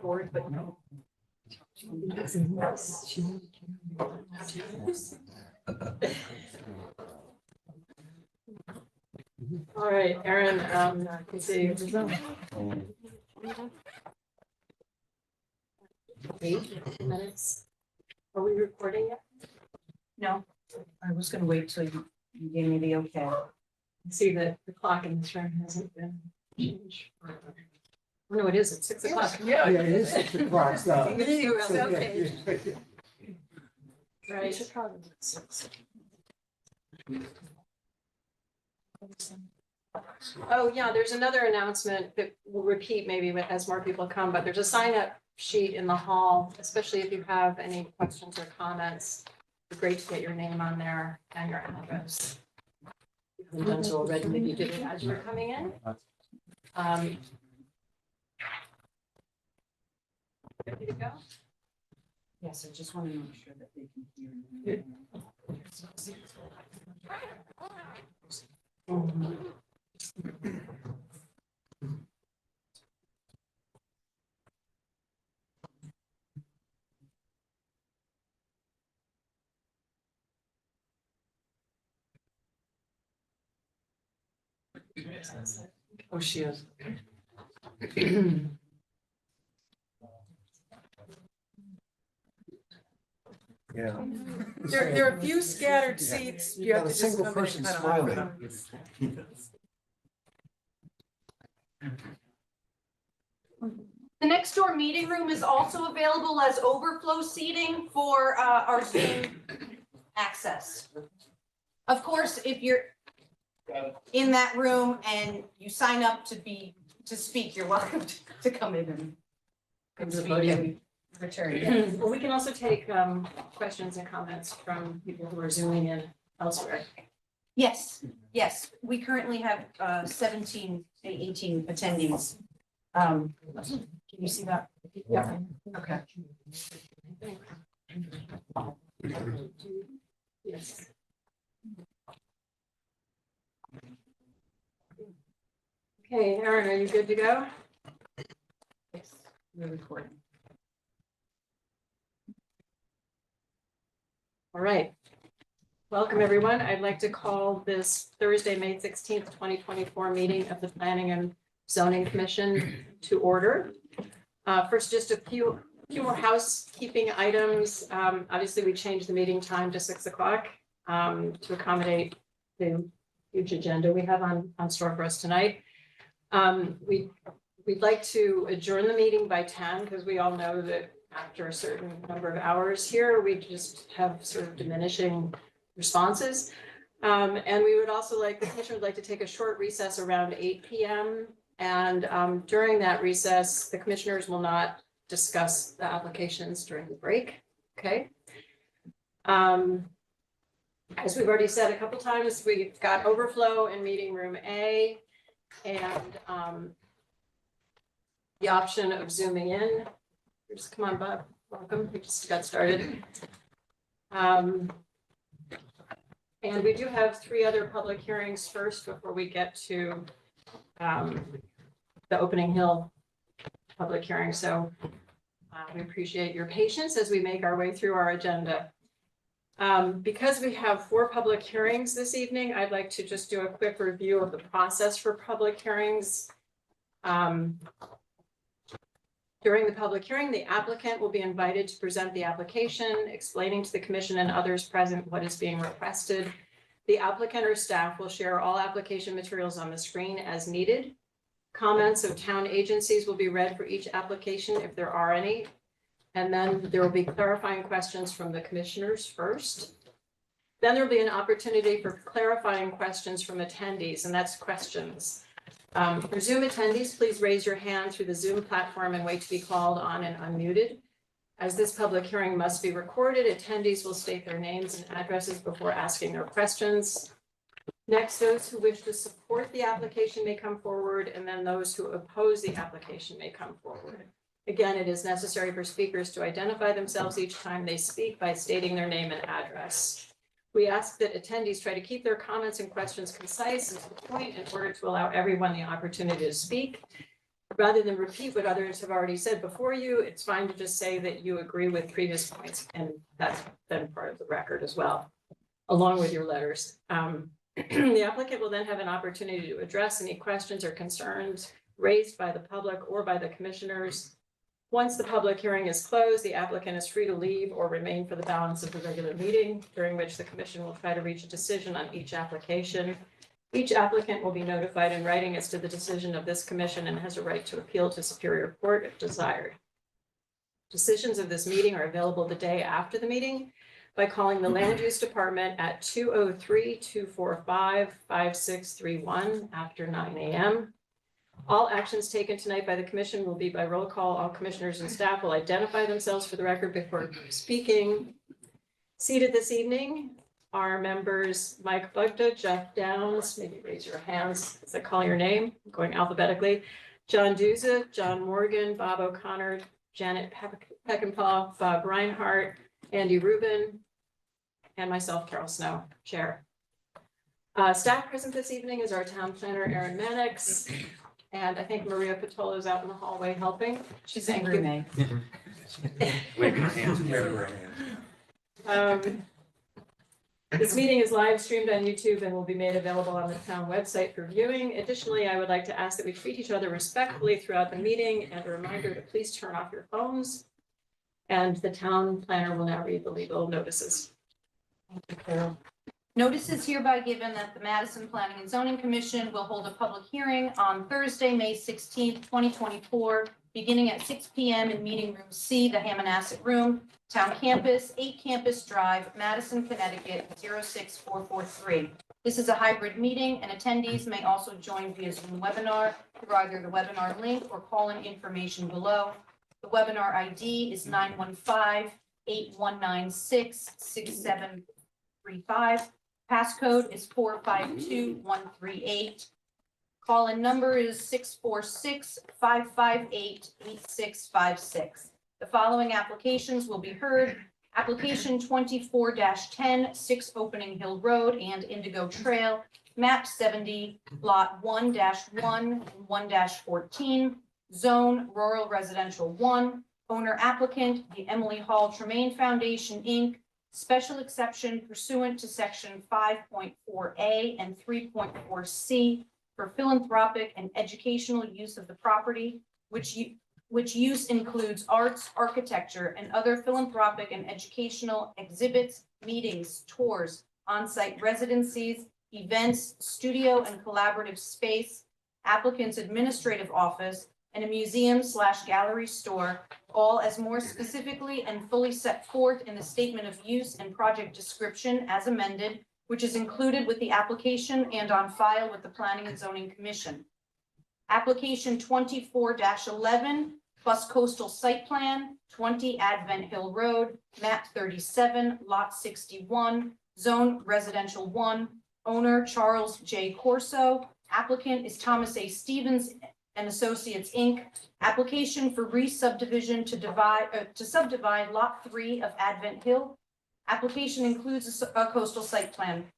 Forward, but no. All right, Erin, let's see. Minutes. Are we recording yet? No, I was gonna wait till you gave me the okay. I see that the clock in this room hasn't been changed. Oh, no, it is, it's 6 o'clock. Yeah, it is 6 o'clock, so. It's okay. Yeah. Right. Oh, yeah, there's another announcement that will repeat maybe as more people come, but there's a sign up sheet in the hall, especially if you have any questions or comments. It'd be great to get your name on there and your address. If you haven't done so already, maybe you did it as you're coming in. Ready to go? Yes, I just want to make sure that they can hear. Oh, she is. Yeah. There are a few scattered seats. You have Not to a just single come in and person kind of smiling. The next door meeting room is also available as overflow seating for our Zoom access. Of course, if you're in that room and you sign up to speak, you're welcome to come in and speak and return. Yes. Well, we can also take questions and comments from people who are zooming in elsewhere. Yes, yes, we currently have 17, 18 attendees. Can you see that? Yeah. Okay. Yes. Okay, Erin, are you good to go? Yes, we're recording. All right. Welcome, everyone. I'd like to call this Thursday, May 16th, 2024 meeting of the Planning and Zoning Commission to order. First, just a few more housekeeping items. Obviously, we changed the meeting time to 6 o'clock to accommodate the huge agenda we have on store for us tonight. We'd like to adjourn the meeting by 10 because we all know that after a certain number of hours here, we just have sort of diminishing responses. And we would also the commission would like to take a short recess around 8 p.m. And during that recess, the commissioners will not discuss the applications during the break, okay? As we've already said a couple times, we've got overflow in meeting room A and the option of zooming in. Just come on, Bob, welcome, we just got started. And we do have 3 other public hearings first before we get to the Opening Hill public hearing. So we appreciate your patience as we make our way through our agenda. Because we have 4 public hearings this evening, I'd like to just do a quick review of the process for public hearings. During the public hearing, the applicant will be invited to present the application, explaining to the commission and others present what is being requested. The applicant or staff will share all application materials on the screen as needed. Comments of town agencies will be read for each application if there are any. And then there will be clarifying questions from the commissioners first. Then there'll be an opportunity for clarifying questions from attendees, and that's questions. For Zoom attendees, please raise your hand through the Zoom platform and wait to be called on and unmuted. As this public hearing must be recorded, attendees will state their names and addresses before asking their questions. Next, those who wish to support the application may come forward, and then those who oppose the application may come forward. Again, it is necessary for speakers to identify themselves each time they speak by stating their name and address. We ask that attendees try to keep their comments and questions concise and to the point in order to allow everyone the opportunity to speak. rather than repeat what others have already said before you, it's fine to just say that you agree with previous points, and that's then part of the record as well, along with your letters. The applicant will then have an opportunity to address any questions or concerns raised by the public or by the commissioners. Once the public hearing is closed, the applicant is free to leave or remain for the balance of the regular meeting, during which the commission will try to reach a decision on each application. Each applicant will be notified in writing as to the decision of this commission and has a right to appeal to Superior Court if desired. Decisions of this meeting are available the day after the meeting by calling the Land Use Department at 203-245-5631 after 9 a.m. All actions taken tonight by the commission will be by roll call. All commissioners and staff will identify themselves for the record before speaking. Seated this evening are members Mike Bugda, Jeff Downs, maybe raise your hands as I call your name, going alphabetically. John Duza, John Morgan, Bob O'Connor, Janet Peckinpah, Bob Reinhardt, Andy Rubin, and myself, Carol Snow, Chair. Staff present this evening is our town planner, Erin Mannix, and I think Maria Patola is out in the hallway helping. She's angry at me. Waving her hands. Waving her hands. This meeting is live streamed on YouTube and will be made available on the town website for viewing. Additionally, I would like to ask that we treat each other respectfully throughout the meeting, and a reminder to please turn off your phones. And the town planner will now read the legal notices. Thank you, Carol. Notice is hereby given that the Madison Planning and Zoning Commission will hold a public hearing on Thursday, May 16th, 2024, beginning at 6 p.m. in Meeting Room C, the Hammonasset Room, Town Campus, 8 Campus Drive, Madison, Connecticut, 06443. This is a hybrid meeting, and attendees may also join via Zoom webinar through either the webinar link or call-in information below. The webinar ID is 915-8196-6735. Passcode is 452138. Call-in number is 646-558-8656. The following applications will be heard. Application 24-10, 6 Opening Hill Road and Indigo Trail, map 70, lot 1-1 and 1-14, zone rural residential 1, owner applicant, the Emily Hall Tremaine Foundation, Inc., special exception pursuant to section 5.4A and 3.4C for philanthropic and educational use of the property, which use includes arts, architecture, and other philanthropic and educational exhibits, meetings, tours, on-site residencies, events, studio and collaborative space, applicant's administrative office, and a museum/gallery store, all as more specifically and fully set forth in the statement of use and project description as amended, which is included with the application and on file with the Planning and Zoning Commission. Application 24-11 plus coastal site plan, 20 Advent Hill Road, map 37, lot 61, zone residential 1, owner Charles J. Corso, applicant is Thomas A. Stevens and Associates, Inc. Application for re-subdivision to subdivide lot 3 of Advent Hill. Application includes a coastal site plan.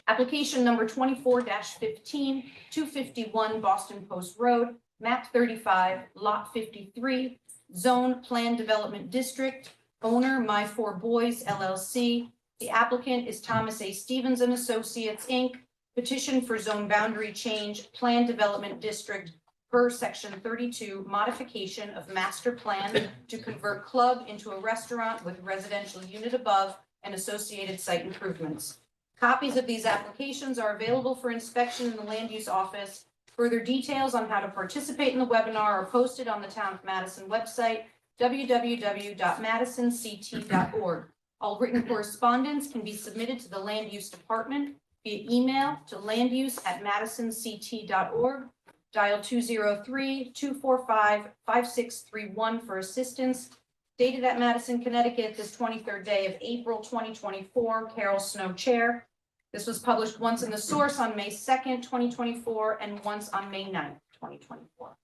Application number 24-15, 251 Boston Post Road, map 35, lot 53, zone plan development district, owner My Four Boys LLC. The applicant is Thomas A. Stevens and Associates, Inc. Petition for zone boundary change, plan development district per section 32, modification of master plan to convert club into a restaurant with residential unit above and associated site improvements. Copies of these applications are available for inspection in the land use office. Further details on how to participate in the webinar are posted on the Town of Madison website, www.madisonct.org. All written correspondence can be submitted to the Land Use Department via email to landuse@madisonct.org. Dial 203-245-5631 for assistance. Dated at Madison, Connecticut, this 23rd day of April 2024, Carol Snow, Chair. This was published once in the source on May 2nd, 2024, and once on May 9th, 2024.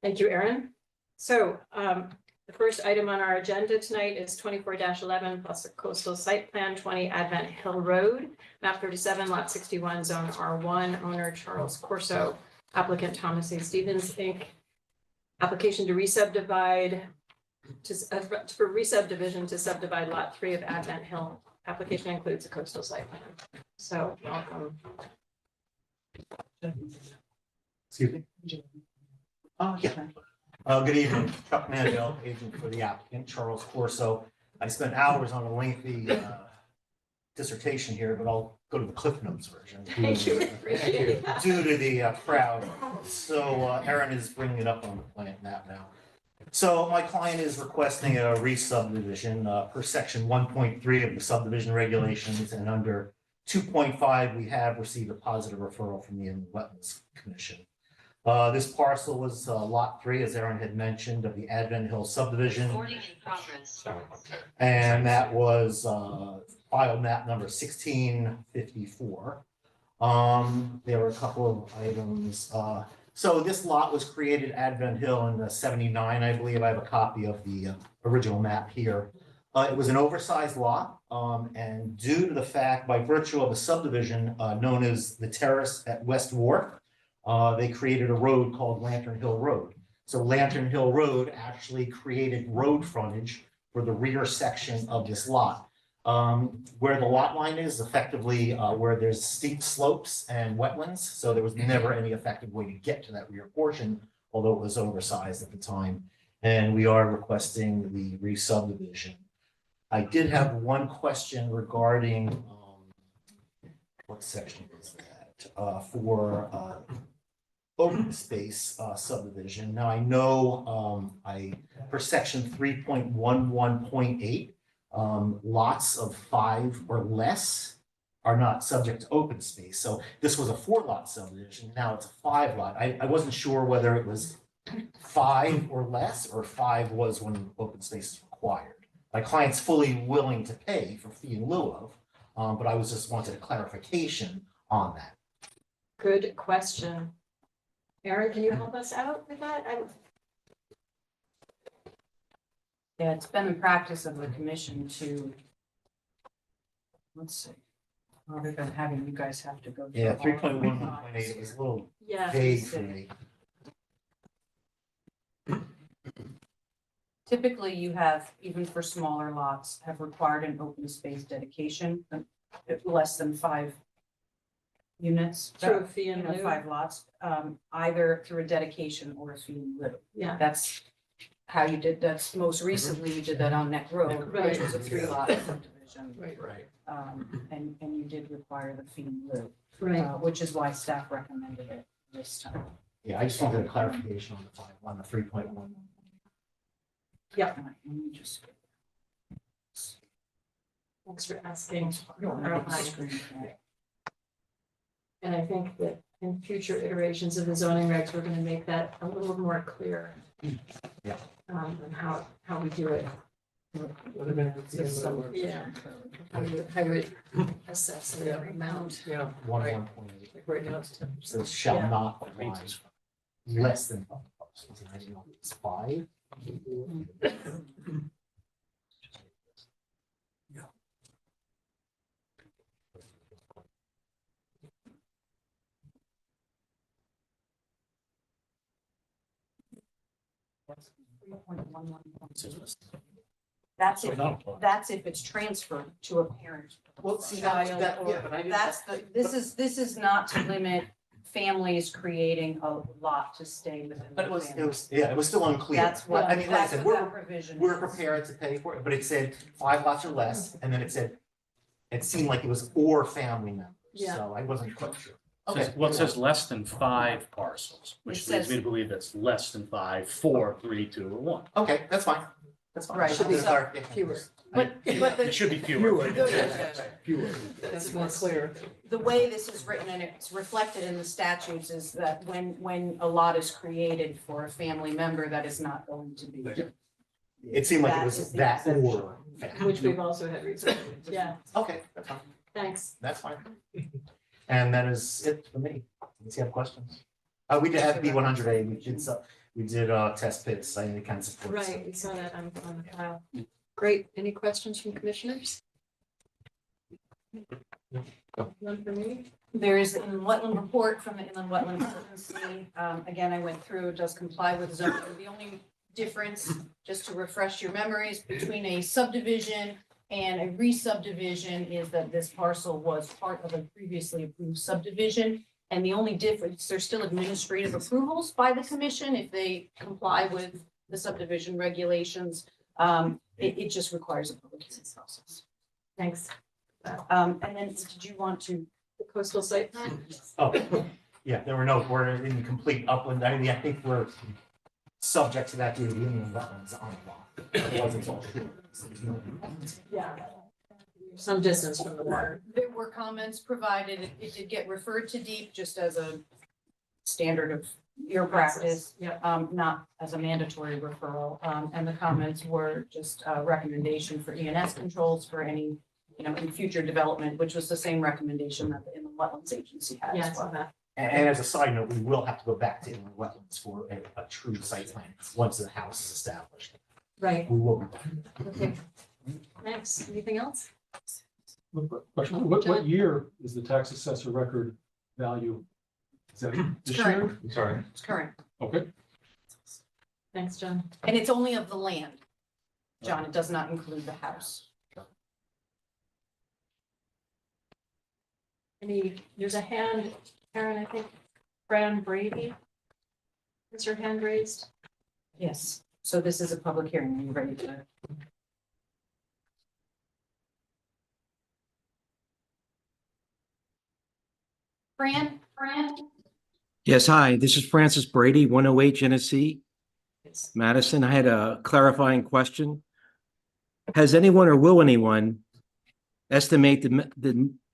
Thank you, Erin. So the first item on our agenda tonight is 24-11 plus a coastal site plan, 20 Advent Hill Road, map 37, lot 61, zone R1, owner Charles Corso. applicant Thomas A. Stevens, Inc. Application to re-subdivide, for re-subdivision to subdivide Lot 3 of Advent Hill. Application includes a coastal site plan. So, welcome. Excuse me? Oh, yeah. Good evening, Chuck Mandel, agent for the applicant, Charles Corso. I spent hours on a lengthy dissertation here, but I'll go to the Cliff Notes version. Thank you. Appreciate it. Due to the crowd. So Erin is bringing it up on the plan map now. So my client is requesting a re-subdivision per section 1.3 of the subdivision regulations, and under 2.5, we have received a positive referral from the Inland Wetlands Commission. This parcel was lot 3, as Erin had mentioned, of the Advent Hill subdivision. Recording in progress. And that was file map number 1654. There were a couple of items. So this lot was created Advent Hill in '79, I believe. I have a copy of the original map here. It was an oversized lot, and due to the fact, by virtue of a subdivision known as the Terrace at West Wharf, they created a road called Lantern Hill Road. So Lantern Hill Road actually created road frontage for the rear section of this lot. Where the lot line is effectively where there's steep slopes and wetlands, so there was never any effective way to get to that rear portion, although it was oversized at the time. And we are requesting the re-subdivision. I did have one question regarding what section is that for open space subdivision. Now I know for section 3.11.8. Lots of 5 or less are not subject to open space. So this was a 4-lot subdivision. Now it's a 5-lot. I wasn't sure whether it was 5 or less, or 5 was when open space is required. My client's fully willing to pay for fee in lieu of, but I was just wanted a clarification on that. Good question. Erin, can you help us out with that? Yeah, it's been the practice of the commission to, let's see, rather than having you guys have to go. Yeah, through all of 3.11.8 was a little Yeah. vague for me. Typically, you have, even for smaller lots, have required an open space dedication, less than 5 units. Through a fee You in know, lieu. 5 lots, either through a dedication or a fee in lieu. Yeah. That's how you did, that's most recently you did that on Neck Road, which Right. was a 3-lot subdivision. Right. And you did require the fee in lieu, Right. which is why staff recommended it this time. Yeah, I just wanted a clarification on the 3.1. Yeah. Let me just. Thanks for asking. Screen. And I think that in future iterations of the zoning regs, we're gonna make that a little more clear. Yeah. And how we do it. Yeah. How you would assess the amount. Yeah, 1.8. like right now it's 10%. So shall Yeah. not apply less than 5 parcels. And I didn't know if it's 5. That's if it's transferred to a parent. Well, see, child, that, or- yeah, but I didn't. That's the, this is not to limit families creating a lot to stay within But the it family. was, yeah, it was still unclear. That's what, I mean, like I that's said, what that we're provision we're is. prepared to pay for it, but it said 5 lots or less, and then it said, it seemed like it was or family members, Yeah. so I wasn't quite sure. Well, it says less than 5 parcels, It which leads me says- to believe that's less than 5, 4, 3, 2, or 1. Okay, that's fine. That's fine. Right, Should be so clarification. fewer. But the, It should be fewer. That's more clear. the way this is written and it's reflected in the statutes is that when a lot is created for a family member, that is not going to be. It seemed like it That was is the that exception. or family. Which we've also had recently. Yeah, Okay, that's fine. thanks. That's fine. And that is it for me. Does you have questions? We did have B100A, we did test pits, I can support. Right, we saw that on the file. Great. Any questions from commissioners? One for me? There is an inland wetland report from the Inland Wetland Agency. Again, I went through, it does comply with zoning. The only difference, just to refresh your memories, between a subdivision and a re-subdivision is that this parcel was part of a previously approved subdivision. And the only difference, there's still administrative approvals by the commission if they comply with the subdivision regulations. It just requires a public hearing process. Thanks. And then did you want to? The coastal site plan? Oh, yeah, we're in complete upland. I mean, I think we're subject to that due to the inland wetlands on the lot. Otherwise, it's all true. Yeah. Some distance from the water. There were comments provided. It did get referred to deep just as a standard of your practice, Yep. not as a mandatory referral. And the comments were just a recommendation for ENS controls for any, in future development, which was the same recommendation that the Inland Wetlands Agency had Yeah, I as saw well. that. And as a side note, we will have to go back to inland wetlands for a true site plan once the house is established. Right, We will be back. okay. Thanks. Anything else? Question, what year is the tax assessor record value? Is that this year? Sorry. It's current. Okay, Thanks, John. And it's only of the land. John, it does not include the house. There's a hand, Karen, I think, Fran Brady. Is your hand raised? Yes. So this is a public hearing. Are you ready to? Fran? Yes, hi, this is Francis Brady, 108 Genesee, Madison. I had a clarifying question. Has anyone or will anyone estimate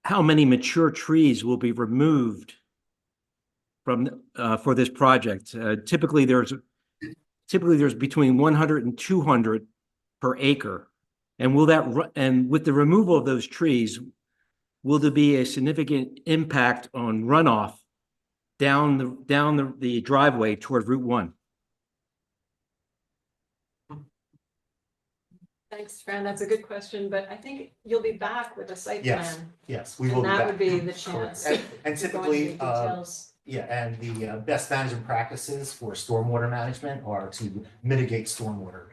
how many mature trees will be removed from, for this project? Typically, there's between 100 and 200 per acre. And and with the removal of those trees, will there be a significant impact on runoff down the driveway toward Route 1? Thanks, Fran. That's a good question, but I think you'll be back with a site Yes, plan. yes, we will And be that back. would be the Correct. chance. And to go into typically, the details. yeah, and the best management practices for stormwater management are to mitigate stormwater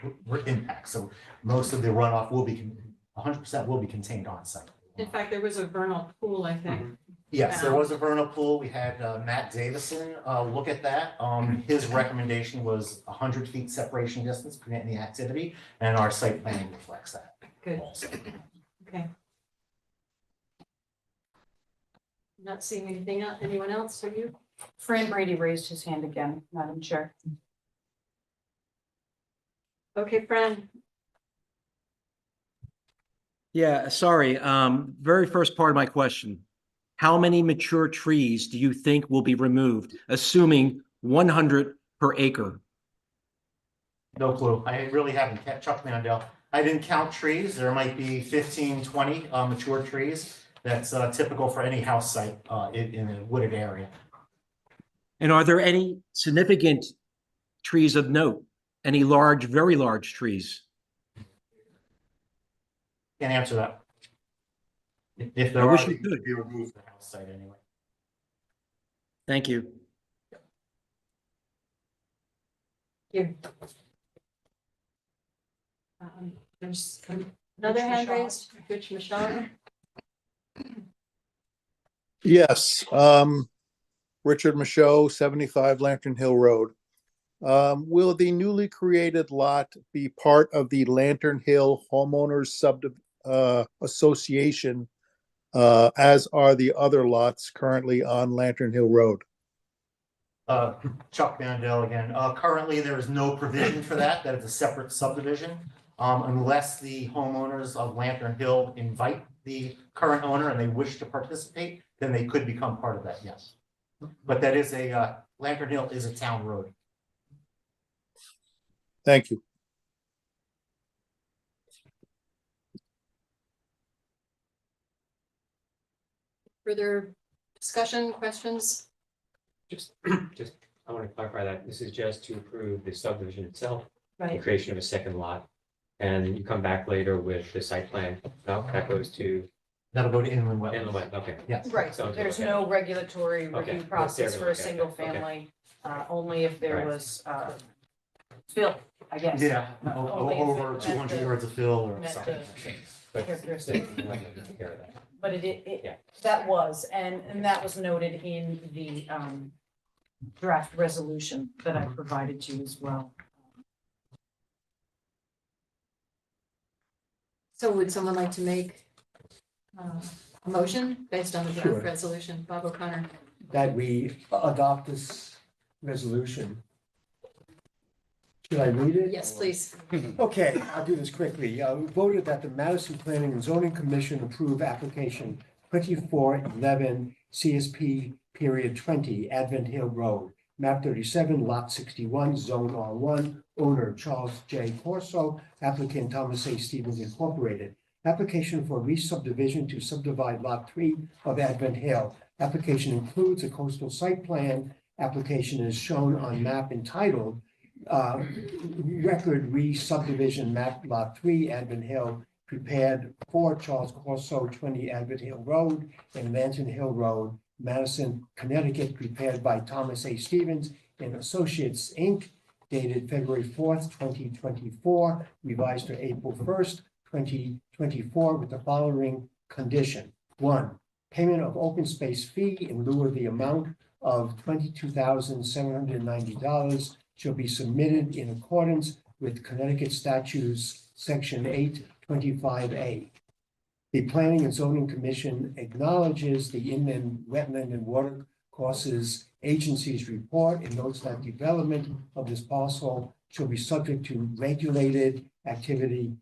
impacts. So most of the runoff will be, 100% will be contained on site. In fact, there was a vernal pool, I think. Yes, there was a vernal pool. We had Matt Davison look at that. His recommendation was 100 feet separation distance preventing the activity, and our site plan reflects that. Good, also. okay. Not seeing anything else. Anyone else? Are you? Fran Brady raised his hand again, Madam Chair. Okay, Fran. Yeah, sorry. Very first part of my question. How many mature trees do you think will be removed, assuming 100 per acre? No clue. I really haven't kept Chuck Mandel. I didn't count trees. There might be 15, 20 mature trees. That's typical for any house site in a wooded area. And are there any significant trees of note? Any large, very large trees? Can't answer that. If I there are, wish they you could. could be removed from the house site anyway. Thank you. You. There's another hand raised. Rich Michelle. Yes, Richard Michaud, 75 Lantern Hill Road. Will the newly created lot be part of the Lantern Hill Homeowners Association, as are the other lots currently on Lantern Hill Road? Chuck Mandel again. Currently, there is no provision for that. That is a separate subdivision. Unless the homeowners of Lantern Hill invite the current owner and they wish to participate, then they could become part of that, yes. But that is Lantern Hill is a town road. Thank you. Further discussion, questions? Just, I want to clarify that this is just to approve the subdivision itself, the Right. creation of a second lot. And you come back later with the site plan. No, that goes to That'll go to inland wetlands. Inland wet, okay. Yes. Right, Sounds there's okay. no regulatory Okay, review that's process for a okay, single okay. family, only if there Right. was, fill, I guess. Yeah, Only if it over met 200 the- yards of fill or met something. But Characteristic. take care of that. But Yeah. that was, and that was noted in the, draft resolution that I provided to you as well. So would someone like to make a motion based on the Sure. draft resolution? Bob O'Connor. That we adopt this resolution. Should I read it? Yes, please. Okay, I'll do this quickly. We voted that the Madison Planning and Zoning Commission approve application 2411 CSP period 20 Advent Hill Road, map 37, lot 61, zone R1, owner Charles J. Corso, applicant Thomas A. Stevens Incorporated. Application for re-subdivision to subdivide lot 3 of Advent Hill. Application includes a coastal site plan. Application is shown on map entitled Record Re-Subdivision Map Lot 3, Advent Hill, prepared for Charles Corso, 20 Advent Hill Road and Mansion Hill Road, Madison, Connecticut, prepared by Thomas A. Stevens and Associates, Inc., dated February 4th, 2024, revised to April 1st, 2024, with the following condition. 1, payment of open space fee in lieu of the amount of $22,790 shall be submitted in accordance with Connecticut statutes, section 825A. The Planning and Zoning Commission acknowledges the Inland Wetland and Water Courses Agency's report and notes that development of this parcel shall be subject to regulated activity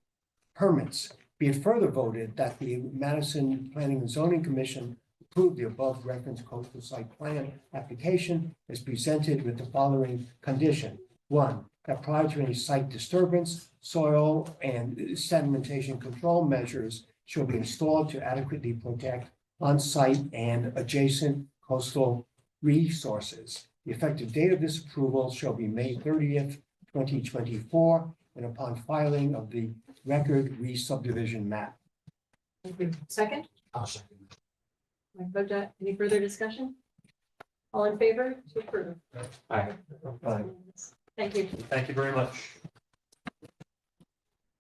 permits. Be it further voted that the Madison Planning and Zoning Commission approve the above referenced coastal site plan application as presented with the following condition. 1, that prior to any site disturbance, soil and sedimentation control measures shall be installed to adequately protect on-site and adjacent coastal resources. The effective date of this approval shall be May 30th, 2024, and upon filing of the record re-subdivision map. Thank you. Second? I'll second. Any further discussion? All in favor to approve? Aye. Thank you. Thank you very much.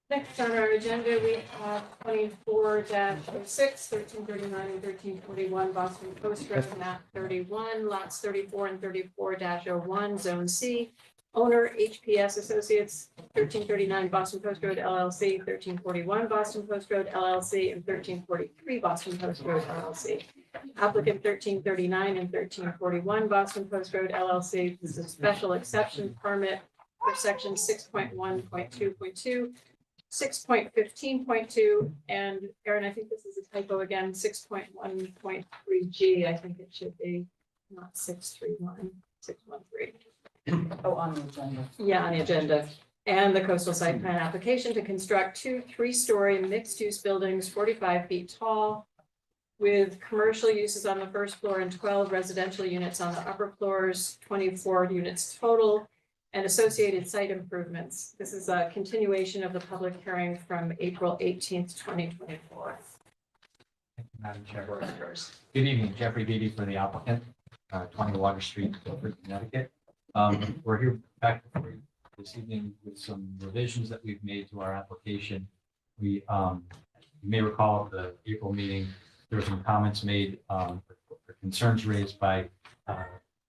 Next on our agenda, we have 24-06, 1339 and 1341 Boston Post Road, map 31, lots 34 and 34-01, zone C. Owner HPS Associates, 1339 Boston Post Road LLC, 1341 Boston Post Road LLC, and 1343 Boston Post Road LLC. Applicant 1339 and 1341 Boston Post Road LLC. This is a special exception permit for section 6.1.2.2, 6.15.2, and Aaron, I think this is a typo again, 6.1.3G. I think it should be not 631, 613. Oh, on the agenda. Yeah, on the agenda. And the coastal site plan application to construct 2 3-story mixed-use buildings, 45 feet tall, with commercial uses on the first floor and 12 residential units on the upper floors, 24 units total, and associated site improvements. This is a continuation of the public hearing from April 18th, 2024. Madam Chair. Good evening, Jeffrey Beatty for the applicant, 20 Water Street, Guilford, Connecticut. We're here back before you this evening with some revisions that we've made to our application. We, you may recall at the April meeting, there were some comments made, or concerns raised by the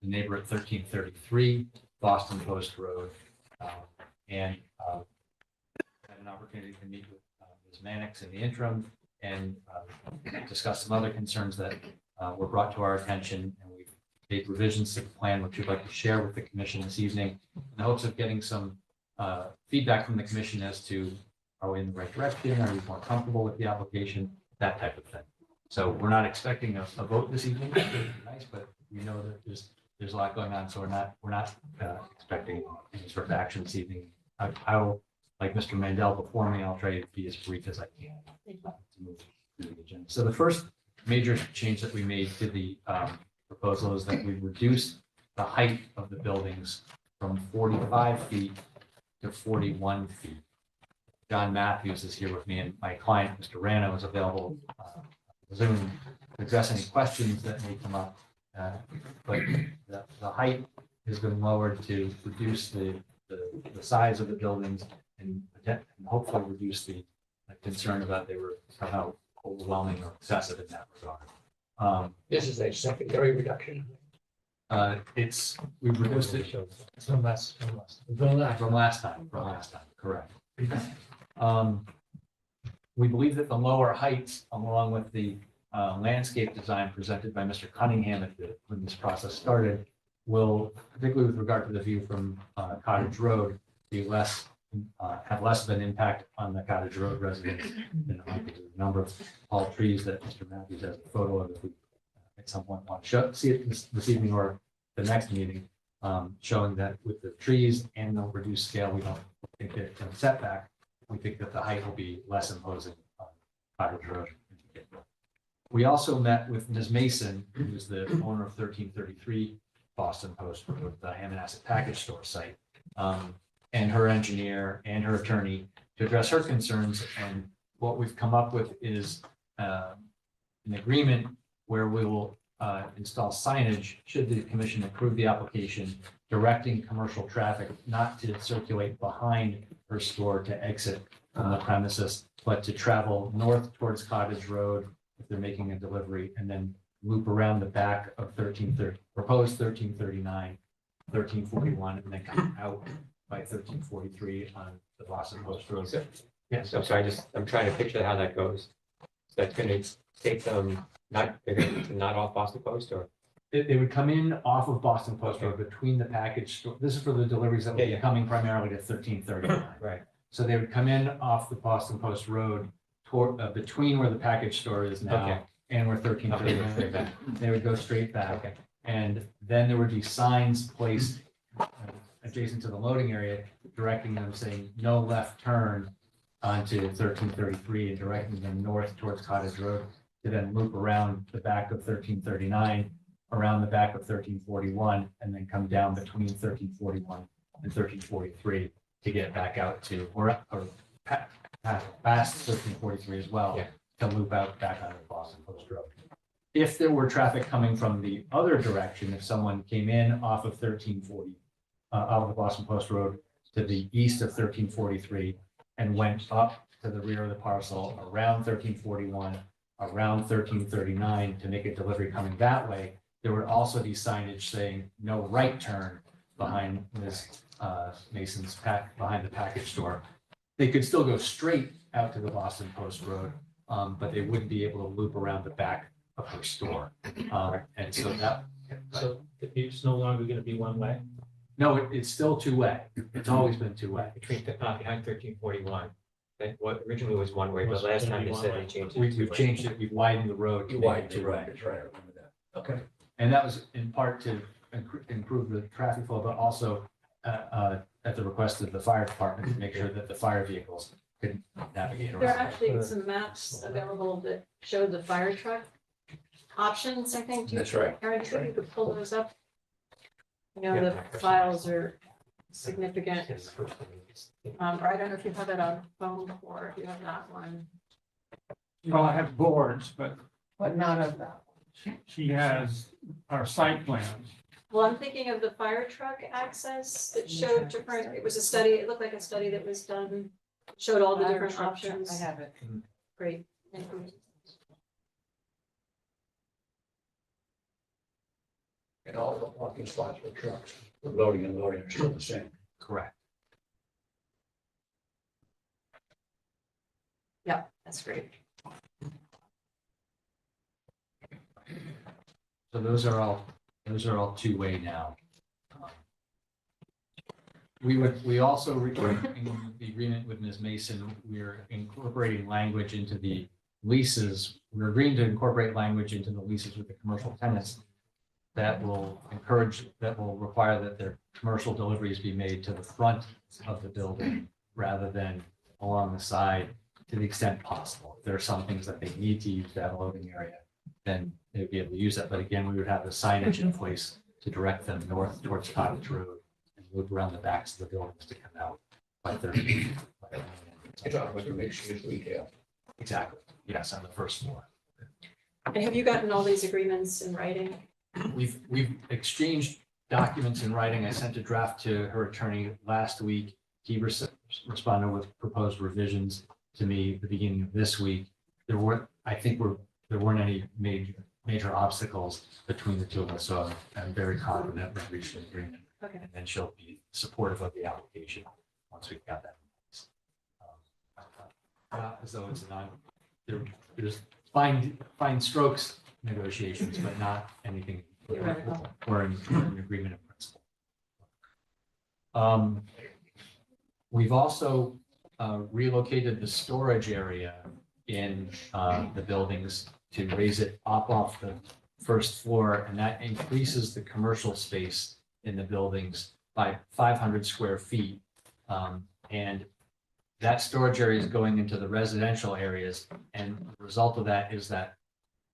neighbor at 1333 Boston Post Road. And had an opportunity to meet with Ms. Mannix in the interim and discuss some other concerns that were brought to our attention. And we've made revisions to the plan, which we'd like to share with the commission this evening in the hopes of getting some feedback from the commission as to, are we in the right direction? Are we more comfortable with the application? That type of thing. So we're not expecting a vote this evening. It would be nice, but we know that there's a lot going on, so we're not expecting any sort of action this evening. I'll, like Mr. Mandel before me, I'll try to be as brief as I can to move through the agenda. So the first major change that we made to the proposal is that we reduced the height of the buildings from 45 feet to 41 feet. John Matthews is here with me, and my client, Mr. Rano, is available Zoom to address any questions that may come up. But the height has been lowered to reduce the size of the buildings and hopefully reduce the concern about they were somehow overwhelming or excessive in that regard. This is a secondary reduction. We've reduced it From last. from last time, correct. We believe that the lower heights, along with the landscape design presented by Mr. Cunningham when this process started, will, particularly with regard to the view from Cottage Road, be have less of an impact on the Cottage Road residents than the number of tall trees that Mr. Matthews has a photo of. If we at some point want to see it this evening or the next meeting, showing that with the trees and the reduced scale, we don't think that it's a setback. We think that the height will be less imposing on Cottage Road. We also met with Ms. Mason, who is the owner of 1333 Boston Post Road, the Hammonasset package store site, and her engineer and her attorney to address her concerns. And what we've come up with is an agreement where we will install signage should the commission approve the application, directing commercial traffic not to circulate behind her store to exit from the premises, but to travel north towards Cottage Road if they're making a delivery, and then loop around the back of proposed 1339, 1341, and then come out by 1343 on the Boston Post Road. Yes, I'm sorry, I'm trying to picture how that goes. So that's gonna take them, they're gonna not off Boston Post or? They would come in off of Boston Post Road between the package store. This is for the deliveries that will be coming primarily to 1339. Right. So they would come in off the Boston Post Road toward, between where the package store is now Okay. and where 1339. They would go straight back. Okay. And then there would be signs placed adjacent to the loading area, directing them saying no left turn onto 1333 and directing them north towards Cottage Road to then loop around the back of 1339, around the back of 1341, and then come down between 1341 and 1343 to get back out to, or past 1343 as well, Yeah. to loop out back onto Boston Post Road. If there were traffic coming from the other direction, if someone came in off of 1340, out of the Boston Post Road to the east of 1343 and went up to the rear of the parcel around 1341, around 1339 to make a delivery coming that way, there would also be signage saying no right turn behind Ms. Mason's behind the package store. They could still go straight out to the Boston Post Road, but they wouldn't be able to loop around the back of her store. And so that. So it's no longer gonna be one way? No, it's still two-way. It's always been two-way. Behind 1341. That what originally was one way, but last time they said they changed it. We've changed it, we've widened the road. to make it two-way. That's right, I remember that. Okay. And that was in part to improve the traffic flow, but also at the request of the fire department to make sure that the fire vehicles could navigate There are around. actually some maps available that show the fire truck options, I think. That's right. Aaron, if you could pull those up. You know, Yeah. the files are significant. Or I don't know if you have it on phone or if you have that one. Well, I have boards, but none of that. she has our site plans. Well, I'm thinking of the fire truck access that showed different, it was a study, it looked like a study that was done, showed all the different options. I have it. Great. Thank you. And all the parking spots for trucks, loading and unloading are still the same. Correct. Yeah, that's great. So those are all two-way now. We also, in the agreement with Ms. Mason, we're incorporating language into the leases. We're agreeing to incorporate language into the leases with the commercial tenants that will require that their commercial deliveries be made to the front of the building rather than along the side to the extent possible. If there are some things that they need to use that loading area, then they'd be able to use that. But again, we would have the signage in place to direct them north towards Cottage Road and loop around the backs of the buildings to come out by 30. It's all about the mixed use retail. Exactly. Yes, on the first floor. And have you gotten all these agreements in writing? We've exchanged documents in writing. I sent a draft to her attorney last week. He responded with proposed revisions to me at the beginning of this week. There weren't any major obstacles between the two of us, so I'm very confident we've reached an agreement. Okay. And then she'll be supportive of the application once we've got that. As though it's not, there's fine strokes negotiations, but not anything. Theoretical. We're in agreement in principle. We've also relocated the storage area in the buildings to raise it up off the first floor, and that increases the commercial space in the buildings by 500 square feet. And that storage area is going into the residential areas, and the result of that is that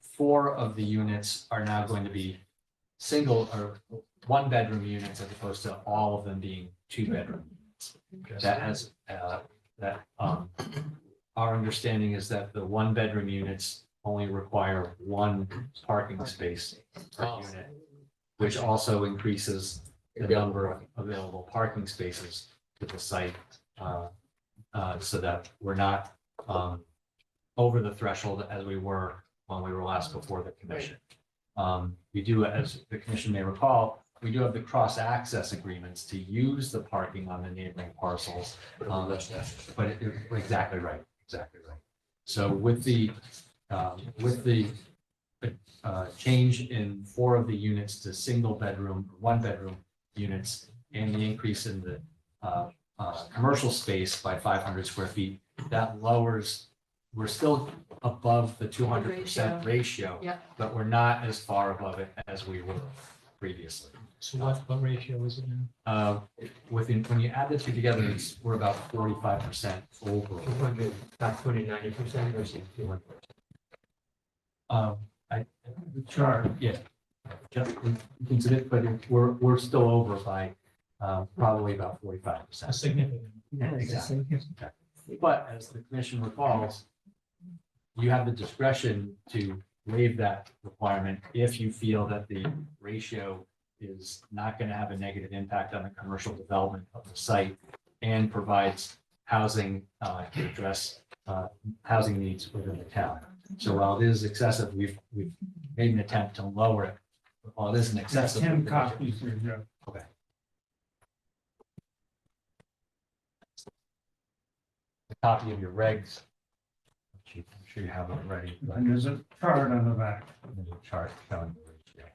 4 of the units are now going to be single or 1-bedroom units as opposed to all of them being 2-bedroom units. That has our understanding is that the 1-bedroom units only require 1 parking space per unit, which also increases the number of available parking spaces to the site, so that we're not over the threshold as we were when we were last before the commission. We do, as the commission may recall, we do have the cross-access agreements to use the parking on the neighboring parcels. But exactly right. So with the change in 4 of the units to single-bedroom, 1-bedroom units, and the increase in the commercial space by 500 square feet, that lowers, we're still above the 200% ratio, Yeah. but we're not as far above it as we were previously. So what ratio is it now? When you add the two together, we're about 45% over. 200, not 290% or 200%. The chart, yeah. Just consider it, but we're still over by probably about 45%. Significant. Exactly. But as the commission recalls, you have the discretion to waive that requirement if you feel that the ratio is not going to have a negative impact on the commercial development of the site and provides housing to address housing needs within the town. So while it is excessive, we've made an attempt to lower it. While it isn't excessive. 10 copies here, Jeff. Okay. A copy of your regs. I'm sure you have it already. but And there's a chart on the back. There's a chart showing the ratio.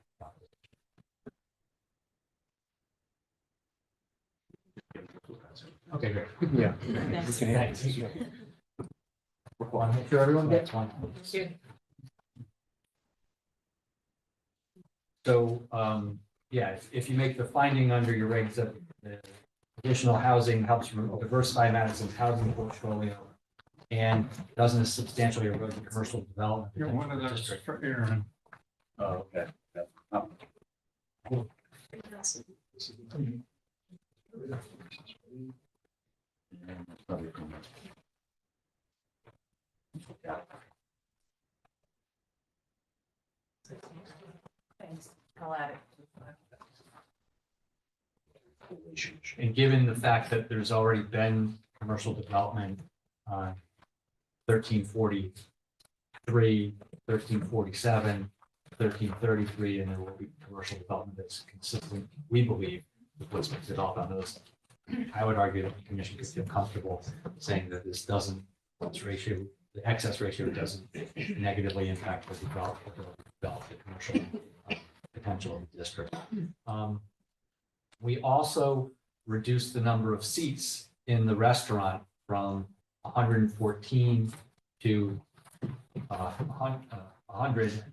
Okay, great. Yeah. Thanks. Thanks. Want to make sure everyone gets one. So, yeah, if you make the finding under your regs that the additional housing helps diversify Madison's housing portfolio and doesn't substantially erode the commercial development. You're one of potential those district. for Aaron. Oh, okay. Thanks. I'll add it. And given the fact that there's already been commercial development on 1343, 1347, 1333, and there will be commercial development that's consistent, we believe, with what's been developed on those. I would argue that the commission could feel comfortable saying that this doesn't, this ratio, the excess ratio doesn't negatively impact the development of the commercial potential of the district. We also reduced the number of seats in the restaurant from 114 to 100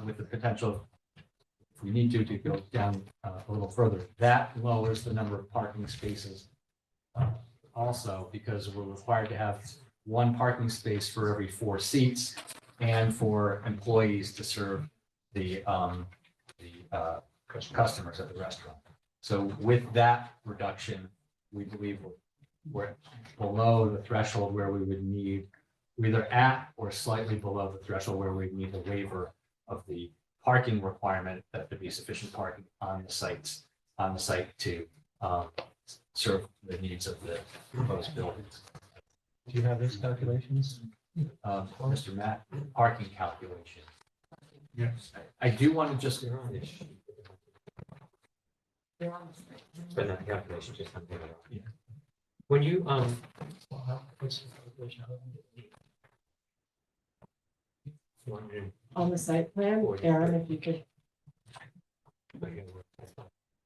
with the potential, if we need to go down a little further. That lowers the number of parking spaces also, because we're required to have 1 parking space for every 4 seats and for employees to serve the customers at the restaurant. So with that reduction, we believe we're below the threshold where we would need, either at or slightly below the threshold where we need a waiver of the parking requirement, that there be sufficient parking on the site to serve the needs of the proposed buildings. Do you have those calculations? Mr. Matt, parking calculation. Yes. I do want to just, But not the calculation, just something. Yeah. When you, What's the calculation? On the site plan, Aaron, if you could,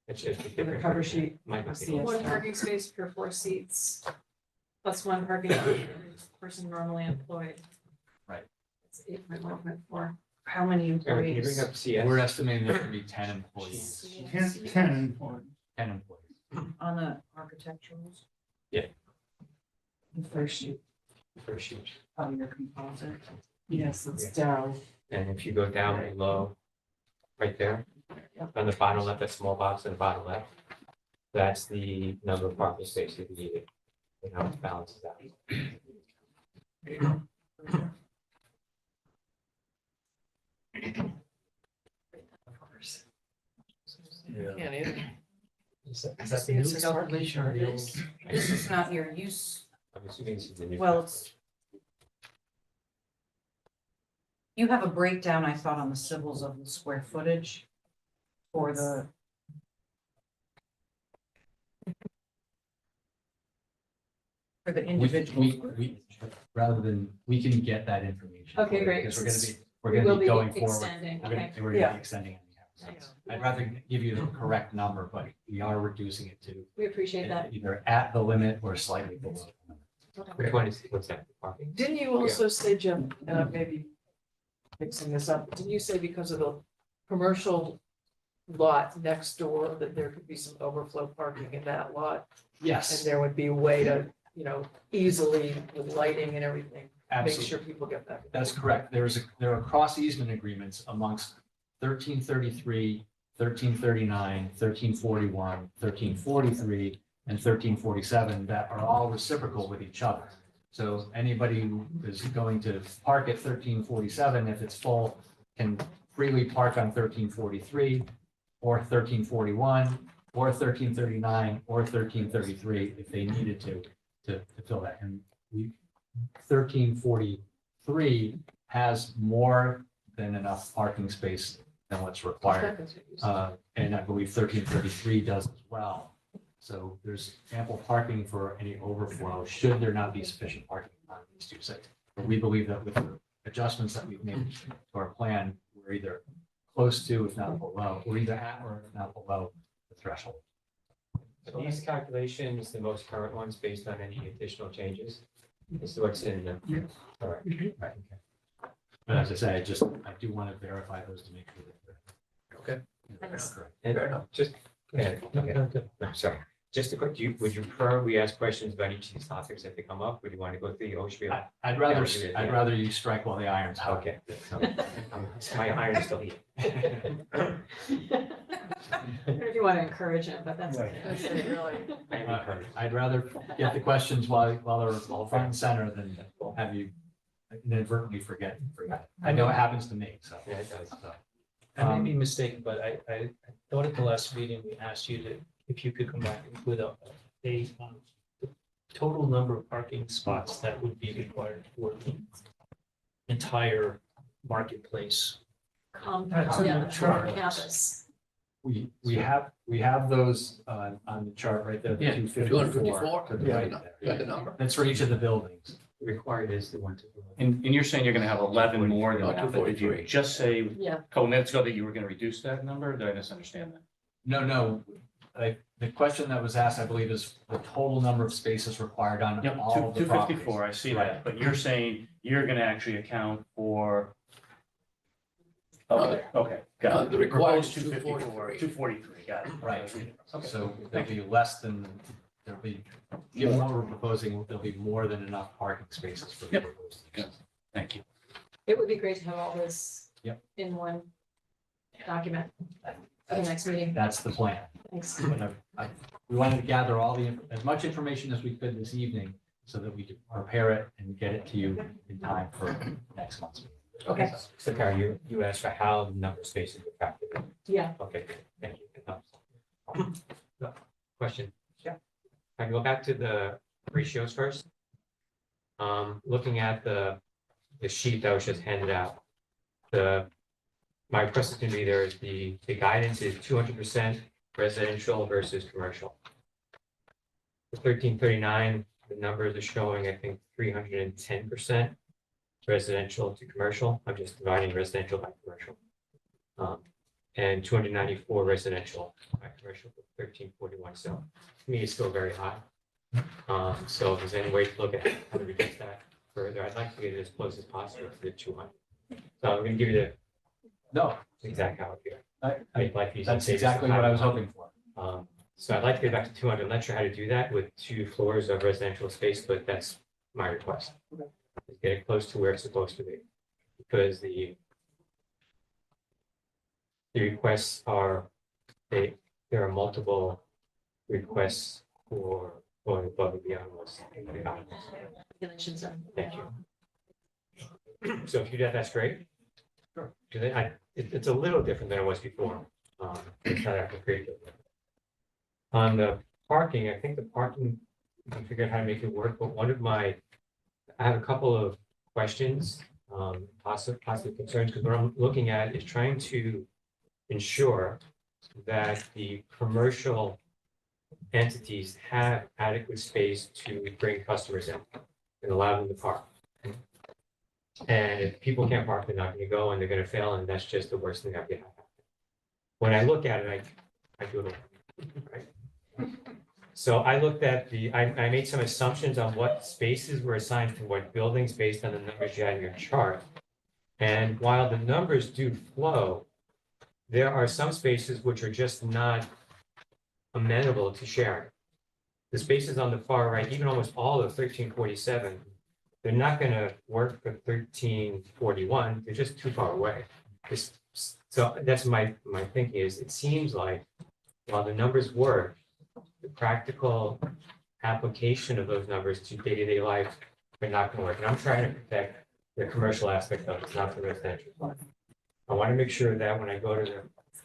It's the cover sheet. Might not be. Yes. One parking space per 4 seats, plus one parking for every person normally employed. Right. It's 8.1.4. How many Aaron, can you bring employees? up CS? we're estimating there to be 10 employees. 10 employees. 10 employees. On the architecturals? Yeah. The first sheet First sheet. on your composite. Yes, it's down. And if you go down below, right there, on the bottom left, that small box in the bottom left, that's the number of parking spaces needed. And how it balances out. Is that the new calculation or the old? This is not your use, I'm assuming this is the new. well, it's. You have a breakdown, I thought, on the civils of the square footage for the. For the individual. Rather than, we can get that information. Okay, great. Because we're We gonna will be be going forward. extending, We're gonna, okay. we're gonna be extending it. I'd rather give you the correct number, but we are reducing it to We appreciate that. either at the limit or slightly below. the limit. Which one is, what's that, parking? Didn't you also say, Jim, maybe mixing this up, didn't you say because of the commercial lot next door, that there could be some overflow parking in that lot? And Yes, there would be a way to, easily with lighting and everything, make absolutely. sure people get that. That's correct. There are cross easement agreements amongst 1333, 1339, 1341, 1343, and 1347 that are all reciprocal with each other. So anybody who is going to park at 1347, if it's full, can freely park on 1343 or 1341 or 1339 or 1333 if they needed to fill that. And 1343 has more than enough parking space than what's required. And I believe 1333 does as well. So there's ample parking for any overflow, should there not be sufficient parking on these two sites. But we believe that with the adjustments that we've made to our plan, we're either close to, if not below, we're either at or if not below the threshold. Are these calculations, the most current ones, based on any additional changes? This is what's in the. Yes. All right. Right, okay. But as I say, I do want to verify those to make sure that they're. Okay. Correct. And Fair enough. just, okay, I'm sorry, just a quick, would you prefer we ask questions about each of these topics if they come up? Would you want to go through the whole spiel? I'd rather you strike while the iron's hot. Okay. So, my iron is still heating. If you want to encourage him, but that's okay. I am encouraged. I'd rather get the questions while they're front and center than have you inadvertently forget. I know it happens to me, so. Yeah, it does. so. I may be mistaken, but I thought at the last meeting, we asked you to, if you could come back with a the total number of parking spots that would be required for the entire marketplace. Compact, on yeah, the the chart. campus. We have those on the chart right there. the Yeah, 254 to the Yeah, right you there. got the number. That's for each of the buildings. Required is the one to. And you're saying you're gonna have 11 more than Not that, but did you 243. just say a Yeah, couple minutes ago that you were gonna reduce that number? Did I misunderstand that? No, the question that was asked, I believe, is the total number of spaces required on Yep, all of the properties. 254, I see Right. that, but you're saying you're gonna actually account for. Okay, got it. The required Proposed is 254, 243, got it. Right. Okay. So there'll be less than, given what we're proposing, there'll be more than enough parking spaces for the Yep. proposed. Good. Thank you. it would be great to have all this Yep. in one document at the next meeting. That's the plan. Thanks. We wanted to gather as much information as we could this evening so that we could prepare it and get it to you in time for next month's meeting. Okay. So Karen, you asked for how the number of spaces are factored in. Yeah. Okay, thank you. That helps. Question? Yeah. I can go back to the ratios first. Looking at the sheet that was just handed out, my request is gonna be there is the guidance is 200% residential versus commercial. The 1339, the numbers are showing, I think, 310% residential to commercial. I'm just dividing residential by commercial. And 294 residential by commercial, 1341. So to me, it's still very high. So if there's any way to look at how to reduce that further, I'd like to get it as close as possible to the 200. So I'm going to give you No, the exact count here. I, Make life easy. that's Save us some exactly what time. I was hoping for. So I'd like to get back to 200. I'm not sure how to do that with 2 floors of residential space, but that's my request. Is get it close to where it's supposed to be. Because the requests are, there are multiple requests for going above and beyond what's in the guidelines. Regulations. Thank you. So if you do that, that's great. Sure. Because it's a little different than it was before. It's not that great. On the parking, I think the parking, I can figure out how to make it work, but I have a couple of questions, possible concerns, because what I'm looking at is trying to ensure that the commercial entities have adequate space to bring customers in and allow them to park. And if people can't park, they're not going to go and they're going to fail, and that's just the worst thing that could happen. When I look at it, I do it, right? So I looked at I made some assumptions on what spaces were assigned to what buildings based on the numbers you had in your chart. And while the numbers do flow, there are some spaces which are just not amenable to sharing. The spaces on the far right, even almost all of 1347, they're not going to work for 1341. They're just too far away. So that's my thinking is it seems like while the numbers work, the practical application of those numbers to day-to-day life are not going to work. And I'm trying to protect the commercial aspect of it, not the residential part. I want to make sure that when I go to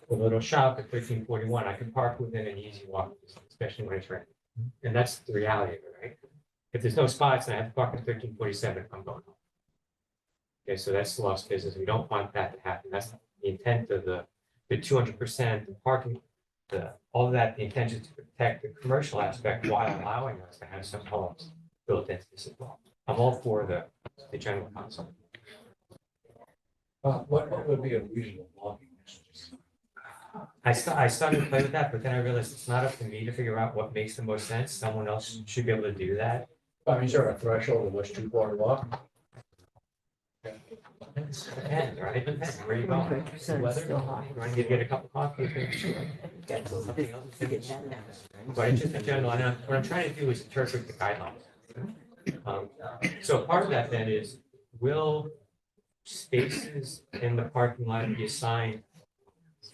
the little shop at 1341, I can park within an easy walk, especially when it's raining. And that's the reality of it, right? If there's no spots and I have to park at 1347, I'm going home. Okay, so that's lost business. We don't want that to happen. That's the intent of the 200% parking. All of that, the intention is to protect the commercial aspect while allowing us to have some homes built into this as well. I'm all for the general concept. What would be a reasonable blocking distance? I started to play with that, but then I realized it's not up to me to figure out what makes the most sense. Someone else should be able to do that. I mean, is there a threshold of what's too far to walk? Depends, right? Depends where you go. The weather, you want to get a cup of coffee. Something else. But it's just in general, and what I'm trying to do is interpret the guidelines. So part of that then is, will spaces in the parking lot be assigned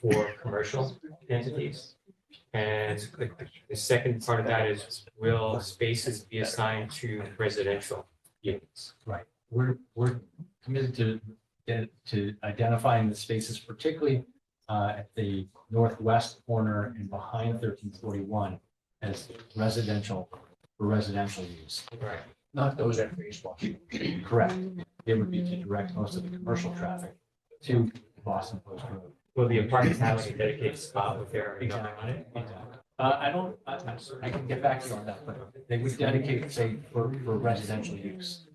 for commercial entities? And the second part of that is, will spaces be assigned to residential units? Right. We're committed to identifying the spaces, particularly at the northwest corner and behind 1341 as residential for residential use. Right. Not those empty spots. Correct. It would be to direct most of the commercial traffic to Boston Post Road. Will the apartments have like a dedicated spot with their number on it? I can get back to you on that, but they would dedicate, say, for residential use.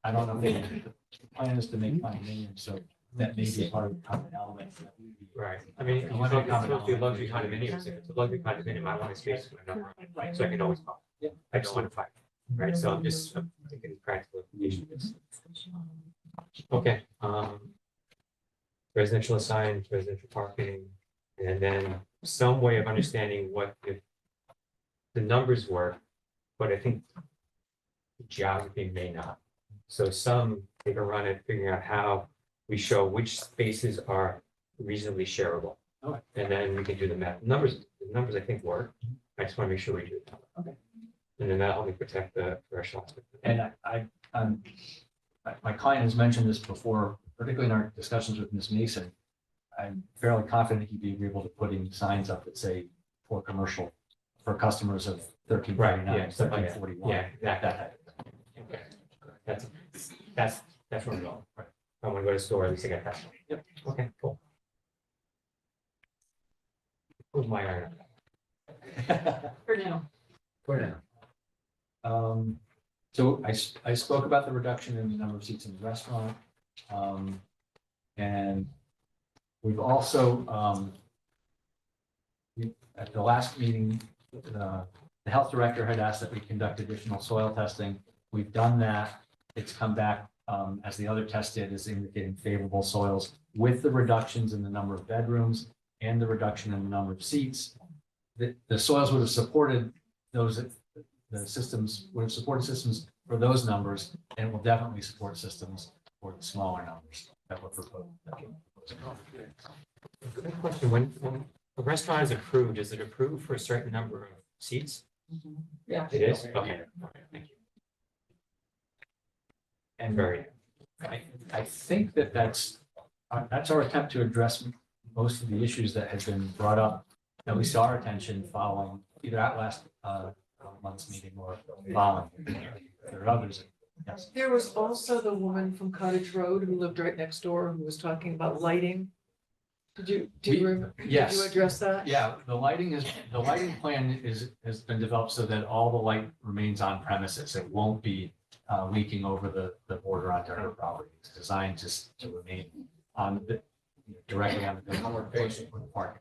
I don't know if the plan is to make condominiums, so that may be part of the common element. Right. I mean, if it's supposed to be luxury condominiums, if it's a luxury condominium, I want a space with a number on it, so I can always park. I don't want to fight, right? So I'm thinking practical implications. Okay, residential assigned, residential parking, and then some way of understanding what the numbers were, but I think the geography may not. So some take a run at figuring out how we show which spaces are reasonably shareable. Okay. And then we can do the math. The numbers I think work. I just want to make sure we do it. Okay. And then that'll help me protect the commercial aspect. And I'm my client has mentioned this before, particularly in our discussions with Ms. Mason. I'm fairly confident he'd be agreeable to putting signs up that say for commercial, for customers of 1349, yeah, stuff like that. 1341. Yeah, that type of thing. Okay. That's where we're going. Right. I want to go to the store, at least I got that. Yep. Okay, cool. Who's my iron? For now. For now. So I spoke about the reduction in the number of seats in the restaurant. And we've also, at the last meeting, the health director had asked that we conduct additional soil testing. We've done that. It's come back, as the other test did, is indicating favorable soils with the reductions in the number of bedrooms and the reduction in the number of seats. The soils would have supported those, the systems would have supported systems for those numbers, and will definitely support systems for the smaller numbers that were proposed. Good question. When a restaurant is approved, is it approved for a certain number of seats? Yeah. It is? Okay. Thank you. And very. I think that's our attempt to address most of the issues that had been brought up, at least to our attention following either at last month's meeting or following. There are others. Yes. There was also the woman from Cottage Road who lived right next door who was talking about lighting. Do you remember? Yes. Did you address that? Yeah, the lighting plan has been developed so that all the light remains on premises. It won't be leaking over the border onto her property. It's designed just to remain on the, directly on the park.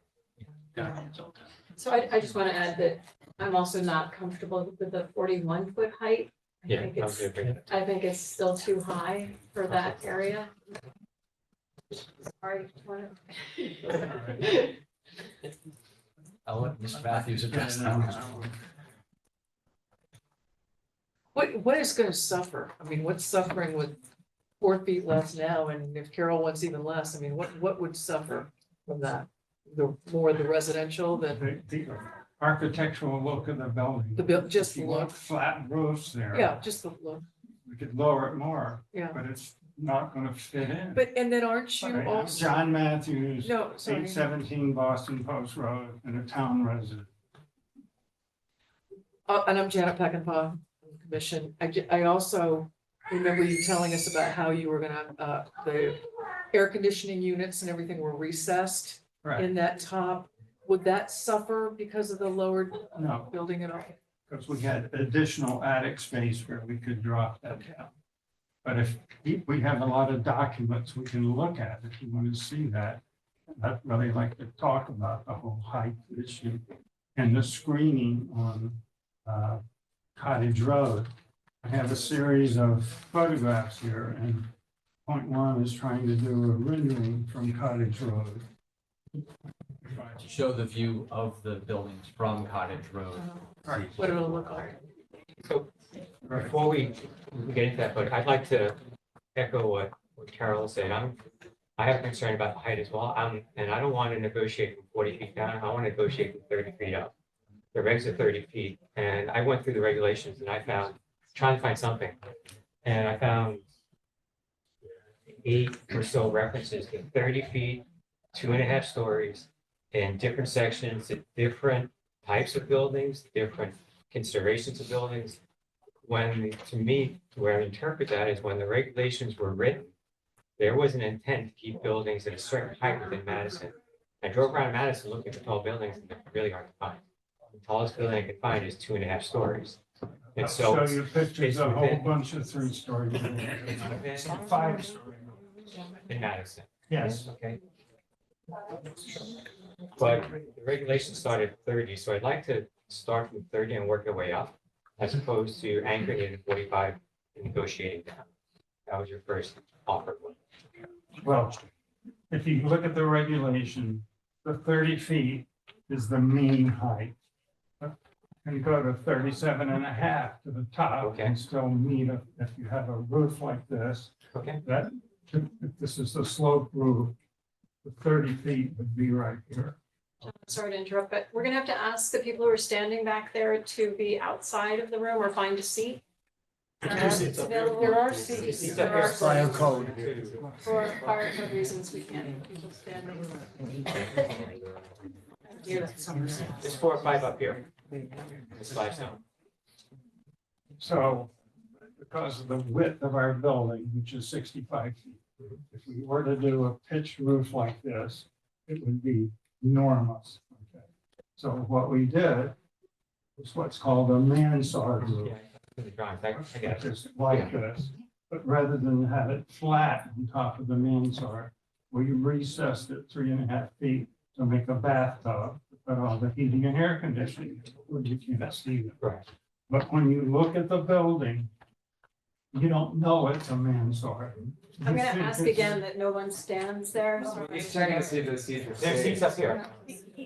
So I just want to add that I'm also not comfortable with the 41-foot height. Yeah. I think it's still too high for that area. Sorry. I'll let Mr. Matthews address that. What is going to suffer? I mean, what's suffering with 4 feet less now? And if Carol wants even less, I mean, what would suffer from that? The more the residential than The architectural look of the building. just If the you look. want flat roofs there. Yeah, just the look. We could lower it more, Yeah. but it's not gonna fit in. But, and then aren't you I'm also? John Matthews, No, sorry. 817 Boston Post Road, and a town resident. And I'm Janet Peckinpah, from the commission. I also remember you telling us about how you were gonna, the air conditioning units and everything were recessed Right, in that top. Would that suffer because of the lowered no, building at all? because we had additional attic space where we could drop that down. But if we have a lot of documents we can look at if you want to see that. I'd really like to talk about the whole height issue and the screening on Cottage Road. I have a series of photographs here, and point one is trying to do a rendering from Cottage Road. To show the view of the buildings from Cottage Road. What it'll look like? So before we get into that, but I'd like to echo what Carol said. I have concern about the height as well. And I don't want to negotiate from 40 feet down. I want to negotiate from 30 feet up. The regs are 30 feet. And I went through the regulations and I found, trying to find something. And I found 8 or so references to 30 feet, 2.5 stories in different sections, different types of buildings, different considerations of buildings. When, to me, where I interpret that is when the regulations were written, there was an intent to keep buildings at a certain height within Madison. I drove around Madison looking for tall buildings and they're really hard to find. The tallest building I could find is 2.5 stories. And I'll so show you pictures it's of a whole within- bunch of 3-story. It's within 5-story. in Madison. Yes. Okay. But the regulations started at 30, so I'd like to start from 30 and work our way up, as opposed to anchoring it at 45 and negotiating down. That was your first offer. Well, if you look at the regulation, the 30 feet is the mean height. And go to 37.5 to the top Okay. and still meet if you have a roof like this. Okay. That, if this is the slope roof, the 30 feet would be right here. Sorry to interrupt, but we're gonna have to ask the people who are standing back there to be outside of the room or find a seat. It's available. There are seats. There are Fire seats. code. For fire code reasons, we can't have people standing. There's 4 or 5 up here. It's 5 now. So because of the width of our building, which is 65 feet, if we were to do a pitched roof like this, it would be enormous. Okay. So what we did was what's called a mansard roof. Yeah, the drawings, I get it. It's like this, but rather than have it flat on top of the mansard, we recessed it 3.5 feet to make a bathtub, to put all the heating and air conditioning, where you can't see it. Right. But when you look at the building, you don't know it's a mansard. I'm You gonna think ask it's- again that no one stands there. so- He's checking to see if the seats are There's seats up here.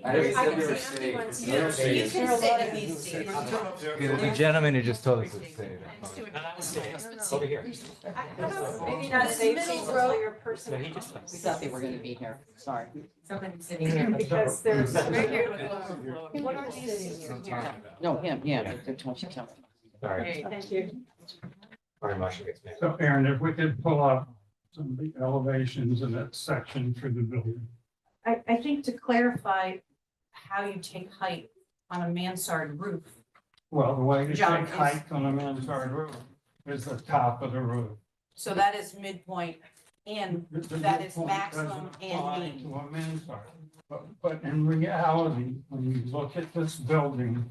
I know he I said can they were see safe. everyone's They were safe. You can sit in these seats. The gentleman who just told us it's safe. Over here. Maybe not safe Middle seats row. until your person. No, he just. We thought they were gonna be here, sorry. Somebody's sitting here. Because there's. What are these seats here? No, him, yeah, they're talking. Sorry. Thank you. Sorry, Marcia gets mad. So Aaron, if we could pull up some of the elevations in that section through the building. I think to clarify how you take height on a mansard roof. Well, the way you John, take height on a mansard roof is the top of the roof. So that is midpoint and The that is midpoint maximum doesn't and apply mean. To a mansard. But in reality, when you look at this building,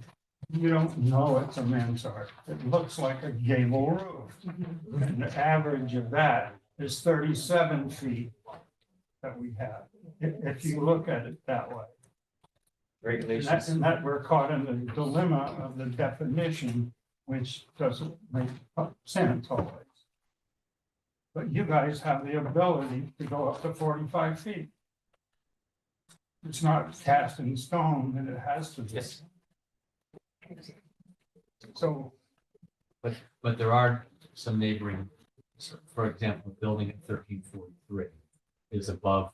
you don't know it's a mansard. It looks like a gable roof. And the average of that is 37 feet that we have, if you look at it that way. Regulations. And that we're caught in the dilemma of the definition, which doesn't make sense always. But you guys have the ability to go up to 45 feet. It's not cast in stone that it has to be. Yes. So, But there are some neighboring, for example, building at 1343 is above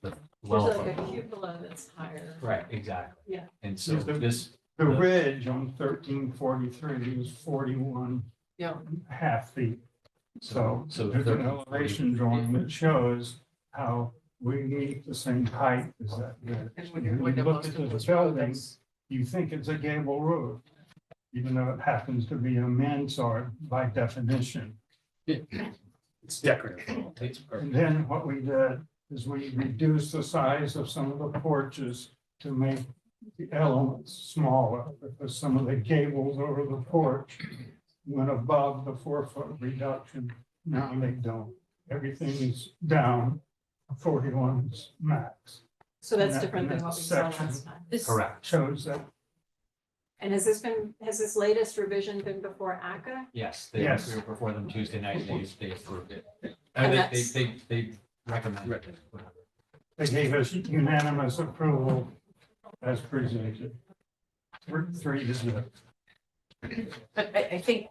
the well. There's like a cupola that's higher. Right, exactly. Yeah. And so The- this, the ridge on 1343 is 41 Yeah. half feet. So So there's an 1343 elevation drawing that shows how we meet the same height as that ridge. And When when you the look most at of the those building, buildings. you think it's a gable roof, even though it happens to be a mansard by definition. it's decorative. It's And perfect. then what we did is we reduced the size of some of the porches to make the elements smaller, because some of the gables over the porch went above the 4-foot reduction. Now they don't. Everything is down, 41 is max. So that's And that- different than and what that we saw section- last time. Correct. Shows that, And has this latest revision been before ACA? Yes, Yes. we were before them Tuesday night, they approved it. And They that's- they recommended it. they gave us unanimous approval as presented. 3 to 0. But I think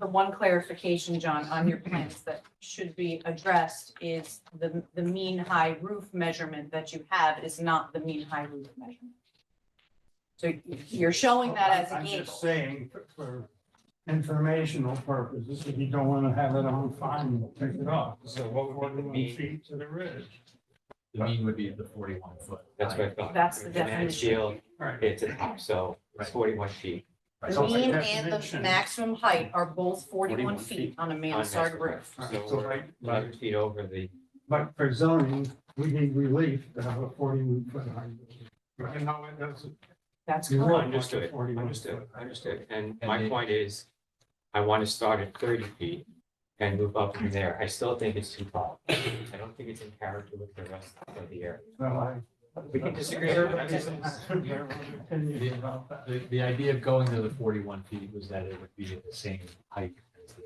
the one clarification, John, on your plans that should be addressed is the mean high roof measurement that you have is not the mean high roof measurement. So you're showing that as a I'm gable. just saying for informational purposes, if you don't want to have it on, fine, we'll take it off. So what would the mean? feet to the ridge? The mean would be the 41 foot. That's what I thought. That's the And definition. Mansfield, Right. it's a top, so it's 41 feet. The So by mean and the definition- maximum height are both 41 41 feet on a on mansard Mansfield. roof. So So we're right, 11 feet over the, but for zoning, we need relief to have a 41 foot height. I know it doesn't. That's You correct. want understood, 41 understood, foot. understood. And And my they- point is, I want to start at 30 feet and move up from there. I still think it's too tall. I don't think it's in character with the rest of the area. Well, We can disagree. Everybody has their own opinion about that. The idea of going to the 41 feet was that it would be at the same height as the.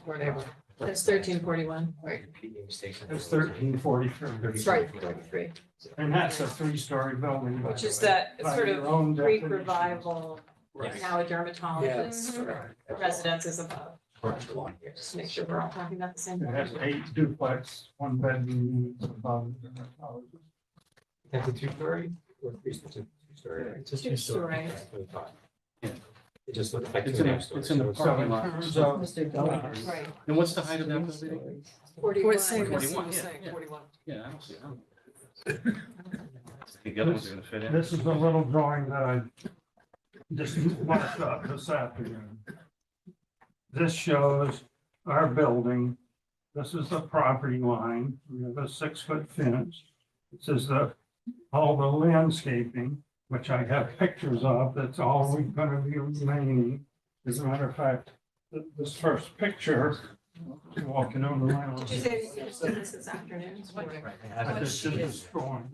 Whatever. That's 1341. Repeating mistakes. It's 1343. That's right, 43, And that's a 3-story building. by which the is way, that by sort your of own Greek definition. revival, Right. now a dermatologist, residence is above. Correct. Just make sure we're all talking about the same It has thing. 8 duplex, 1-bedroom units above the dermatologist. That's a 2-story or 3-story? It's a 2-story. It's a Two-story. That's what I thought. It just looks like It's two in, next doors. it's in the So parking lot. Right. And what's the height of that building? 41. Yeah, I don't see it. The other ones are gonna fit in. This is a little drawing that I just marked up this afternoon. This shows our building. This is the property line. We have a 6-foot fence. This is all the landscaping, which I have pictures of. That's all we're gonna be remaining. As a matter of fact, this first picture, walking on around. Did you say you just did this afternoon? I just did this drawing.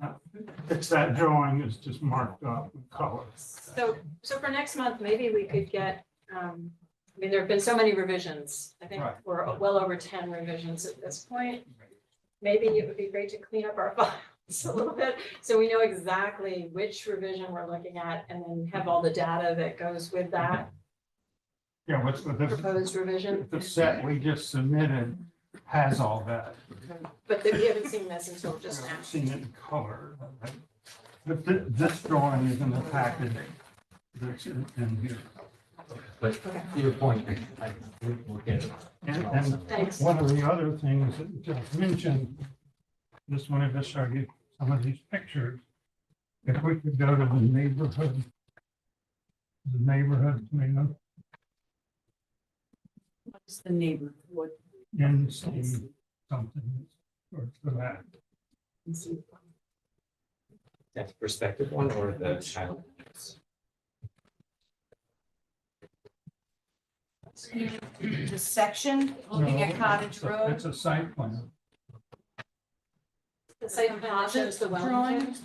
It's that drawing is just marked up with color. So for next month, maybe we could get, I mean, there have been so many revisions. I think Right. we're well over 10 revisions at this point. Maybe it would be great to clean up our files a little bit, so we know exactly which revision we're looking at, and then have all the data that goes with that Yeah, with the proposed revision. set we just submitted has all that. But we haven't seen this until I just now. haven't seen it in color. But this drawing is in the package that's in here. But to your point, we'll get it. And Thanks. one of the other things that you just mentioned, just wanted to show you some of these pictures. If we could go to the neighborhood plan What's the neighborhood? and see something for that. That's the perspective one or the child? The section looking at Cottage No, Road. It's a site plan, The site plan shows the Wellington.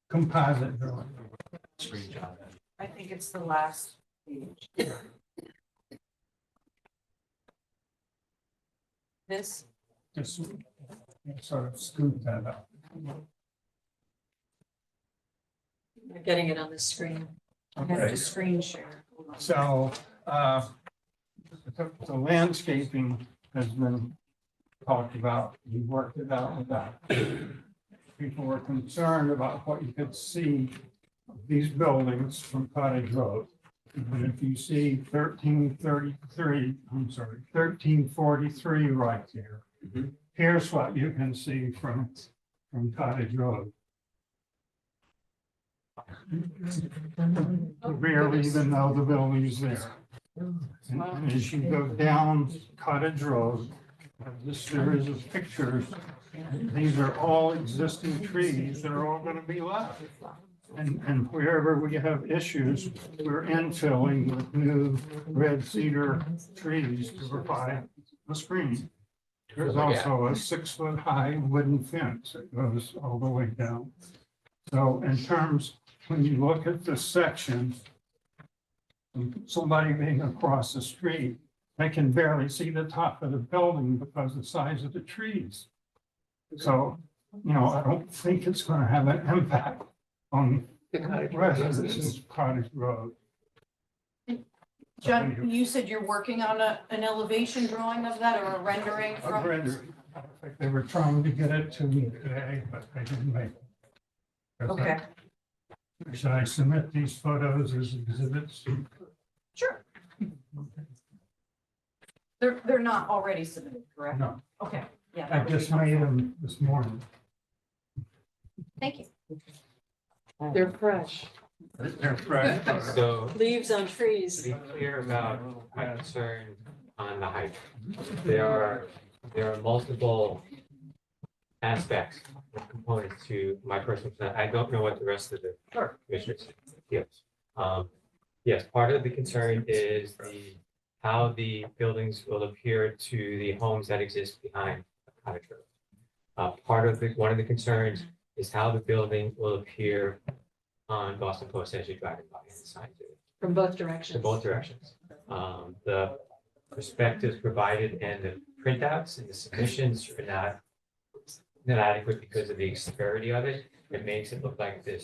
composite drawing. Screenshot. I think it's the last page. This, Just sort of scoop that up. We're getting it on the screen. I have to screen share. Hold on. So, the landscaping has been talked about, we worked it out with that. People were concerned about what you could see of these buildings from Cottage Road. But if you see 1343 right there. Here's what you can see from Cottage Road. Barely even know the building's there. And as you go down Cottage Road, this series of pictures, these are all existing trees that are all gonna be left. And wherever we have issues, we're infilling with new red cedar trees to provide a screen. There's also a 6-foot high wooden fence that goes all the way down. So in terms, when you look at this section, somebody being across the street, they can barely see the top of the building because of the size of the trees. So, I don't think it's gonna have an impact on residents of Cottage Road. John, you said you're working on an elevation drawing of that or a rendering A from? rendering. They were trying to get it to me today, but they didn't make it. Okay, Should I submit these photos as exhibits? sure. They're not already submitted, correct? No, Okay, yeah. I that would be just made helpful. them this morning. Thank you. They're fresh. They're fresh. So Leaves on to trees. be clear about my concern on the height, there are multiple aspects or components to my personal plan. I don't know what the rest of the commissioners feels. Yes, part of the concern is how the buildings will appear to the homes that exist behind Cottage Road. One of the concerns is how the building will appear on Boston Post as you're driving by and the signs of it. From both directions. In both directions. The perspectives provided and the printouts and the submissions are not adequate because of the severity of it. It makes it look like the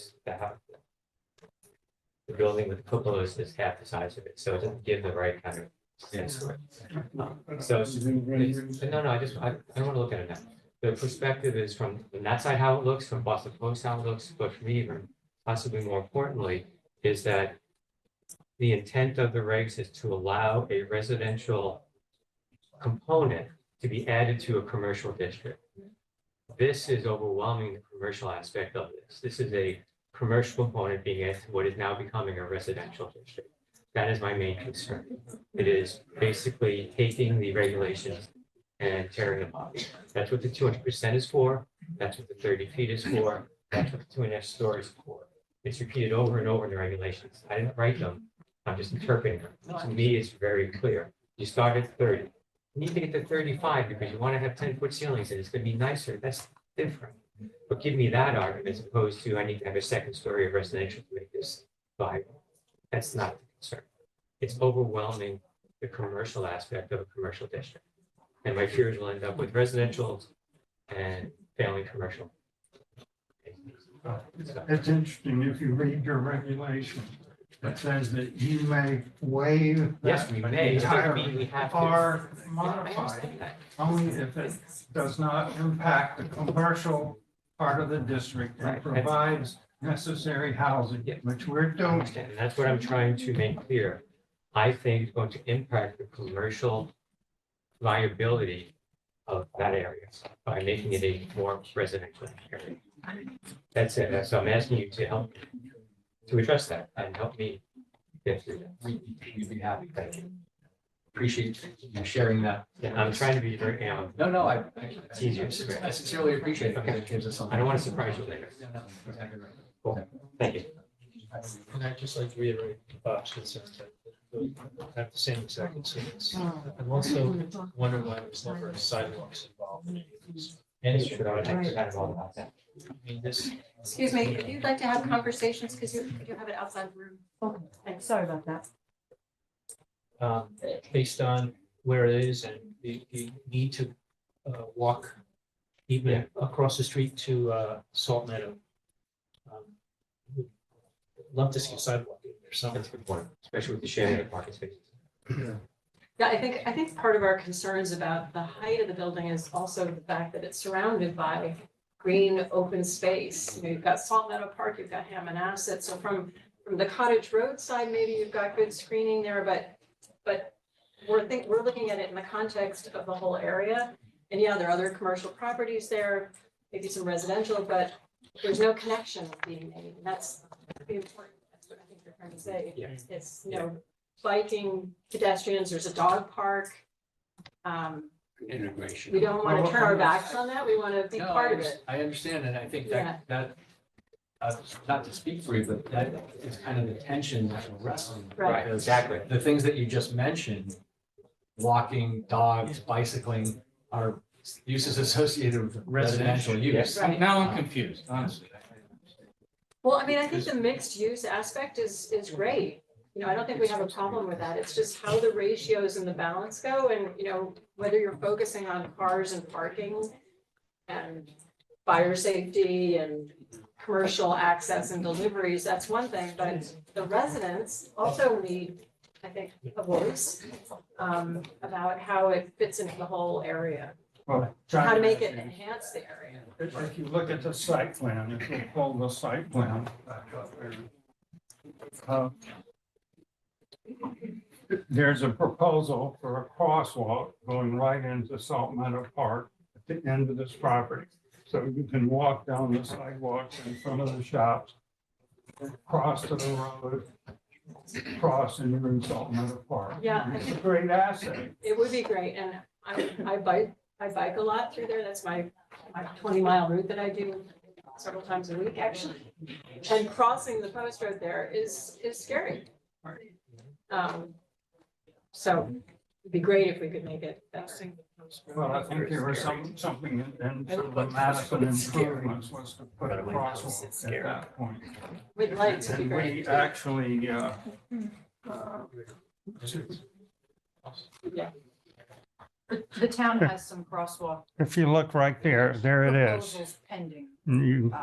building with the cupola is half the size of it, so it doesn't give the right kind of sense to it. No, I don't want to look at it now. The perspective is from that side how it looks, from Boston Post how it looks, but for me, even possibly more importantly, is that the intent of the regs is to allow a residential component to be added to a commercial district. This is overwhelming the commercial aspect of this. This is a commercial component being added to what is now becoming a residential district. That is my main concern. It is basically taking the regulations and tearing them up. That's what the 200% is for. That's what the 30 feet is for. That's what the 2.5 stories is for. It's repeated over and over in the regulations. I didn't write them. I'm just interpreting them. To me, it's very clear. You start at 30. You need to get to 35 because you want to have 10-foot ceilings and it's going to be nicer. That's different. But give me that argument as opposed to I need to have a second story of residential to make this viable. That's not the concern. It's overwhelming the commercial aspect of a commercial district. And my fears will end up with residential and failing commercial. It's interesting, if you read your regulation, it says that you may waive Yes, that we may. It doesn't mean we entirely have to. or I modify it, understand that. only if it does not impact the commercial part of the district and Right. provides necessary housing, which we're doing. And that's what I'm trying to make clear. I think it's going to impact the commercial viability of that area by making it a more residential area. That's it. So I'm asking you to help to address that and help me get through that. We'd be happy. Thank you. Appreciate you sharing that. Yeah, I'm trying to be very, No, it's easier. I sincerely appreciate it because it gives us something. I don't want to surprise you later. No, exactly right. Cool. Thank you. And I'd just like to reiterate Bob's concerns that we have the same exact concerns. I'm also wondering why there's never sidewalks involved. Any Should I forgot all about that. I mean, this, Excuse me, if you'd like to have conversations, because you have it outside the room. Okay, thanks, sorry about that. based on where it is and the need to walk even across the street to Salt Meadow. Would Love to see a sidewalk in there somewhere. That's a good point, especially with the sharing of parking spaces. Yeah, I think part of our concerns about the height of the building is also the fact that it's surrounded by green open space. You know, you've got Salt Meadow Park, you've got Hammonasset, so from the Cottage Road side, maybe you've got good screening there, but we're looking at it in the context of the whole area. And yeah, there are other commercial properties there, maybe some residential, but there's no connection being made, and that's pretty important. That's what I think they're trying to say. Yeah. It's, you know, biking, pedestrians, there's a dog park. Integration. We don't want to turn our backs on that, we want to be No, part of it. I understand, and I think Yeah. that, not to speak for you, but that is kind of the tension that we're wrestling with. Right. Because Exactly. the things that you just mentioned, walking, dogs, bicycling, are uses associated with residential use. Right. Now I'm confused, honestly. Well, I mean, I think the mixed use aspect is great. You know, I don't think we have a problem with that. It's just how the ratios and the balance go and, you know, whether you're focusing on cars and parking and fire safety and commercial access and deliveries, that's one thing, but the residents also need, I think, a voice about how it fits into the whole area, Well, how to make it enhance the area. If you look at the site plan, if you pull the site plan back up there. There's a proposal for a crosswalk going right into Salt Meadow Park at the end of this property. So you can walk down the sidewalks in front of the shops, cross to the road, cross and you're in Salt Meadow Park. Yeah, I It's a think great asset. it would be great, and I bike a lot through there, that's my 20-mile route that I do several times a week, actually. And crossing the post road there is scary. So it'd be great if we could make it better. Well, I think there was something in the Madison improvements was to put a crosswalk at that point. With lights would be And great. we actually, Yeah. The town has some crosswalk if you look right there, there it is. proposals pending. You-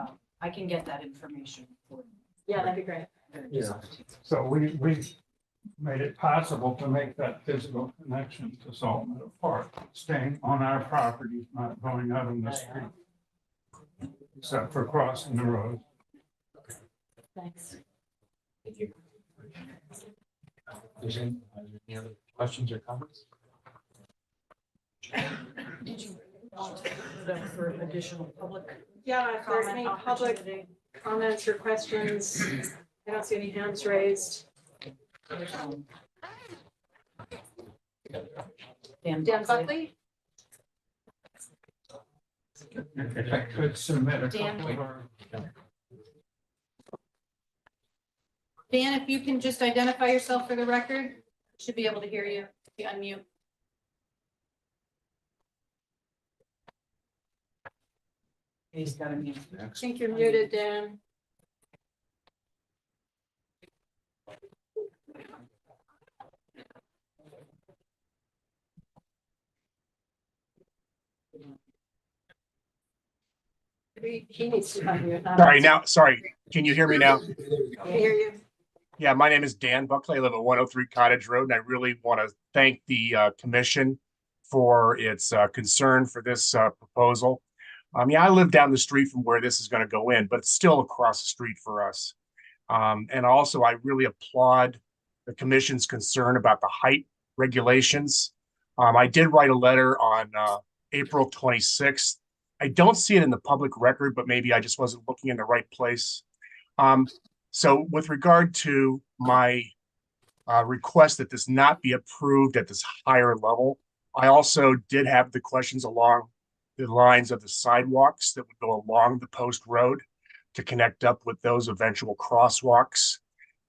I can get that information for you. Yeah, that'd be great. So we made it possible to make that physical connection to Salt Meadow Park, staying on our property, not going out on the street. Except for crossing the road. Thanks. there's any other questions or comments? Did you want to put up for additional public? Yeah, if there are any Comment public opportunity? comments or questions, I don't see any hands raised. Dan Dan Buckley? If I could submit a Dan? couple of our Dan, if you can just identify yourself for the record, should be able to hear you. You unmute. He's got a mute. I think you're muted, Dan. He needs to unmute. Sorry, can you hear me now? I hear you. Yeah, my name is Dan Buckley. I live at 103 Cottage Road, and I really want to thank the commission for its concern for this proposal. Yeah, I live down the street from where this is going to go in, but it's still across the street for us. And also, I really applaud the commission's concern about the height regulations. I did write a letter on April 26th. I don't see it in the public record, but maybe I just wasn't looking in the right place. So with regard to my request that this not be approved at this higher level, I also did have the questions along the lines of the sidewalks that would go along the post road to connect up with those eventual crosswalks.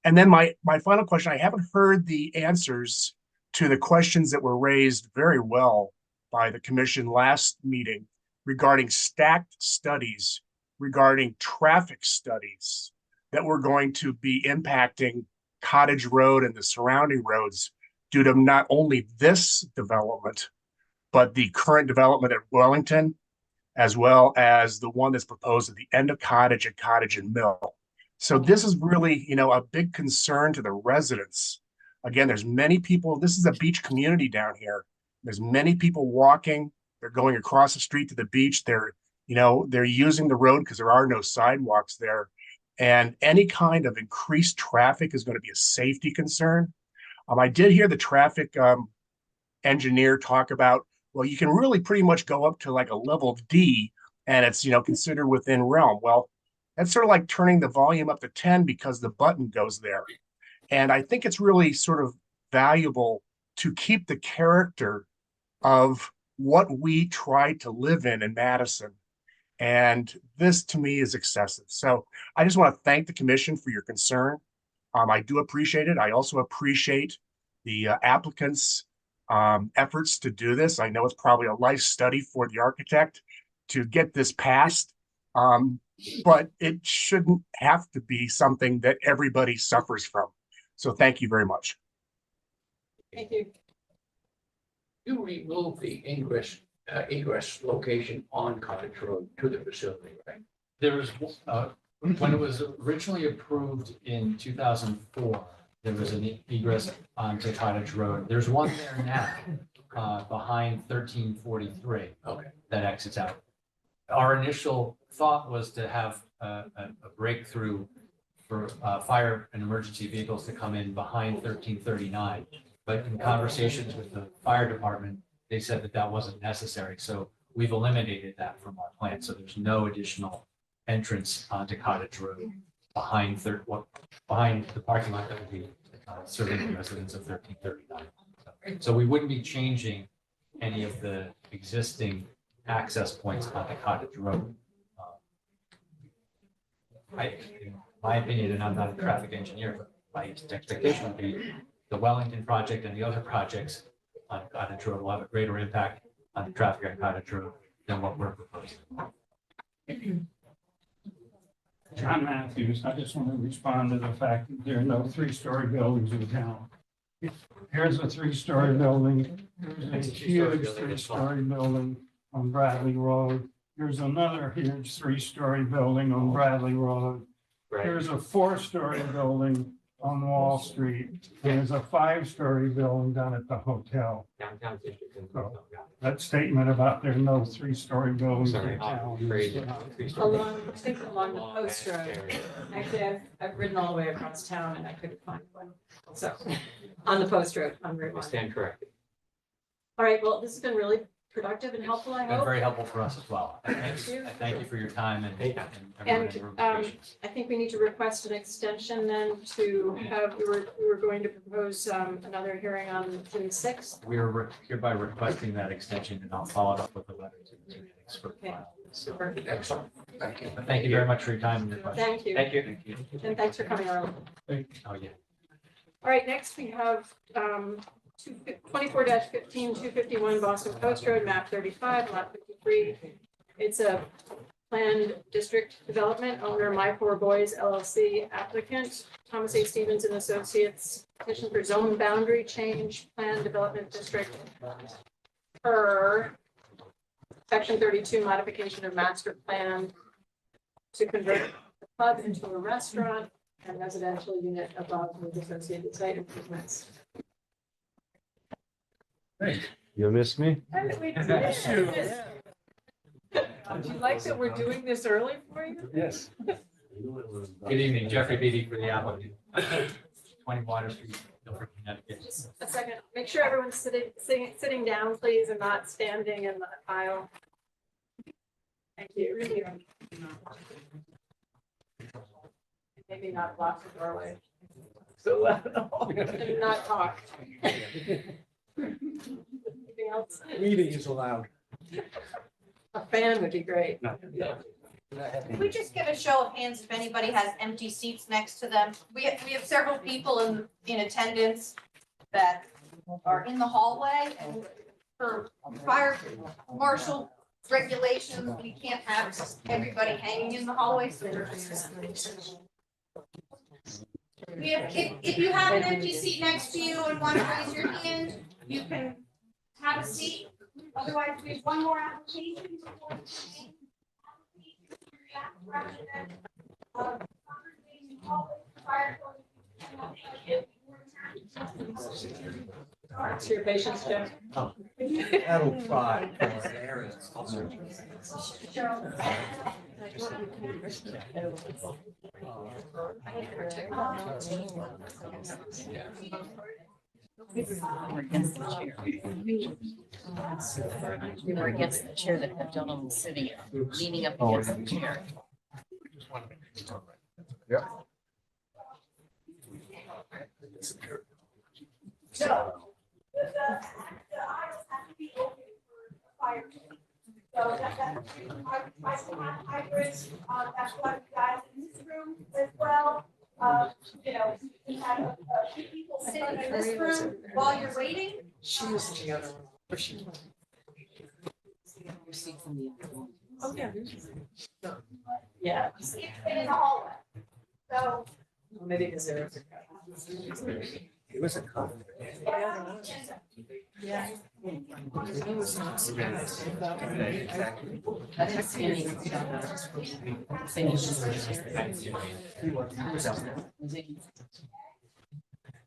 And then my final question, I haven't heard the answers to the questions that were raised very well by the commission last meeting regarding stacked studies, regarding traffic studies that were going to be impacting Cottage Road and the surrounding roads due to not only this development, but the current development at Wellington, as well as the one that's proposed at the end of Cottage and Cottage and Mill. So this is really, a big concern to the residents. Again, there's many people, this is a beach community down here. There's many people walking, they're going across the street to the beach. They're using the road because there are no sidewalks there. And any kind of increased traffic is going to be a safety concern. I did hear the traffic engineer talk about, well, you can really pretty much go up to like a level D and it's, considered within realm. Well, that's sort of like turning the volume up to 10 because the button goes there. And I think it's really sort of valuable to keep the character of what we try to live in Madison. And this to me is excessive. So I just want to thank the commission for your concern. I do appreciate it. I also appreciate the applicants' efforts to do this. I know it's probably a life study for the architect to get this passed, but it shouldn't have to be something that everybody suffers from. So thank you very much. Thank you. You remove the egress location on Cottage Road to the facility, right? There was, when it was originally approved in 2004, there was an egress onto Cottage Road. There's one there now, behind 1343. Okay. That exits out. Our initial thought was to have a breakthrough for fire and emergency vehicles to come in behind 1339. But in conversations with the fire department, they said that that wasn't necessary. So we've eliminated that from our plan. So there's no additional entrance onto Cottage Road behind the parking lot that would be serving the residents of 1339. So we wouldn't be changing any of the existing access points onto Cottage Road. In my opinion, and I'm not a traffic engineer, but my expectation would be the Wellington project and the other projects on Cottage Road will have a greater impact on the traffic on Cottage Road than what we're proposing. John Matthews, I just want to respond to the fact that there are no three-story buildings in town. Here's a three-story building, here's a huge three-story building on Bradley Road. Here's another huge three-story building on Bradley Road. Here's a four-story building on Wall Street. There's a 5-story building down at the hotel. Downtown district. So that statement about there's no 3-story buildings Sorry, in town. Along, I think along the post road. Actually, I've ridden all the way across town and I couldn't find one. So, on the post road, on Route I 1. stand corrected. All right, well, this has been really productive and helpful, I Been hope. very helpful for us as well. Thank you. I thank you for your time and everyone And, in the room. I think we need to request an extension then to have, we were going to propose, another hearing on June 6th. We are hereby requesting that extension and I'll follow it up with a letter to the meetings for the Okay. file. Super. Excellent. Thank you. But thank you very much for your time and your questions. Thank you. Thank you. And thanks for coming early. Oh, yeah. All right, next we have 24-15, 251 Boston Post Road, map 35, lot 53. It's a planned district development, owner My Four Boys LLC, applicant Thomas A. Stevens and Associates, petition for zone boundary change, plan development district per section 32, modification of master plan to convert the pub into a restaurant and residential unit above with associated site improvements. You missed me? Do you like that we're doing this early for you? Yes. Good evening, Jeffrey Beatty for the applicant. 20 Water Street, Guilford, Connecticut. A second, make sure everyone's sitting down, please, and not standing in the aisle. Thank you. Maybe not block the doorway. So loud. And not talk. Anything else? Reading is allowed. A fan would be great. Can we just get a show of hands if anybody has empty seats next to them? We have several people in attendance that are in the hallway, and for fire marshal regulations, we can't have everybody hanging in the hallway. So we have, if you have an empty seat next to you and want to raise your hand, you can have a seat. Otherwise, we have one more application. Thanks for your patience, Jeff. That'll try. We were against the chair. We were against the chair that had gentleman sitting, leaning up against the chair. Yeah. So, the aisles have to be open for fire. So that's hybrids, that's why we guys in this room as well. You know, you have a few people sitting in this room while you're waiting. She was in the other one. Or she- Oh, yeah. Yeah. In the hallway. So. Maybe because there was It was a comment. Yeah. I didn't see any.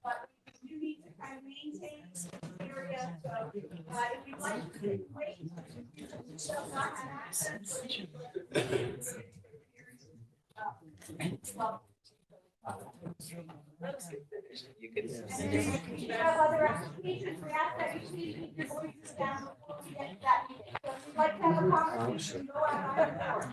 But you need to kind of maintain this area, so, if you'd like to wait, shall not have access. You could. If you have other applications, we ask that you see your voices down before we get to that meeting. So if you'd like to have a conversation, go out.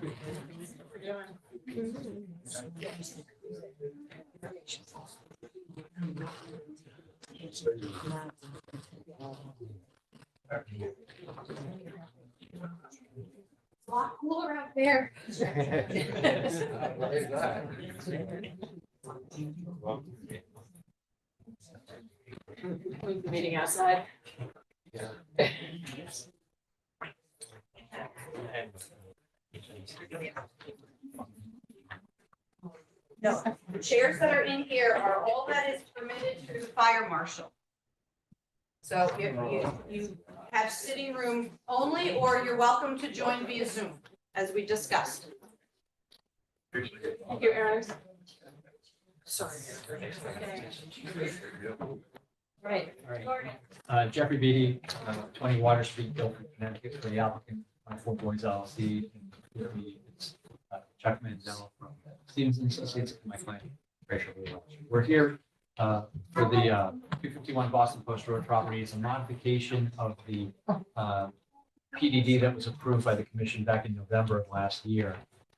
A lot cooler out there. Move the meeting outside. No, the chairs that are in here are all that is permitted through the fire marshal. So if you have sitting room only, or you're welcome to join via Zoom, as we discussed. Thank you, Aaron. Sorry. Right. Jeffrey Beatty, 20 Water Street, Guilford, Connecticut, for the applicant, 24 Boys LLC. And with me, it's Chuck Manzel from Stevens and Associates, my client, Rachel Lee. We're here for the 251 Boston Post Road property. It's a modification of the PDD that was approved by the commission back in November of last year.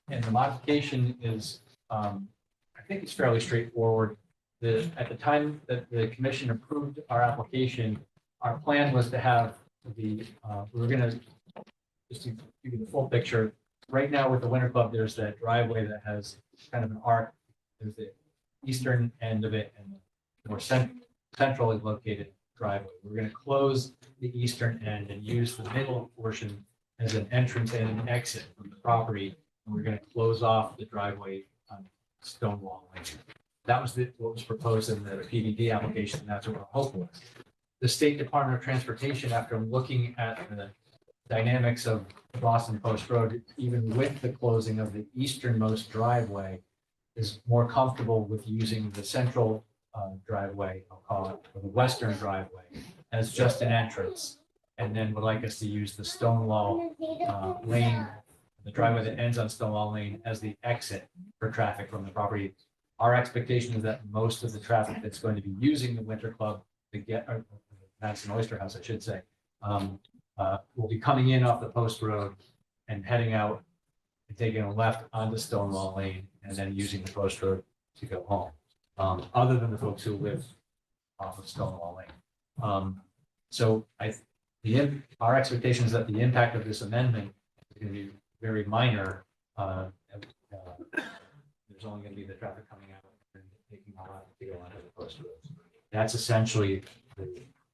And the modification is, I think it's fairly straightforward. At the time that the commission approved our application, our plan was to have we were gonna, just to give you the full picture, right now with the Winter Club, there's that driveway that has kind of an arc. There's the eastern end of it and the more centrally located driveway. We're gonna close the eastern end and use the middle portion as an entrance and an exit from the property. And we're gonna close off the driveway on Stonewall Lane. That was what was proposed in the PDD application. That's what we're hoping was. The State Department of Transportation, after looking at the dynamics of Boston Post Road, even with the closing of the easternmost driveway, is more comfortable with using the central driveway, I'll call it, or the western driveway, as just an entrance, and then would like us to use the Stonewall Lane, the driveway that ends on Stonewall Lane, as the exit for traffic from the property. Our expectation is that most of the traffic that's going to be using the Winter Club to get, or Madison Oyster House, I should say, will be coming in off the Post Road and heading out and taking a left onto Stonewall Lane and then using the Post Road to go home. Other than the folks who live off of Stonewall Lane. So our expectation is that the impact of this amendment is going to be very minor. There's only going to be the traffic coming out and taking a lot to go onto the Post Road. That's essentially the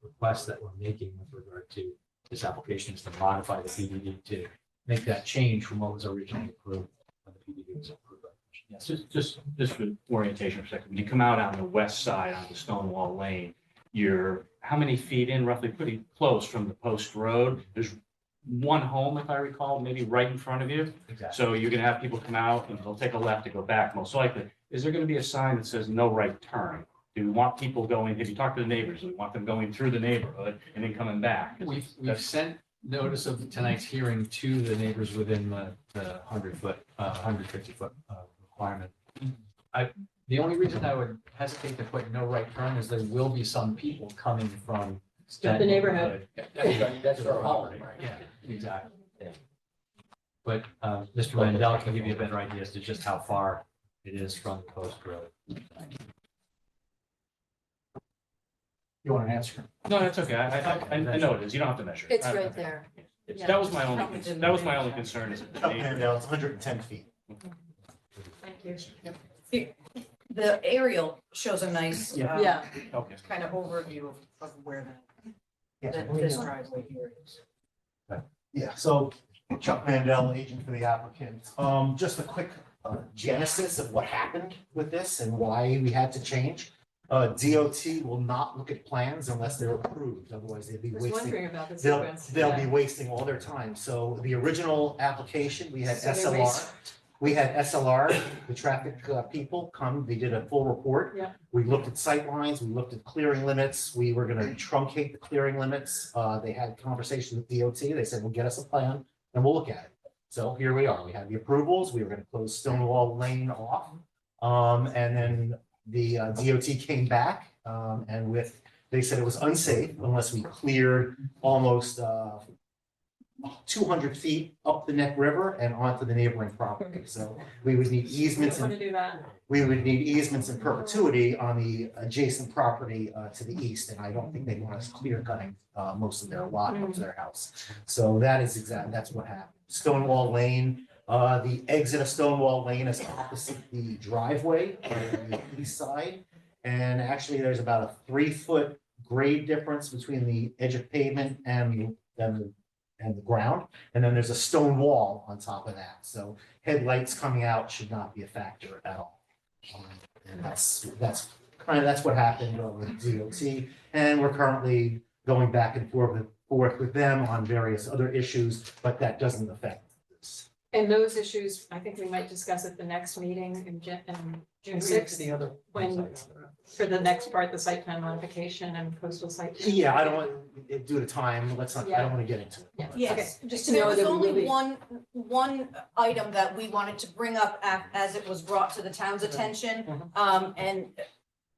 request that we're making with regard to this application, is to modify the PDD to make that change from what was originally approved when the PDD was approved. Yes. Just for orientation for a second, when you come out on the west side onto Stonewall Lane, you're how many feet in, roughly pretty close from the Post Road? There's one home, if I recall, maybe right in front of you. Exactly. So you're gonna have people come out and they'll take a left to go back, most likely. Is there gonna be a sign that says no right turn? Do we want people going, have you talked to the neighbors? Do we want them going through the neighborhood and then coming back? We've sent notice of tonight's hearing to the neighbors within the 100-foot, 150-foot requirement. The only reason I would hesitate to put no right turn is there will be some people coming from The neighborhood. That's their home, right? Yeah, exactly. But Mr. Mandel can give you a better idea as to just how far it is from the Post Road. You want to answer? No, that's okay. I know it is. You don't have to measure. It's right there. That was my only concern is that the neighbor- And it's 110 feet. Thank you. The aerial shows a nice, Yeah. Okay. kind of overview of where Yeah. this driveway here is. Yeah, so Chuck Mandel, agent for the applicant. Just a quick genesis of what happened with this and why we had to change. DOT will not look at plans unless they're approved, otherwise they'd be I was wasting. wondering about the They'll, sequence. they'll be Yeah. wasting all their time. So the original application, we had So they SLR. waste- We had SLR, the traffic people come, they did a full report. Yeah. We looked at sight lines, we looked at clearing limits, we were gonna truncate the clearing limits. They had conversations with DOT, they said, well, get us a plan and we'll look at it. So here we are, we had the approvals, we were gonna close Stonewall Lane off. And then the DOT came back and they said it was unsafe unless we cleared almost 200 feet up the Neck River and onto the neighboring property. So we would need We easements don't want and to do that. we would need easements in perpetuity on the adjacent property to the east. And I don't think they want us clear cutting most of their lot up to their house. So that's what happened. Stonewall Lane, the exit of Stonewall Lane is opposite the driveway on the east side. And actually, there's about a 3-foot grade difference between the edge of pavement and the ground. And then there's a stone wall on top of that. So headlights coming out should not be a factor at all. And that's what happened with DOT. And we're currently going back and forth with them on various other issues, but that doesn't affect this. And those issues, I think we might discuss at the next meeting in June sixth, The other. when, for the next part, the site plan modification and coastal site. plan. Yeah, I don't want, due to time, let's not, I don't want to get into it. Yeah. Yes, Okay, just to there know was that we only really. one item that we wanted to bring up as it was brought to the town's attention. And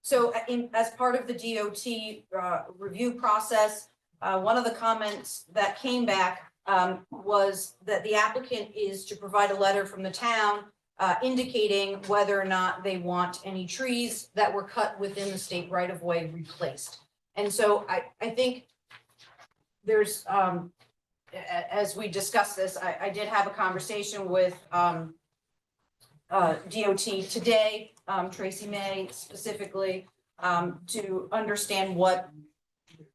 so as part of the DOT review process, one of the comments that came back was that the applicant is to provide a letter from the town indicating whether or not they want any trees that were cut within the state right of way replaced. And so I think there's, as we discussed this, I did have a conversation with DOT today, Tracy May specifically, to understand what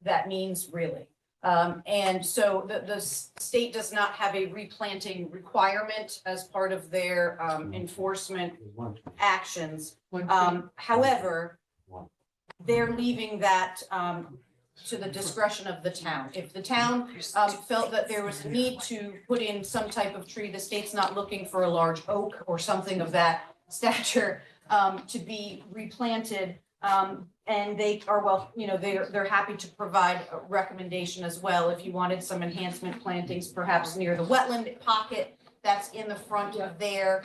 that means really. And so the state does not have a replanting requirement as part of their enforcement actions. However, they're leaving that to the discretion of the town. If the town felt that there was a need to put in some type of tree, the state's not looking for a large oak or something of that stature to be replanted. And they are, well, you know, they're happy to provide a recommendation as well if you wanted some enhancement plantings, perhaps near the wetland pocket that's in the front of there.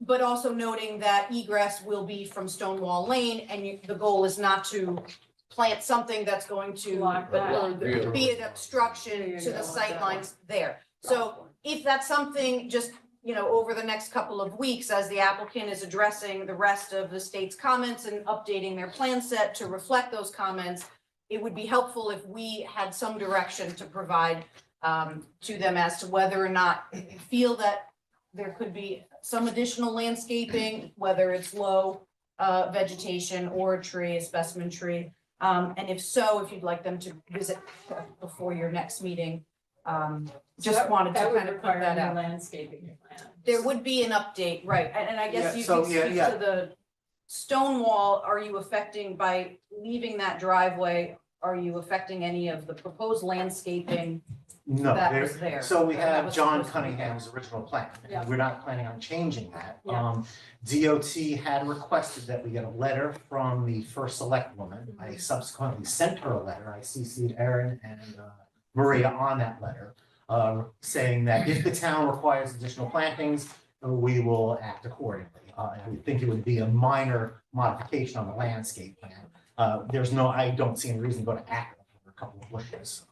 But also noting that egress will be from Stonewall Lane, and the goal is not to plant something that's going to be an obstruction to the sightlines there. So if that's something, just, you know, over the next couple of weeks, as the applicant is addressing the rest of the state's comments and updating their plan set to reflect those comments, it would be helpful if we had some direction to provide to them as to whether or not you feel that there could be some additional landscaping, whether it's low vegetation or a tree, a specimen tree. And if so, if you'd like them to visit before your next meeting. Just wanted to kind of put that out. Landscaping plan. There would be an update, right, and I guess Yeah, you so, can yeah, speak yeah. to the stone wall. Are you affecting, by leaving that driveway, are you affecting any of the proposed landscaping No, that was there? so we That have was John supposed to be there. Cunningham's original plan. Yeah. We're not planning on changing that. Yeah. DOT had requested that we get a letter from the first select woman. I subsequently sent her a letter. I CC'd Aaron and Maria on that letter, saying that if the town requires additional plantings, we will act accordingly. I would think it would be a minor modification on the landscape plan. I don't see any reason to go to act for a couple of bushes,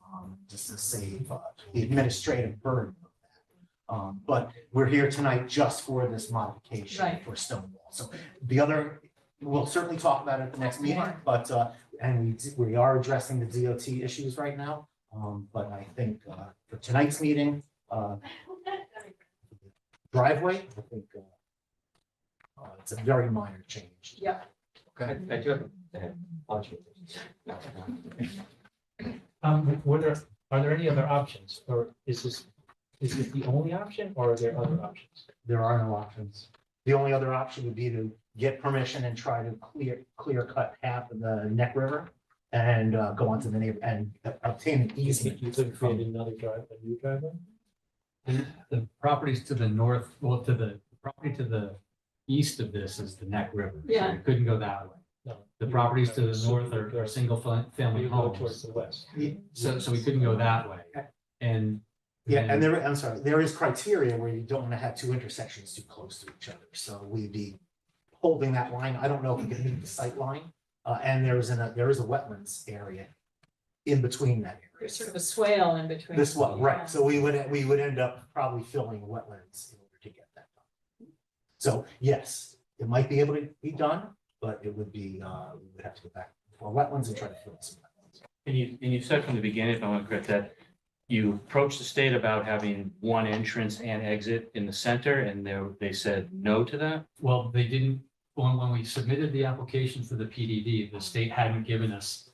just to save the administrative burden of that. But we're here tonight just for this modification Right. for Stonewall. So the other, we'll certainly talk about it at the next meeting, but, and we are addressing the DOT issues right now. But I think for tonight's meeting, driveway, I think it's a very minor change. Yeah. Okay, I do have. Are there any other options, or is this the only option, or are there other options? There are no options. The only other option would be to get permission and try to clear cut half of the Neck River and go onto the neighbor and obtain an easement. You could create another a new driveway? The properties to the north, well, the property to the east of this is the Neck River. So Yeah. we couldn't go that way. No. The properties to the north are single family You go towards homes. the west. So we couldn't go that way. And. Yeah, and I'm sorry, there is criteria where you don't want to have two intersections too close to each other. So we'd be holding that line. I don't know if we can meet the sight line. And there is a wetlands area in between that area. There's sort of a swale in between. This one, right, so we would end up probably filling wetlands in order to get that done. So, yes, it might be able to be done, but it would be, we would have to go back for wetlands and try to fill some wetlands. And you said from the beginning, if I'm correct, that you approached the state about having one entrance and exit in the center, and they said no to that? Well, they didn't, when we submitted the application for the PDD, the state hadn't given us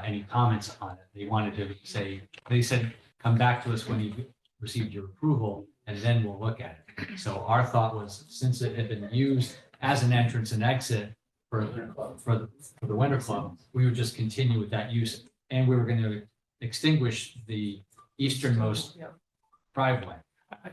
any comments on it. They wanted to say, they said, come back to us when you received your approval, and then we'll look at it. So our thought was, since it had been used as an entrance and exit for the Winter Club, we would just continue with that use. And we were going to extinguish the easternmost driveway.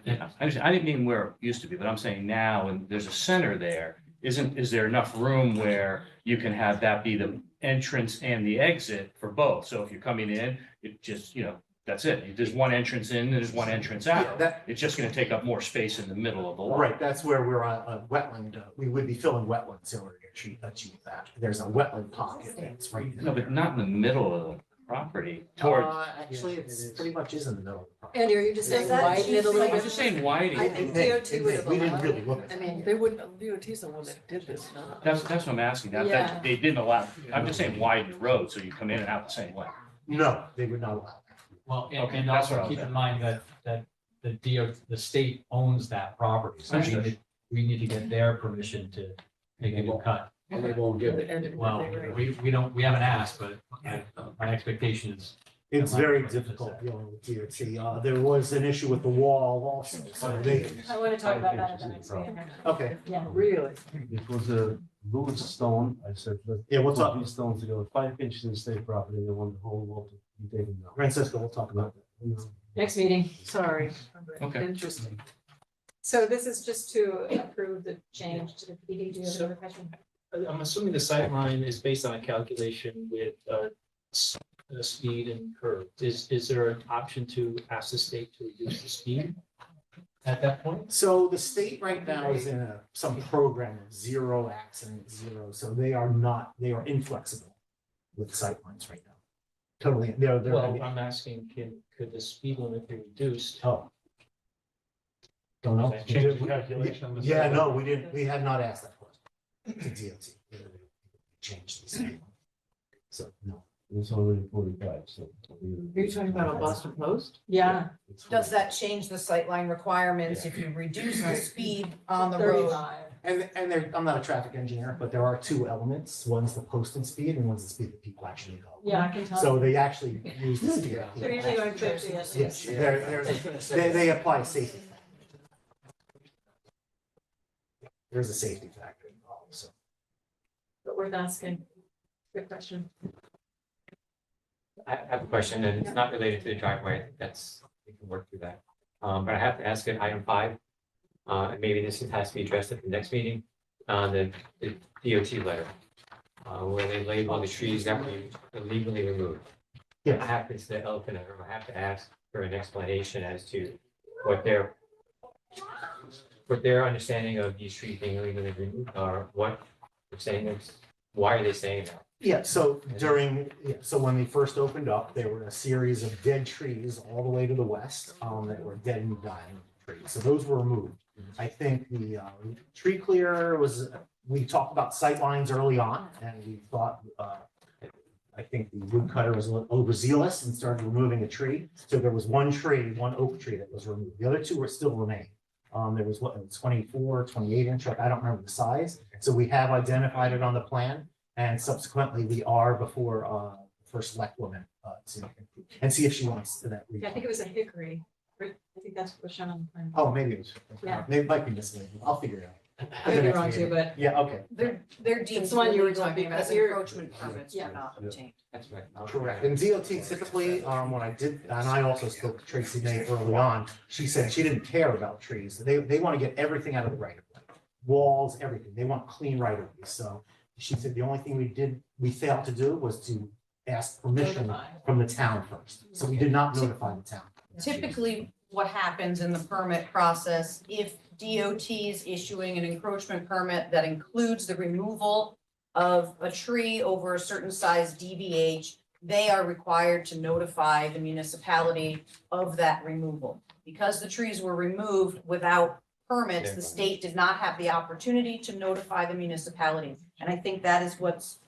I didn't mean where it used to be, but I'm saying now, and there's a center there, is there enough room where you can have that be the entrance and the exit for both? So if you're coming in, it just, that's it. There's one entrance in, there's one entrance out. that- It's just gonna take up more space in the middle of the lot. Right, that's where we're on a wetland, we would be filling wetlands in order to achieve that. There's a wetland pocket that's right. No, but not in the middle of the property towards. Actually, it's pretty much is in the middle of the property. Andy, are you just saying widen it a I little was bit? just saying widening. I think It DOT may- would have we didn't allowed really it. look at I that. mean, They wouldn't, DOT's the one that did this, not. That's what I'm asking. Yeah. That they didn't allow, I'm just saying widen the road so you come in and out the same way. No, they would not allow that. Well, Okay, and that's what I also was keep in mind that the state owns that property. So Understood. we need to get their permission to make a new cut. And they won't give it. And Well, we haven't asked, but my expectation is. It's very difficult dealing with DOT. There was an issue with the wall also, so they, I want to talk about that at the next meeting. okay. Yeah. Really? It was a blue stone, I said, Yeah, we'll talk. these stones together, 5 inches in state property, they want the whole wall to be taken down. Francisco, we'll talk about that. Next meeting. Sorry. Okay. Interesting. So this is just to approve the change to the PD. Do you have another question? I'm assuming the sight line is based on a calculation with speed and curve. Is there an option to ask the state to reduce the speed at that point? So the state right now is in some program of zero accident, zero, so they are inflexible with sightlines right now. Totally, they're. Well, I'm asking, could the speed limit be reduced? Oh. Don't know. Change the calculation on the Yeah, side. no, we had not asked that question to DOT. Changed the state. So, no. It's already 45, so. Are you talking about a Boston Post? Yeah. Does that change the sightline requirements if you reduce the speed on the road? 35. And there, I'm not a traffic engineer, but there are two elements. One's the posting speed and one's the speed that people actually go. Yeah, I can tell. So they actually use the speed. They're usually going 50 at Yes, least. they apply safety. There's a safety factor involved, so. But worth asking. Good question. I have a question, and it's not related to the driveway. We can work through that. But I have to ask it, item 5. And maybe this has to be addressed at the next meeting, the DOT letter. Where they label the trees that were illegally removed. Yeah. I have to, it's the elephant in the room. I have to ask for an explanation as to what their understanding of these trees being illegally removed, or what they're saying is, why are they saying that? Yeah, so when they first opened up, there were a series of dead trees all the way to the west, that were dead and dying trees. So those were removed. I think the tree clear was, we talked about sightlines early on, and we thought, I think the woodcutter was a little overzealous and started removing a tree. So there was one oak tree that was removed. The other two were still remaining. There was 24, 28 inch, I don't remember the size. So we have identified it on the plan, and subsequently we are before first select woman and see if she wants that. Yeah, I think it was a hickory. I think that's what was shown on the plan. Oh, maybe it was. Yeah. Maybe it might be misleading. I'll figure it out. I could be wrong too, but Yeah, okay. They're deemed It's the one you were illegal talking about. because You're- encroachment permits Yeah. were not obtained. That's right. Correct. And DOT typically, when I did, and I also spoke to Tracy May early on, she said she didn't care about trees. They want to get everything out of the right of way. Walls, everything. They want clean right of way. So she said the only thing we failed to do was to ask permission Notify. from the town first. So we did not notify the town. Typically, what happens in the permit process, if DOT is issuing an encroachment permit that includes the removal of a tree over a certain size DVH, they are required to notify the municipality of that removal. Because the trees were removed without permits, the state did not have the opportunity to notify the municipality. And I think that is what's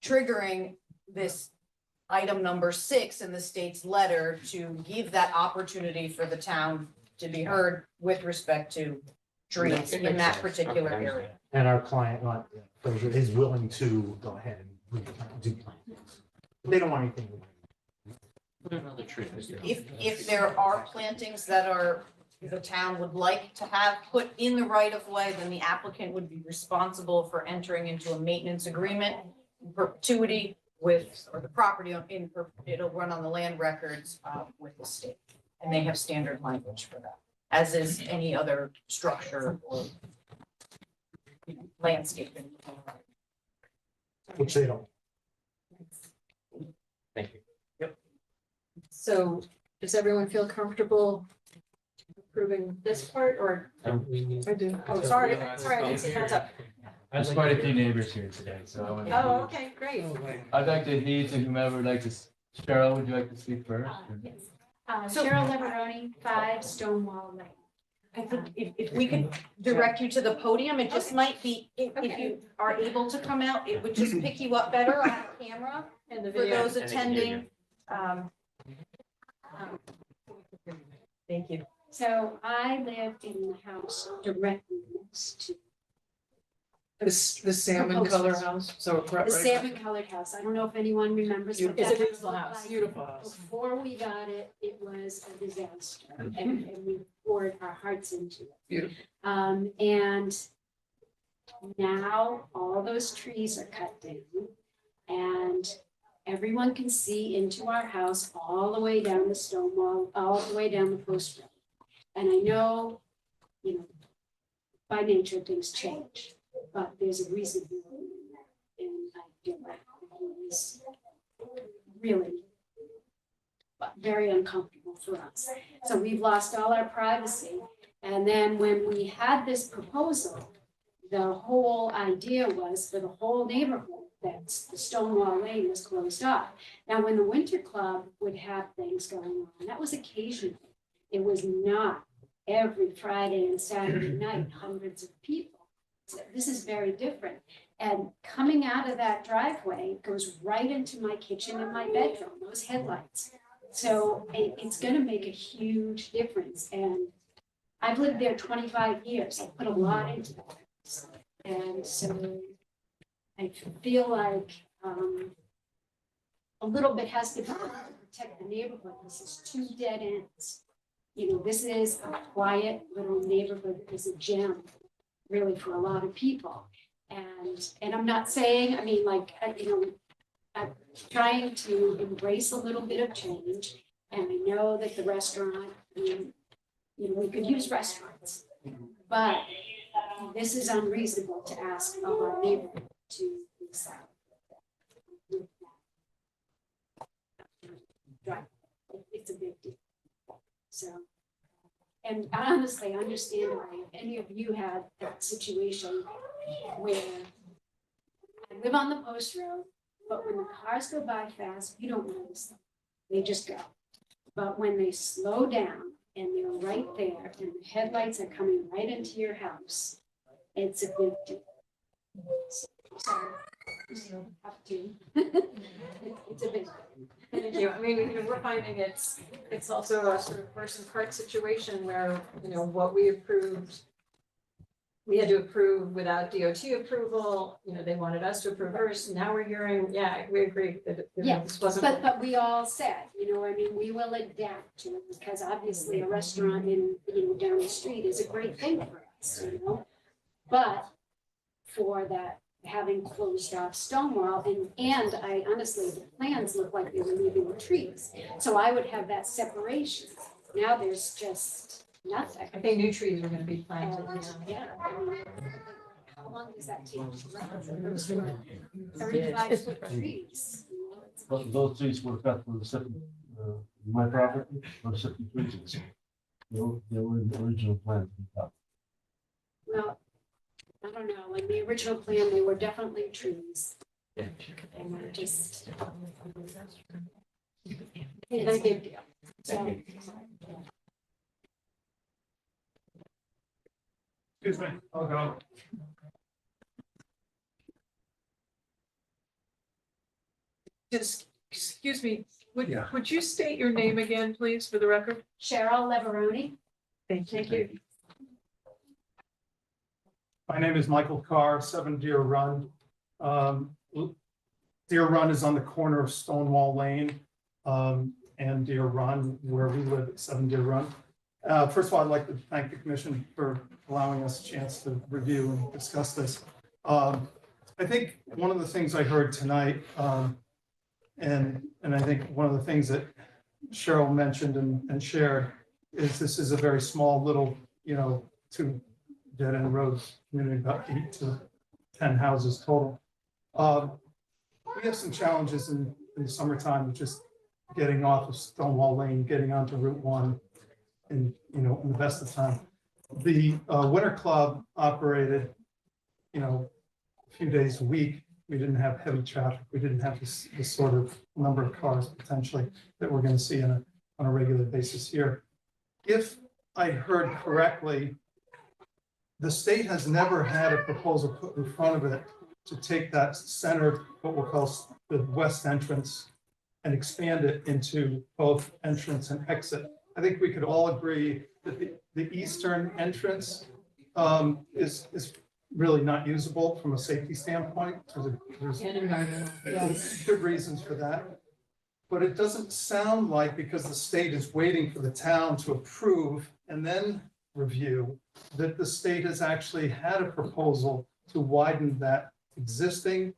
triggering this item number 6 in the state's letter to give that opportunity for the town to be heard with respect to trees in that particular area. And our client, Fraser, is willing to go ahead and do plantings. They don't want anything. If there are plantings that the town would like to have put in the right of way, then the applicant would be responsible for entering into a maintenance agreement in perpetuity with, or the property it'll run on the land records with the state. And they have standard language for that. as is any other structure or landscaping. Which they don't. Thank you. So does everyone feel comfortable approving this part or? I do. Oh, sorry, sorry, I didn't see hands up. There's quite a few neighbors here today, so I want Oh, okay, great. I'd like to heed to whomever would like to, Cheryl, would you like to speak first? Cheryl Leveroni, 5 Stonewall Lane. I think if we could direct you to the podium, it just might be, if you are able to come out, it would just pick you up better on camera And the for video. those attending. Thank you. So I lived in the house directly next to The salmon color house, so. the salmon colored house. I don't know if anyone remembers. what It's that a beautiful looked house. like. Beautiful house. Before we got it, it was a disaster and we poured our hearts into it. Beautiful. And now all those trees are cut down and everyone can see into our house all the way down the stone wall, all the way down the post road. And I know, by nature, things change, but there's a reason for that. And I feel like it is really very uncomfortable for us. So we've lost all our privacy. And then when we had this proposal, the whole idea was for the whole neighborhood that the Stonewall Lane was closed off. Now, when the Winter Club would have things going on, that was occasionally. It was not every Friday and Saturday night, hundreds of people. So this is very different. And coming out of that driveway goes right into my kitchen and my bedroom, those headlights. So it's gonna make a huge difference. And I've lived there 25 years. I put a lot into that. And so I feel like a little bit has to be done to protect the neighborhood. This is 2 dead ends. This is a quiet little neighborhood. It's a gem, really, for a lot of people. And I'm not saying, I'm trying to embrace a little bit of change. And I know that the restaurant, we could use restaurants, but this is unreasonable to ask of our neighborhood to decide. It's a big deal. So, and I honestly understand why if any of you had that situation where I live on the post road, but when the cars go by fast, you don't notice them. They just go. But when they slow down and they're right there and the headlights are coming right into your house, it's a big deal. Sorry. Have to. It's a big deal. Thank you. I mean, we're finding it's also a sort of horse and cart situation where, what we approved, we had to approve without DOT approval, they wanted us to approve first. Now we're hearing, we agree that this wasn't. But we all said, we will adapt to it because obviously a restaurant in, down the street is a great thing for us, But for that, having closed off Stonewall and I honestly, the plans look like they were leaving the trees. So I would have that separation. Now there's just nothing. I think new trees are gonna be planted. Yeah. How long does that take? 35-foot trees. Those trees were cut from the second, my property, or second trees. They were in the original plan. Well, I don't know, in the original plan, they were definitely trees. They were just. It's a big deal. So, Excuse me, I'll go. Just, excuse me, would you state your name again, please, for the record? Cheryl Leveroni. Thank you. My name is Michael Carr, 7 Deer Run. Deer Run is on the corner of Stonewall Lane and Deer Run, where we live at 7 Deer Run. First of all, I'd like to thank the commission for allowing us a chance to review and discuss this. I think one of the things I heard tonight, and I think one of the things that Cheryl mentioned and shared is this is a very small little, two dead end roads, community, about 8 to 10 houses total. We have some challenges in the summertime, just getting off of Stonewall Lane, getting onto Route 1 in the best of time. The Winter Club operated, a few days a week. We didn't have heavy traffic. We didn't have this sort of number of cars potentially that we're going to see on a regular basis here. If I heard correctly, the state has never had a proposal put in front of it to take that center, what we'll call the west entrance, and expand it into both entrance and exit. I think we could all agree that the eastern entrance is really not usable from a safety standpoint. There's good reasons for that. But it doesn't sound like, because the state is waiting for the town to approve and then review, that the state has actually had a proposal to widen that existing,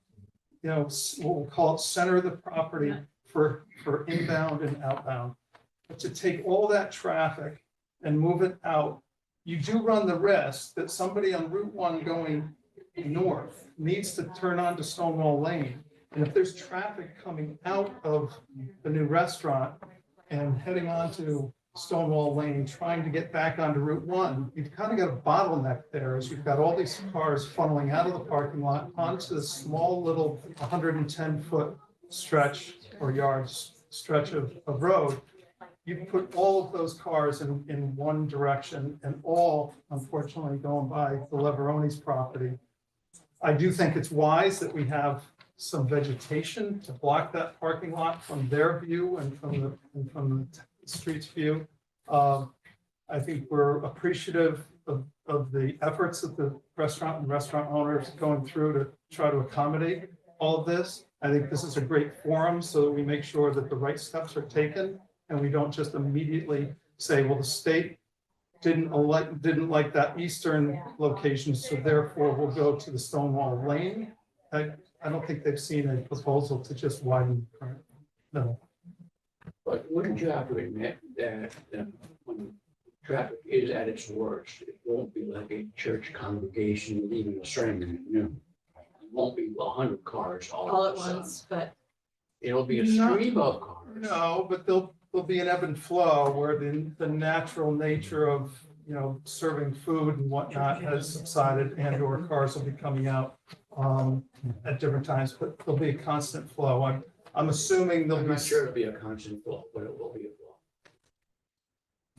what we'll call it center of the property for inbound and outbound. But to take all that traffic and move it out, you do run the risk that somebody on Route 1 going north needs to turn onto Stonewall Lane. And if there's traffic coming out of the new restaurant and heading onto Stonewall Lane, trying to get back onto Route 1, you've kind of got a bottleneck there, as you've got all these cars funneling out of the parking lot onto this small little 110-foot stretch or yards stretch of road. You put all of those cars in one direction, and all, unfortunately, going by the Leveroni's property. I do think it's wise that we have some vegetation to block that parking lot from their view and from the street's view. I think we're appreciative of the efforts of the restaurant and restaurant owners going through to try to accommodate all of this. I think this is a great forum so that we make sure that the right steps are taken and we don't just immediately say, well, the state didn't like that eastern location, so therefore we'll go to the Stonewall Lane. I don't think they've seen a proposal to just widen the current. No. But wouldn't you have to admit that when traffic is at its worst, it won't be like a church congregation leaving a sermon at noon. It won't be 100 cars all at of a sudden. once, but It'll be a stream of cars. No, but there'll be an ebb and flow where the natural nature of, serving food and whatnot has subsided, and or cars will be coming out at different times, but there'll be a constant flow. I'm assuming there'll I'm be. not sure it'll be a constant flow, but it will be a flow.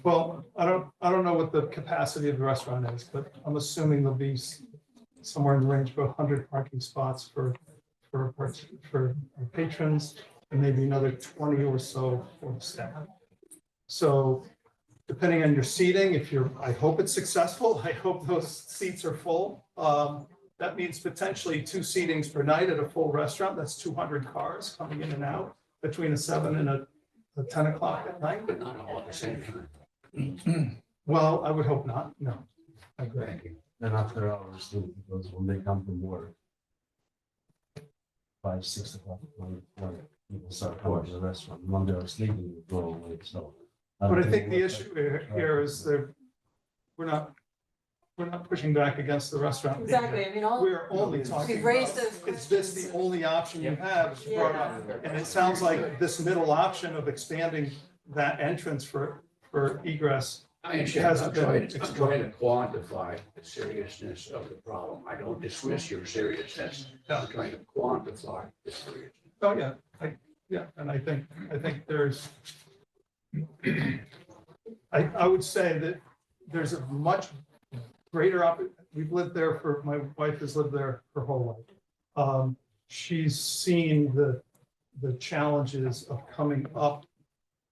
Well, I don't know what the capacity of the restaurant is, but I'm assuming there'll be somewhere in the range of 100 parking spots for our patrons, and maybe another 20 or so for the staff. So depending on your seating, I hope it's successful. I hope those seats are full. That means potentially 2 seatings per night at a full restaurant. That's 200 cars coming in and out between a 7 and a 10 o'clock at night. But not all at the same time. Well, I would hope not. No. I agree. And after hours too, because when they come from work, 5, 6 o'clock, when people start coming to the restaurant, when they're sleeping, they go away, so. But I think the issue here is that we're not pushing back against the restaurant. exactly, I mean, We're only talking we've raised about, those is this the only option you have? Yeah. And it sounds like this middle option of expanding that entrance for egress. I understand. hasn't been I'm explored. trying to quantify the seriousness of the problem. I don't dismiss your seriousness. I'm trying to quantify the seriousness. Oh, yeah, and I think there's, I would say that there's a much greater, we've lived there my wife has lived there her whole life. She's seen the challenges of coming up,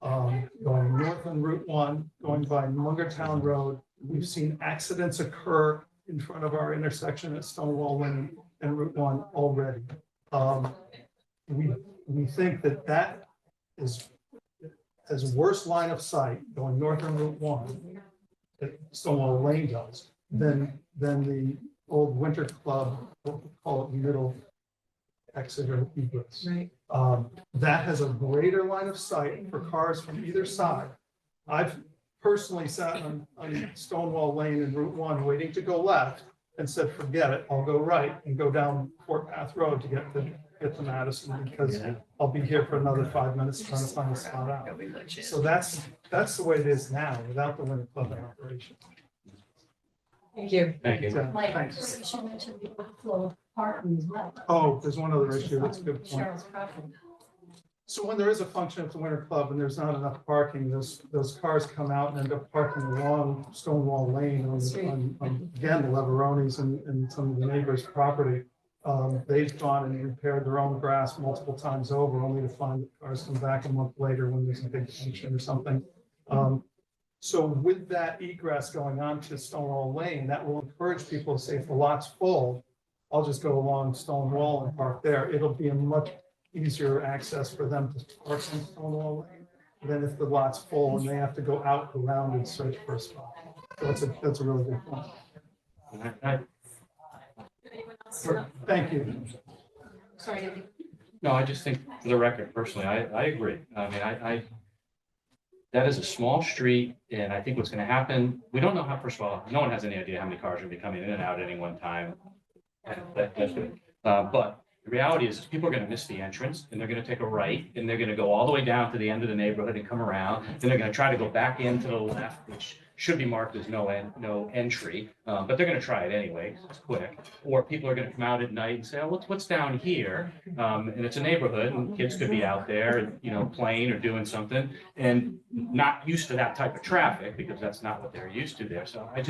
going north on Route 1, going by Mungertown Road. We've seen accidents occur in front of our intersection at Stonewall Lane and Route 1 already. We think that has worse line of sight going north on Route 1 that Stonewall Lane does than the old Winter Club, what we call it, middle exit or egress. Right. That has a greater line of sight for cars from either side. I've personally sat on Stonewall Lane and Route 1, waiting to go left, and said, forget it, I'll go right and go down Fort Path Road to get to Madison, because I'll be here for another 5 minutes trying to find a spot out. So that's the way it is now, without the Winter Club in operation. Thank you. Thank you. Yeah, Mike, thanks. you should mention the overflow of parking as well. Oh, there's one other issue, that's a good point. Cheryl's property. So when there is a function at the Winter Club and there's not enough parking, those cars come out and end up parking along Stonewall Lane on again, the Leveronis and some of the neighbors' property. They've gone and repaired their own grass multiple times over, only to find that cars come back a month later when there's a big function or something. So with that egress going on to Stonewall Lane, that will encourage people to say, if the lot's full, I'll just go along Stonewall and park there. It'll be a much easier access for them to park on Stonewall Lane than if the lot's full and they have to go out around and search for a spot. So that's a really good point. Thank you. Sorry. No, I just think, for the record, personally, I agree. I mean, that is a small street, and I think what's gonna happen, we don't know how, first of all, no one has any idea how many cars are gonna be coming in and out at any one time. That's good. But the reality is people are gonna miss the entrance, and they're gonna take a right, and they're gonna go all the way down to the end of the neighborhood and come around. Then they're gonna try to go back into the left, which should be marked as no entry, but they're gonna try it anyway, 'cause it's quick. Or people are gonna come out at night and say, oh, what's down here? And it's a neighborhood, and kids could be out there, playing or doing something, and not used to that type of traffic, because that's not what they're used to there. So I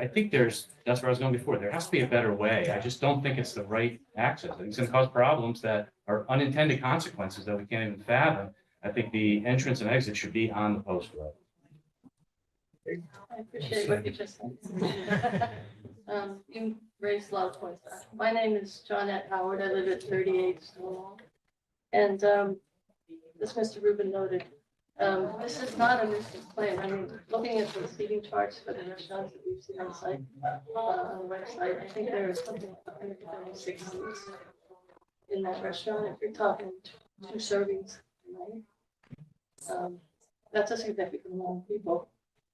think that's where I was going before. There has to be a better way. I just don't think it's the right access. I think it's gonna cause problems that are unintended consequences that we can't even fathom. I think the entrance and exit should be on the post road. I appreciate what you just said. You raised a lot of points. My name is Johnette Howard. I live at 38 Stonewall. And as Mr. Rubin noted, this is not a nuisance plan. I mean, looking at the seating charts for the restaurants that we've seen on site, on the website, I think there is something like 136 seats in that restaurant. If you're talking 2 servings, right? That's a significant amount of people.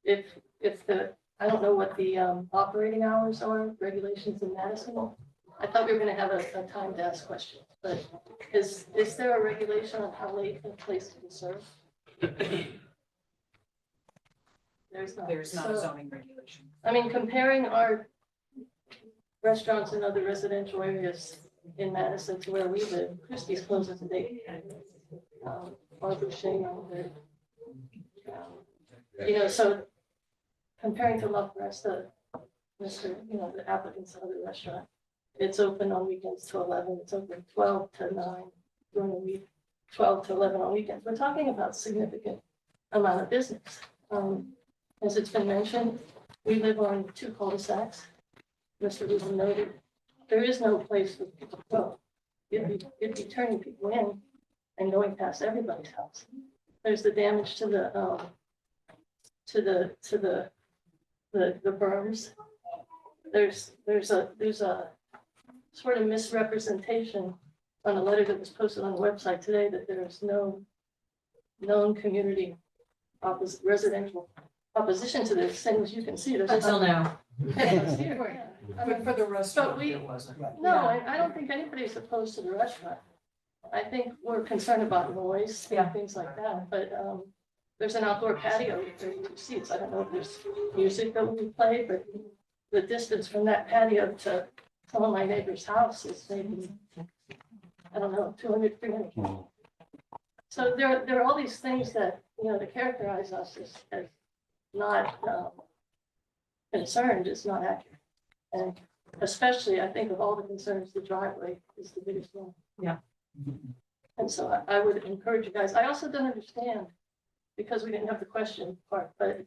I don't know what the operating hours are, regulations in Madison. I thought we were gonna have a time to ask questions, but is there a regulation on how late a place can serve? There's not. There's not a zoning regulation. I mean, comparing our restaurants in other residential areas in Madison to where we live, Christie's closes at 8. Barbara Shane, so comparing to La Foresta, the applicant's other restaurant, it's open on weekends till 11, it's open 12 to 9 during the week, 12 to 11 on weekends. We're talking about significant amount of business. As it's been mentioned, we live on 2 cul-de-sacs. Mr. Rubin noted, there is no place for people to go. It'd be turning people in and going past everybody's house. There's the damage to the berms. There's a sort of misrepresentation on a letter that was posted on the website today that there is no known community residential opposition to this, same as you can see. Until now. But for the restaurant, it wasn't. No, I don't think anybody's opposed to the restaurant. I think we're concerned about noise and things like that, but there's an outdoor patio with 32 seats. I don't know if there's music that will be played, but the distance from that patio to some of my neighbor's house is maybe, I don't know, 200, 300 feet. So there are all these things that, to characterize us as not concerned is not accurate. And especially, I think of all the concerns, the driveway is the biggest one. Yeah. And so I would encourage you guys. I also don't understand, because we didn't have the question part, but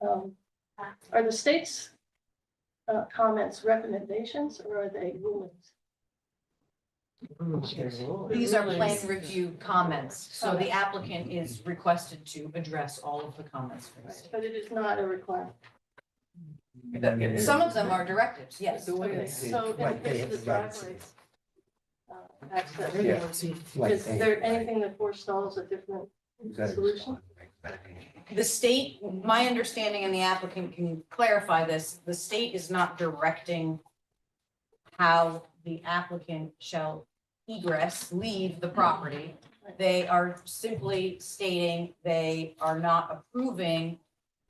are the state's comments recommendations or are they rulings? These are plan review comments, so the applicant is requested to address all of the comments. But it is not a requirement. Some of them are directives, yes. Okay, so in the case of the driveways, access, Yeah. is there anything that forestalls a different solution? The state, my understanding, and the applicant can clarify this, the state is not directing how the applicant shall leave the property. They are simply stating they are not approving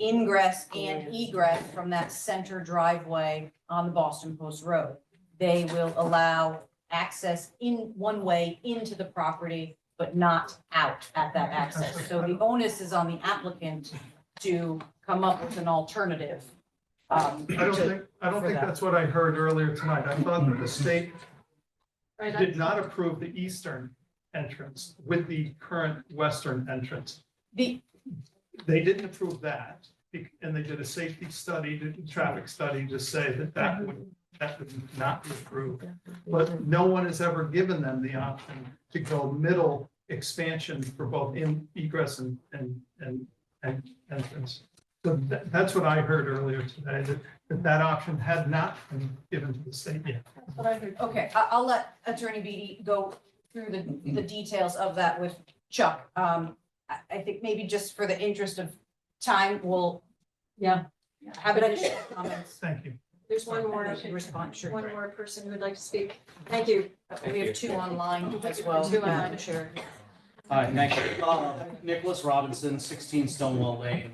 ingress and egress from that center driveway on the Boston Post Road. They will allow access in one way into the property, but not out at that access. So the onus is on the applicant to come up with an alternative. I don't think that's what I heard earlier tonight. I thought that the state did not approve the eastern entrance with the current western entrance. They didn't approve that, and they did a safety study, traffic study to say that would not be approved. But no one has ever given them the option to go middle expansion for both egress and entrance. So that's what I heard earlier today, that option had not been given to the state yet. That's what I heard. Okay, I'll let Attorney Beatty go through the details of that with Chuck. I think maybe just for the interest of time, we'll have additional comments. Thank you. There's one more, Response, sure. one more person who would like to speak. Thank you. We have two online as well. Two online, sure. Hi, thank you. Nicholas Robinson, 16 Stonewall Lane.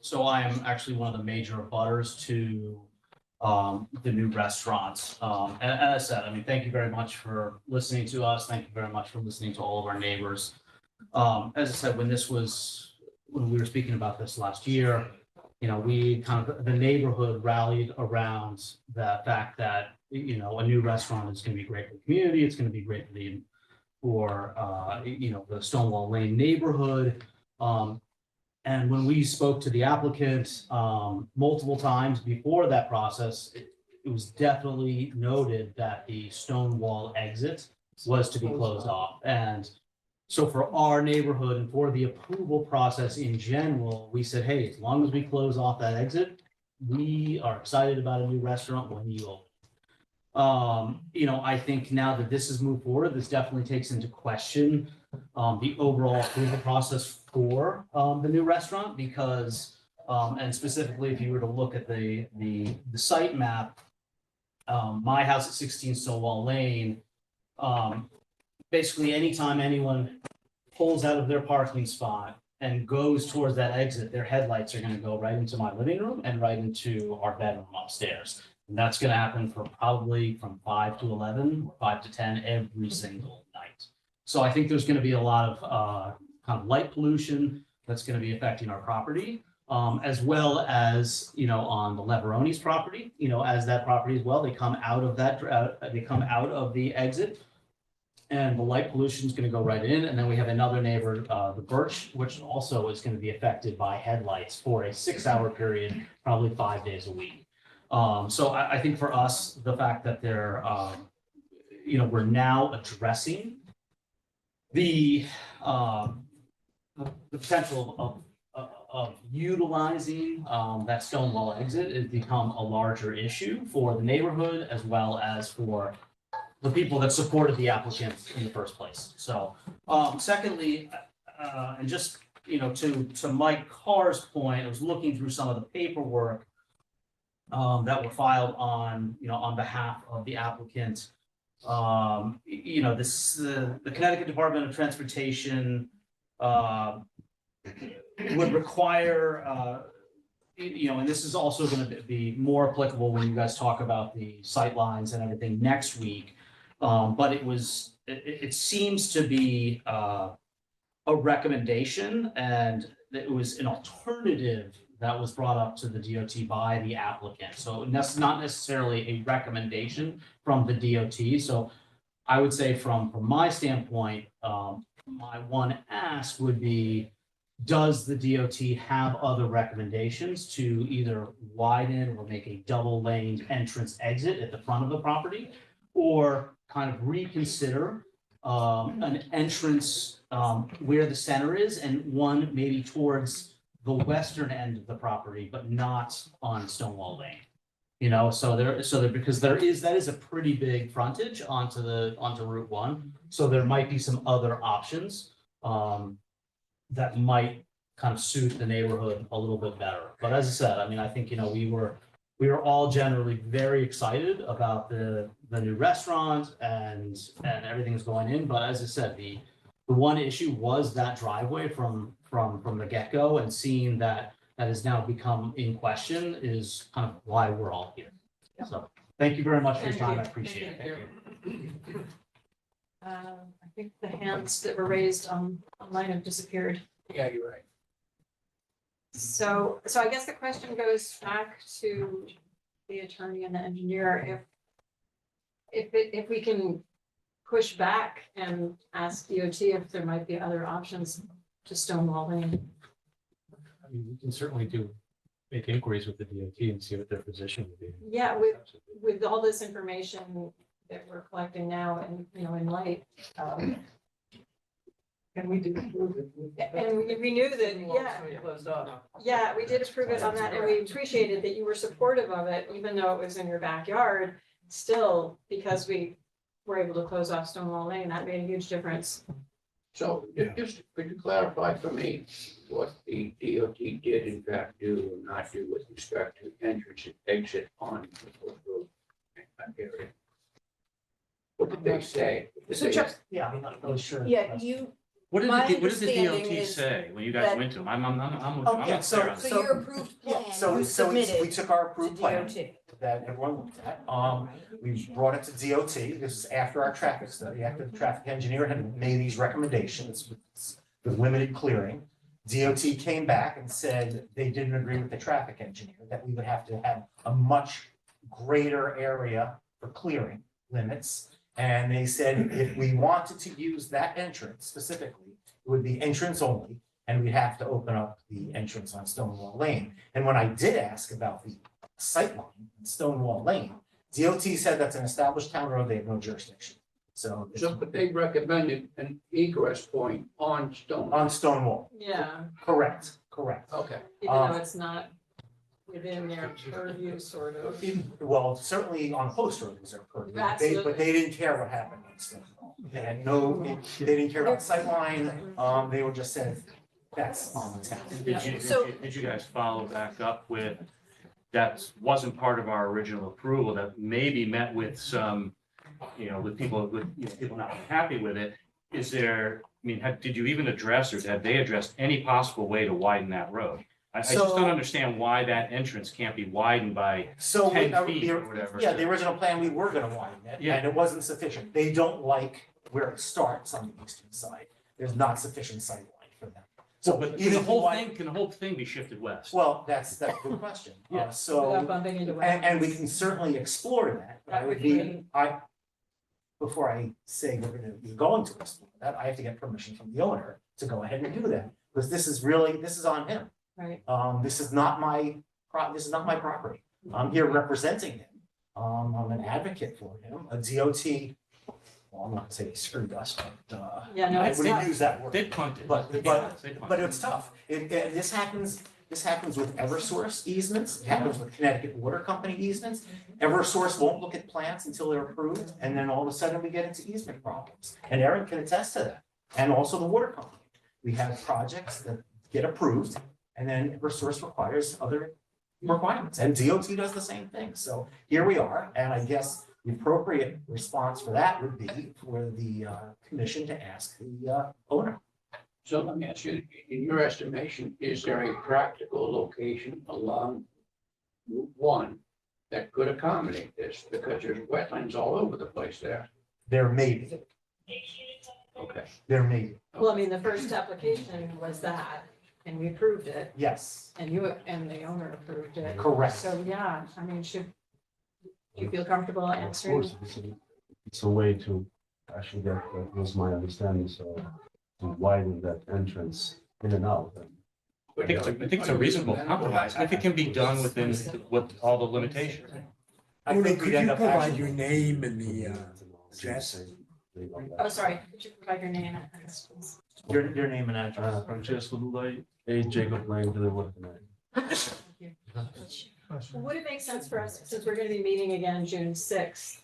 So I am actually one of the major abutters to the new restaurants. And as I said, I mean, thank you very much for listening to us. Thank you very much for listening to all of our neighbors. As I said, when we were speaking about this last year, you know, the neighborhood rallied around the fact that, you know, a new restaurant is going to be great for the community. It's going to be great for you know, the Stonewall Lane neighborhood. And when we spoke to the applicant multiple times before that process, it was definitely noted that the Stonewall exit was to be closed off. And so for our neighborhood and for the approval process in general, we said, hey, as long as we close off that exit, we are excited about a new restaurant when you open. You know, I think now that this has moved forward, this definitely takes into question the overall approval process for the new restaurant, because and specifically if you were to look at the site map, my house at 16 Stonewall Lane, basically anytime anyone pulls out of their parking spot and goes towards that exit, their headlights are going to go right into my living room and right into our bedroom upstairs. And that's going to happen for probably from 5 to 11, 5 to 10 every single night. So I think there's going to be a lot of kind of light pollution that's going to be affecting our property, as well as, you know, on the Leveroni's property, you know, as that property as well, they come out of that, they come out of the exit, and the light pollution is going to go right in. And then we have another neighbor, the Birch, which also is going to be affected by headlights for a 6-hour period, probably 5 days a week. So I think for us, the fact that they're, you know, we're now addressing the potential of utilizing that Stonewall exit has become a larger issue for the neighborhood as well as for the people that supported the applicant in the first place. So secondly, and just, you know, to Mike Carr's point, I was looking through some of the paperwork that were filed on, you know, on behalf of the applicant. You know, the Connecticut Department of Transportation would require, you know, and this is also going to be more applicable when you guys talk about the sight lines and everything next week. But it seems to be a recommendation, and it was an alternative that was brought up to the DOT by the applicant. So that's not necessarily a recommendation from the DOT. So I would say from my standpoint, my one ask would be, does the DOT have other recommendations to either widen or make a double-laned entrance exit at the front of the property, or kind of reconsider an entrance where the center is, and one maybe towards the western end of the property, but not on Stonewall Lane. You know, because that is a pretty big frontage onto Route 1. So there might be some other options that might kind of suit the neighborhood a little bit better. But as I said, I mean, I think, we were all generally very excited about the new restaurant and everything's going in. But as I said, the one issue was that driveway from the get-go, and seeing that has now become in question is kind of why we're all here. So thank you very much for your time. I appreciate it. Thank you. I think the hands that were raised online have disappeared. Yeah, you're right. So I guess the question goes back to the attorney and the engineer, if we can push back and ask DOT if there might be other options to Stonewall Lane. I mean, we can certainly make inquiries with the DOT and see what their position would be. Yeah, with all this information that we're collecting now and, in light, And we did approve it. and we knew that, It closed off. yeah, we did approve it on that, and we appreciated that you were supportive of it, even though it was in your backyard. Still, because we were able to close off Stonewall Lane, that made a huge difference. So just could you clarify for me what the DOT did in fact do or not do with respect to entrance and exit on the road area? What did they say? So Chuck, Yeah, I'm not really sure. yeah, What did My the understanding DOT is say when you guys that- went to them? I'm Oh, not yeah, clear on so- this. So your approved plan, So, you so we submitted took our to approved plan DOT. that everyone looked at. We brought it to DOT. This is after our traffic study, after the traffic engineer had made these recommendations with limited clearing. DOT came back and said they didn't agree with the traffic engineer, that we would have to have a much greater area for clearing limits. And they said if we wanted to use that entrance specifically, it would be entrance only, and we'd have to open up the entrance on Stonewall Lane. And when I did ask about the sightline in Stonewall Lane, DOT said that's an established town road, they have no jurisdiction. So it's So, but they recommended an egress point on Stone. on Stonewall, Yeah, correct. Okay. even though it's not within their purview, sort of. Well, certainly on Post Road was their purview, but Absolutely. they didn't care what happened on Stonewall. They had they didn't care about sightline, they were just said, that's on the town. Did you guys follow back up with, that wasn't part of our original approval, that maybe met with some, with people not happy with it? Is there, did you even address, or have they addressed any possible way to widen that road? I just don't So- understand why that entrance can't be widened by So, 10 feet or whatever. yeah, the original plan, we were gonna widen it, Yeah. and it wasn't sufficient. They don't like where it starts on the eastern side. There's not sufficient sightline for them. So But even the if whole you thing, can the whole thing be shifted west? well, that's a good question. Yeah. So, Without bumping into and we wetlands. can certainly explore that. But I That would would be, be- before I say we're gonna be going to explore that, I have to get permission from the owner to go ahead and do that. Because this is on him. Right. This is not my property. I'm here representing him. I'm an advocate for him, a DOT. Well, I'm not gonna say he screwed us, but, Yeah, no, I it's wouldn't tough. use that word. They punted. But They but it's tough. This happens with Eversource easements. It happens with Connecticut Water Company easements. Eversource won't look at plants until they're approved, and then all of a sudden we get into easement problems. And Aaron can attest to that. And also the water company. We have projects that get approved, and then Eversource requires other requirements, and DOT does the same thing. So here we are, and I guess the appropriate response for that would be for the commission to ask the owner. So let me ask you, in your estimation, is there a practical location along Route 1 that could accommodate this? Because there's wetlands all over the place there. There may be, Okay. there may be, Well, I mean, the first application was that, and we approved it, yes, and the owner approved it. correct. So, yeah, I mean, do you feel comfortable Of answering? course, it's a way to actually get, that was my understanding, so to widen that entrance in and out. I think it's a reasonable compromise. If it can be done within, with all the limitations. I think Could we'd you end up provide actually. your name and the address? Oh, sorry, could you provide your name and address, please? Your name and address. Francesco Lulay, 8 Jacob Lane, Village Would it make sense for us, since we're gonna be meeting again June sixth,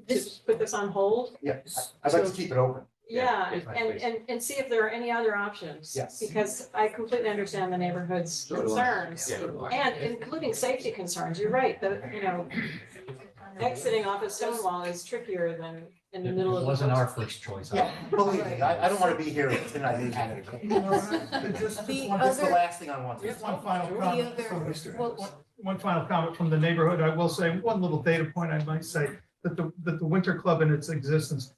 to put this on hold? Yeah, I'd like to keep it open. Yeah, Yes, and see if there are any other options. Yes. Because I completely understand the neighborhood's So do I. concerns, Yeah. and including safety concerns. You're right, exiting off of Stonewall is trickier than in the It middle of. the wasn't our woods. first choice. Yeah, believe me, I don't want to be here tonight. Just The one, It's the other- last thing I want to. just one final The comment. other- from- well, One final comment from the neighborhood. I will say, one little data point I might say, that the Winter Club in its existence,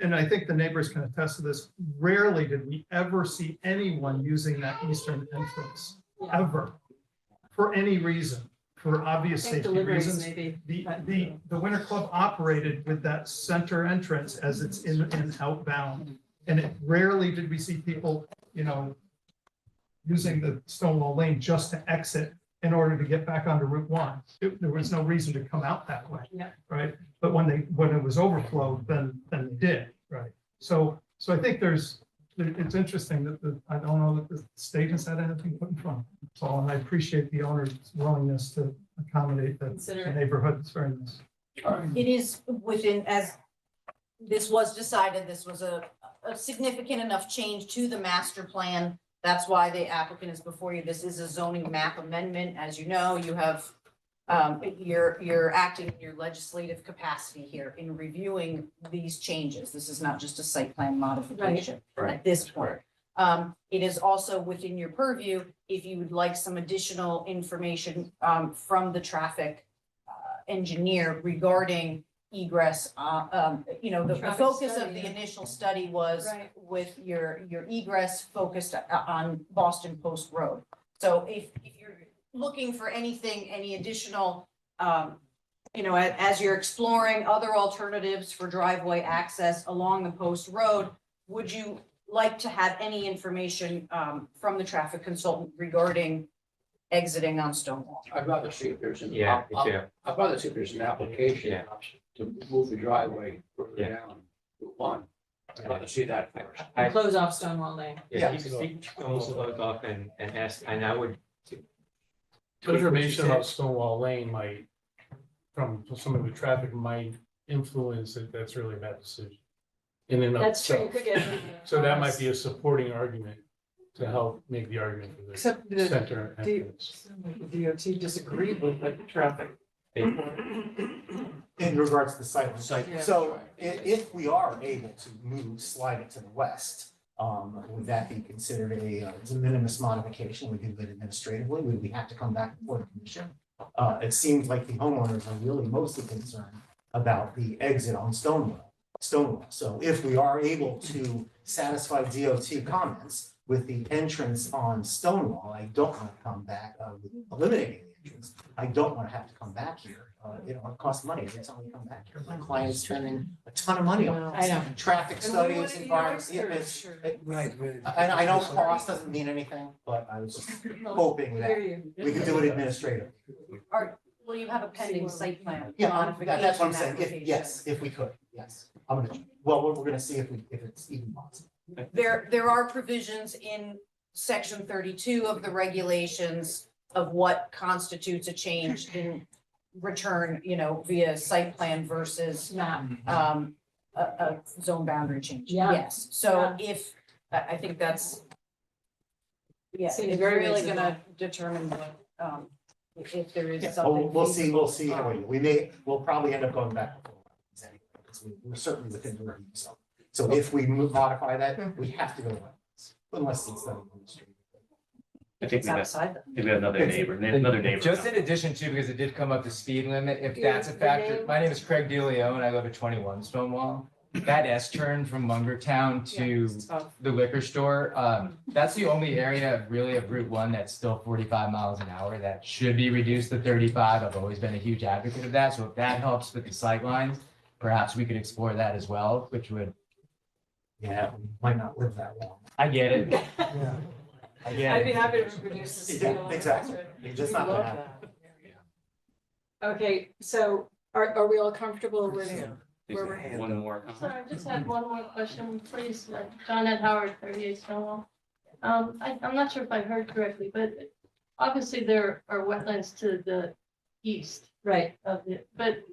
and I think the neighbors can attest to this, rarely did we ever see anyone using that eastern entrance, ever, for any reason, for obvious I think safety deliveries reasons. maybe. The Winter Club operated with that center entrance as it's in and outbound. And it rarely did we see people, using the Stonewall Lane just to exit in order to get back onto Route 1. There was no reason to come out that way. Yeah. Right? But when it was overflowed, then they did, right? So I think it's interesting that I don't know that the state has had anything put in front. So, and I appreciate the owner's willingness to accommodate the Consider it. neighborhood. It's very nice. It is within, as this was decided, this was a significant enough change to the master plan. That's why the applicant is before you. This is a zoning map amendment. As you know, you have, you're acting in your legislative capacity here in reviewing these changes. This is not just a site plan modification at this point. It is also within your purview if you would like some additional information from the traffic engineer regarding egress. The Traffic focus study, of the yeah. initial study was Right. with your egress focused on Boston Post Road. So if you're looking for anything, any additional, as you're exploring other alternatives for driveway access along the Post Road, would you like to have any information from the traffic consultant regarding exiting on Stonewall? I'd rather see if there's an. Yeah, me too. I'd rather see if there's an application Yeah. to move the driveway further Yeah. down Route 1. I'd rather see that first. Close off Stonewall Lane. Yeah, keep almost closed off and ask, and I would. Information about Stonewall Lane might, from some of the traffic might influence it. That's really a bad decision. In and of That's true. You itself. could get. So that might be a supporting argument to help make the argument for Except the the center entrance. DOT disagreed with the traffic. In regards to the site. Yeah. So if we are able to slide it to the west, would that be considered a de minimis modification? We do it administratively. Would we have to come back before the commission? It seems like the homeowners are really mostly concerned about the exit on Stonewall. So if we are able to satisfy DOT comments with the entrance on Stonewall, I don't want to come back, eliminating the entrance. I don't want to have to come back here. It costs money every time we come back here. My client's spending a ton of money on I know. traffic And we studies, wanna be environments. Yeah, experts. Right. and I know cost doesn't mean anything, but I was just hoping that we could do it administratively. Will you have a pending site plan? Yeah, modification that's what I'm saying. application? If we could, yes. we're gonna see if it's even possible. There are provisions in section 32 of the regulations of what constitutes a change in return, via site plan versus a zone boundary change. Yeah. Yes, so if, I think that's, yeah, Seems it's very really reasonable. gonna determine what, if there is Yeah, something. we'll see, feasible. how we'll probably end up going back. Before wetlands anyway, because we're certainly within the review zone. So if we modify that, we have to go wetlands, unless it's done in the street. I think It's outside them. we have another neighbor. Just in addition to, because it did come up, the speed limit, if that's a Your factor, name? my name is Craig DeLeon, I live at 21 Stonewall. That S turn from Munger Town to the liquor store, that's the only area really of Route 1 that's still 45 miles an hour. That should be reduced to 35. I've always been a huge advocate of that. So if that helps with the sight lines, perhaps we could explore that as well, which would. Yeah, we might not live that long. I get it. Yeah. I get I'd be it. happy to reduce the speed. Yeah, exactly. You're just not gonna have. Okay, so are we all comfortable with where we're headed? One more. Sorry, I just had one more question, please. John Ed Howard, 38 Stonewall. I'm not sure if I heard correctly, but obviously there are wetlands to the east Right. of it, but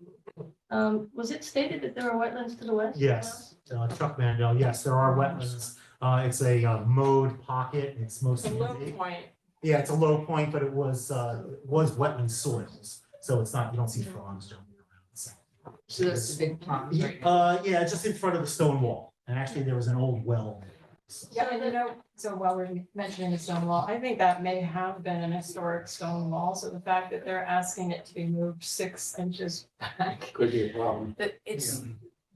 Was it stated that there are wetlands to the west? Yes, Chuck Mandel, yes, there are wetlands. It's a mowed pocket. It's It's a mostly. low point. Yeah, it's a low point, but it was wetland soils, so it's not, you don't see frogs jumping around. So that's the big pond, right? Yeah, just in front of the stone wall, and actually there was an old well. Yeah, and so while we're mentioning the stone wall, I think that may have been an historic stone wall, so the fact that they're asking it to be moved 6 inches back. Could be a problem. It's,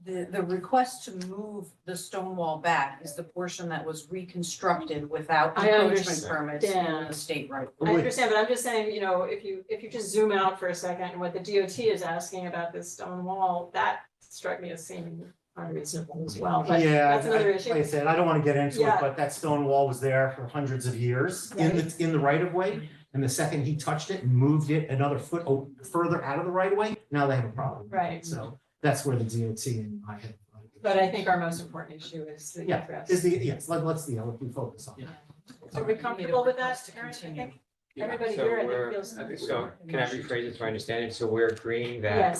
the request to move the stone wall back is the portion that was reconstructed without I encroachment permits in understand. the state right. I understand, but I'm just saying, if you just zoom out for a second, and what the DOT is asking about this stone wall, that struck me as seeming unreasonable as well, but Yeah, that's another issue. like I said, I don't want to get into it, Yeah. but that stone wall was there for hundreds of years in the right of way. And the second he touched it and moved it another foot further out of the right of way, now they have a problem. Right. So that's where the DOT and I have. But I think our most important issue is the Yeah, address. yes, let's we focus on that. Are we comfortable with that, Aaron? I think everybody So here, I we're, think feels. so can I rephrase it so I understand it? So we're agreeing that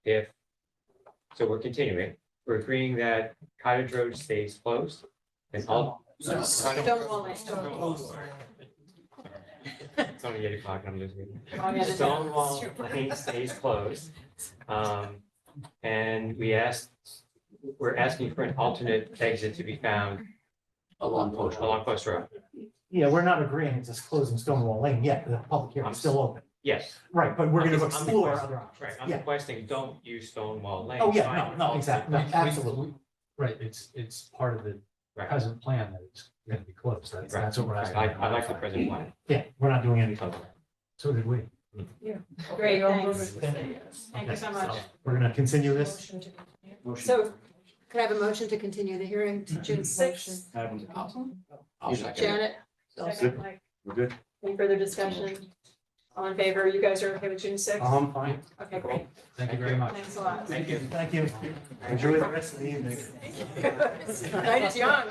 Yes, so we're continuing, we're agreeing that Cottage Road stays closed and all. Stonewall Lane. It's only 8 o'clock, I'm just reading. Oh, yeah, that's- Stonewall Lane stays closed. And we're asking for an alternate exit to be found Along Post Road. along Post Road. Yeah, we're not agreeing to closing Stonewall Lane yet, the public hearing is still open. Yes. Right, but we're I'm gonna just- I'm explore requesting- other options. Right, I'm Yeah. requesting, don't use Stonewall Lane. Oh, yeah, Find no, an exactly, alternate no, exit. absolutely. Right, it's part of the Right. present plan that it's gonna be closed. That's what we're asking. I like the present plan. Yeah, we're not doing anything. So did we. great, thanks. Thank you so much. We're gonna continue this. So could I have a motion to continue the hearing to June sixth? I'll second it. Janet? Second, Mike. We're good. Any further discussion? All in favor? You guys are okay with June sixth? I'm fine. Okay, great. Thank you very much. Thanks a lot. Thank you. Thank you. Enjoy the rest of the evening. Night is young.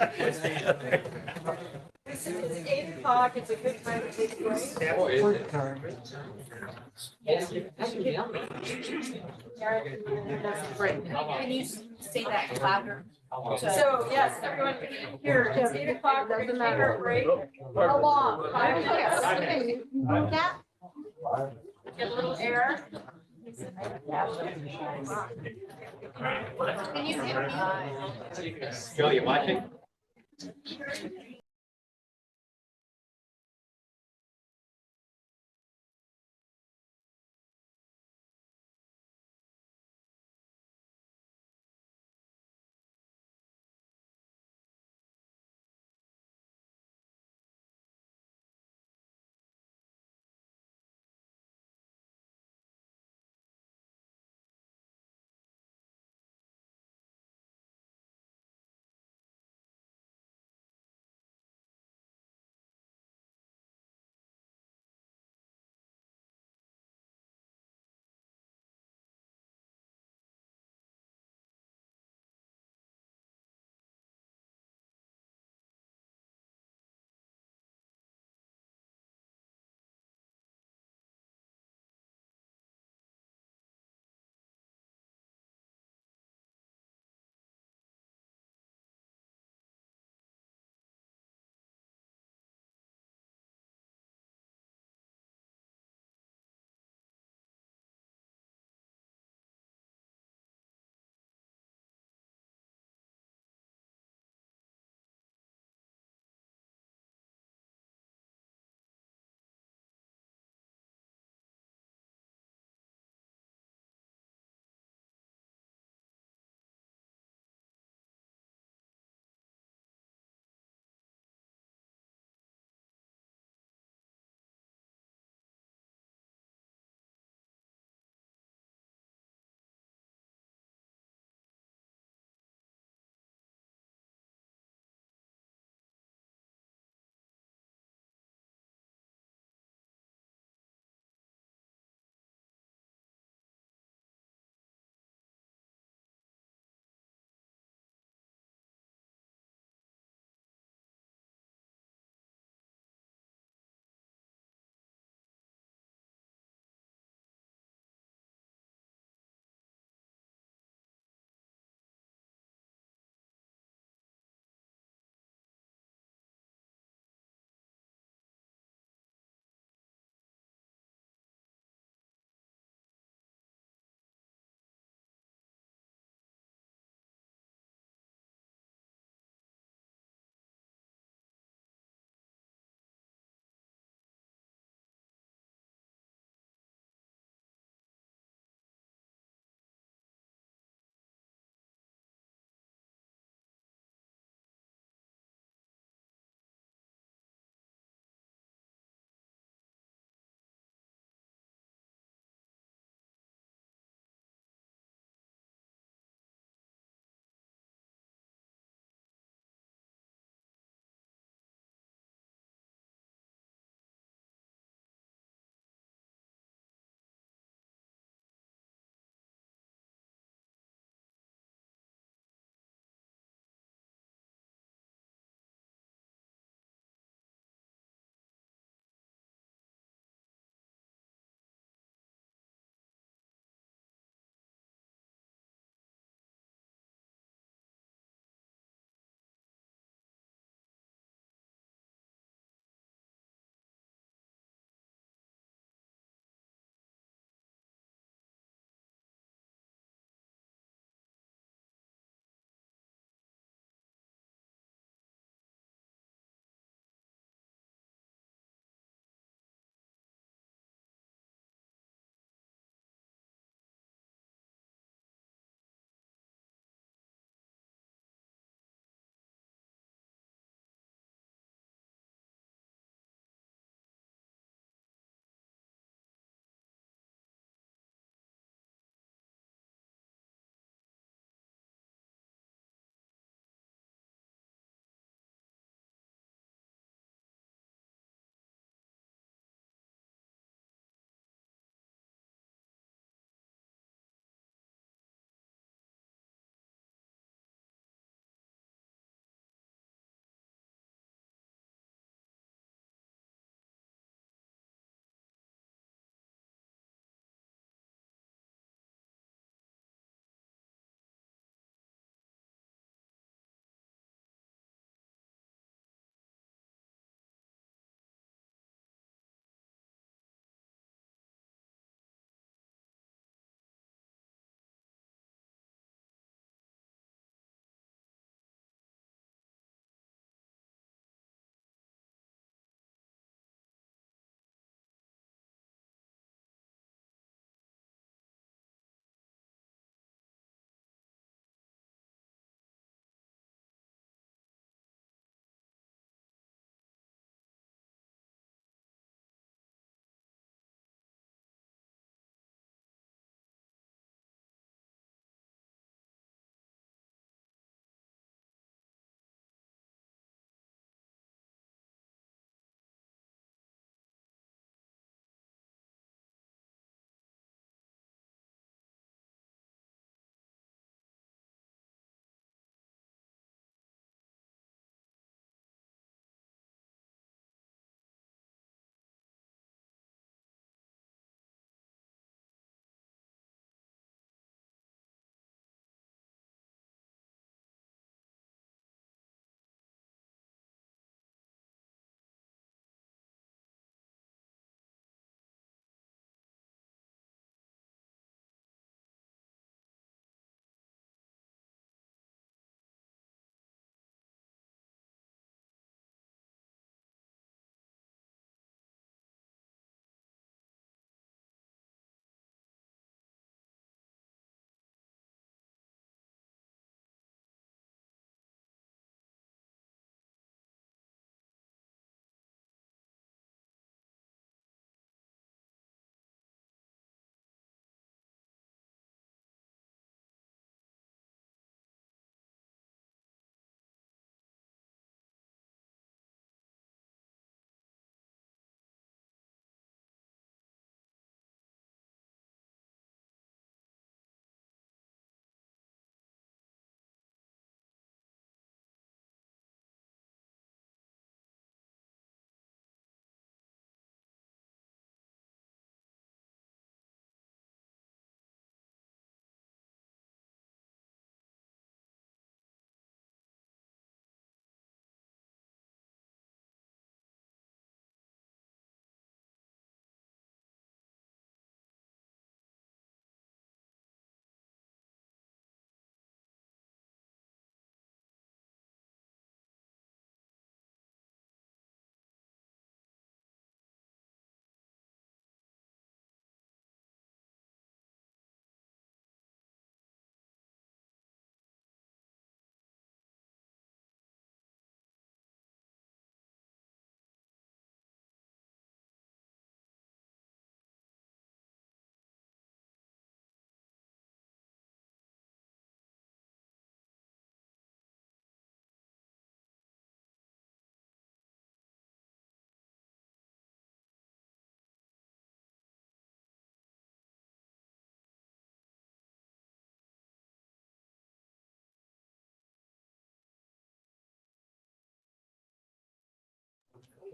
It's 8 o'clock. It's a good time to take a break. Or is it? Yes. Can you say that louder? So, yes, everyone here, it's 8 o'clock. We're gonna take our break. How long? 5 minutes. Okay, move that. Get a little air. Can you hear me? Joe, you watching?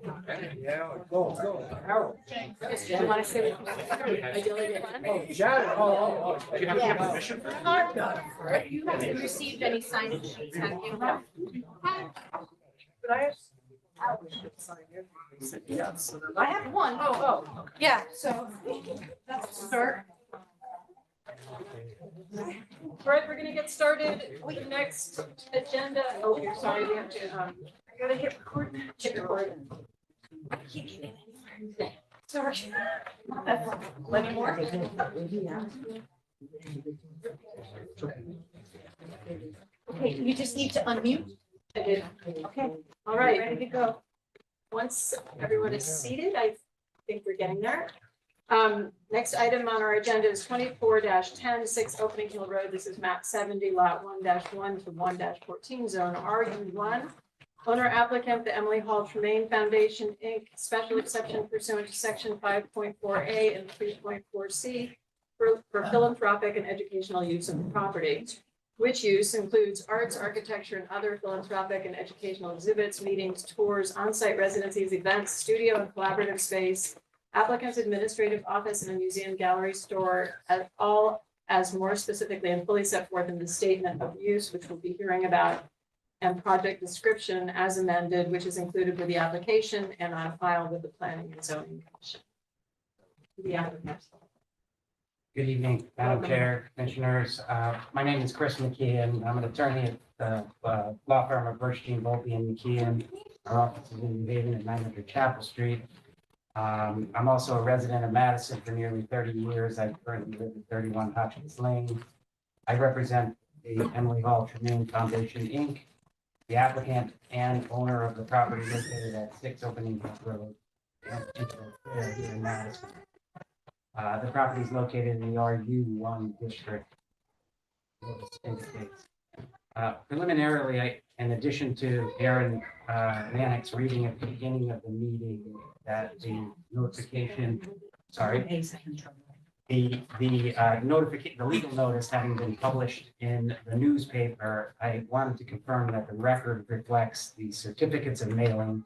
Yeah, go, Harold. You want to say what? I delegate. Oh, Do you have to get permission for that? You haven't received any sign sheets, have you? But I I have one. Oh, yeah, so that's a start. All right, we're gonna get started with the next agenda. Oh, you're sorry, we have to, I gotta hit record. Hit record. I can't get in anywhere. Sorry. Plenty more. Okay, you just need to unmute. I did. Okay, All right. ready to go. Once everyone is seated, I think we're getting there. Next item on our agenda is 24-10, 6 Opening Hill Road. This is map 70, lot 1-1 to 1-14, zone RU1. Owner applicant, the Emily Hall Tremaine Foundation, Inc., special exception pursuant to section 5.4A and 3.4C for philanthropic and educational use of the property, which use includes arts, architecture, and other philanthropic and educational exhibits, meetings, tours, on-site residencies, events, studio and collaborative space, applicant's administrative office, and a museum gallery store, all as more specifically and fully set forth in the statement of use, which we'll be hearing about, and project description as amended, which is included with the application and on file with the Planning and Zoning Commission. The applicant. Good evening, Madam Chair, Commissioners. My name is Chris McKeon. I'm an attorney at the law firm of Burstein, Volpe and McKeon. Our office is in New Haven at 900 Chapel Street. I'm also a resident of Madison for nearly 30 years. I currently live at 31 Hutchins Lane. I represent the Emily Hall Tremaine Foundation, Inc., the applicant and owner of the property located at 6 Opening Hill Road here in Madison. The property is located in the RU1 district. Preliminarily, in addition to Aaron Mannix reading at the beginning of the meeting that the notification, the legal notice having been published in the newspaper, I wanted to confirm that the record reflects the certificates of mailing,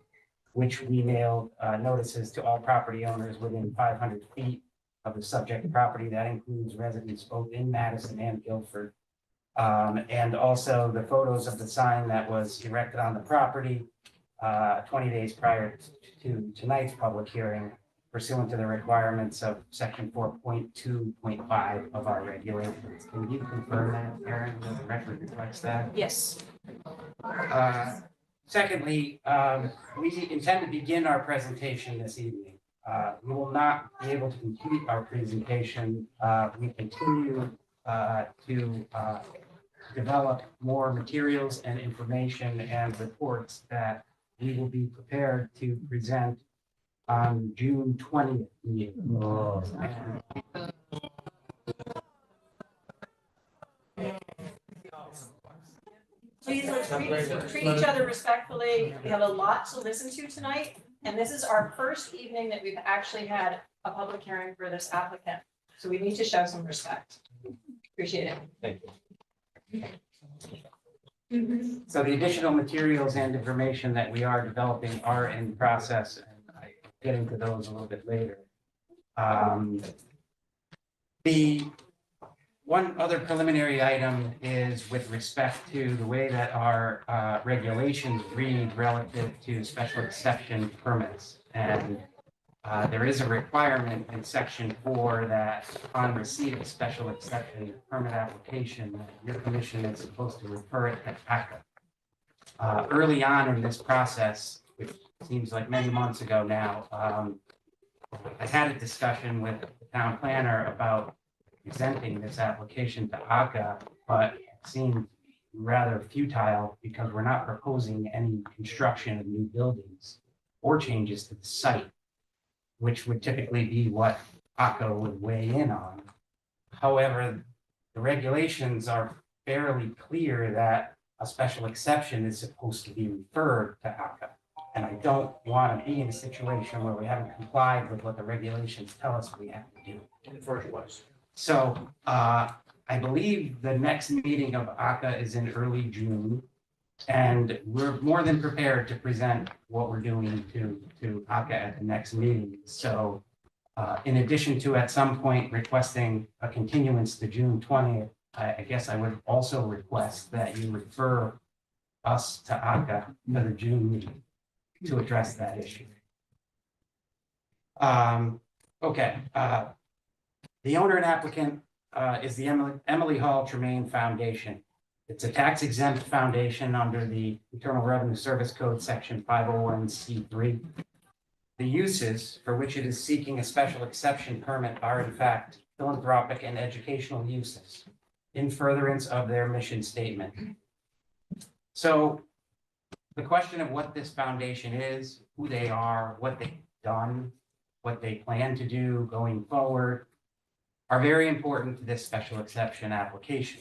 which we mailed notices to all property owners within 500 feet of the subject property. That includes residents both in Madison and Guilford. And also the photos of the sign that was erected on the property 20 days prior to tonight's public hearing pursuant to the requirements of section 4.2.5 of our regulations. Can you confirm that, Aaron, that the record reflects that? Yes. Secondly, we intend to begin our presentation this evening. We will not be able to complete our presentation. We continue to develop more materials and information and reports that we will be prepared to present on June 20th meeting. Please, let's treat each other respectfully. We have a lot to listen to tonight, and this is our first evening that we've actually had a public hearing for this applicant. So we need to show some respect. Appreciate it. Thank you. So the additional materials and information that we are developing are in process, and I get into those a little bit later. The one other preliminary item is with respect to the way that our regulations read relative to special exception permits. And there is a requirement in section 4 that upon receipt of special exception permit application, your commission is supposed to refer it to ACA. Early on in this process, which seems like many months ago now, I had a discussion with the town planner about presenting this application to ACA, but it seemed rather futile because we're not proposing any construction of new buildings or changes to the site, which would typically be what ACA would weigh in on. However, the regulations are fairly clear that a special exception is supposed to be referred to ACA. And I don't want to be in a situation where we haven't complied with what the regulations tell us we have to do. In the first place. So I believe the next meeting of ACA is in early June. And we're more than prepared to present what we're doing to ACA at the next meeting. So in addition to at some point requesting a continuance to June 20th, I guess I would also request that you refer us to ACA for the June meeting to address that issue. Okay, the owner and applicant is the Emily Hall Tremaine Foundation. It's a tax exempt foundation under the Internal Revenue Service Code, section 501c3. The uses for which it is seeking a special exception permit are in fact philanthropic and educational uses in furtherance of their mission statement. So the question of what this foundation is, who they are, what they've done, what they plan to do going forward are very important to this special exception application.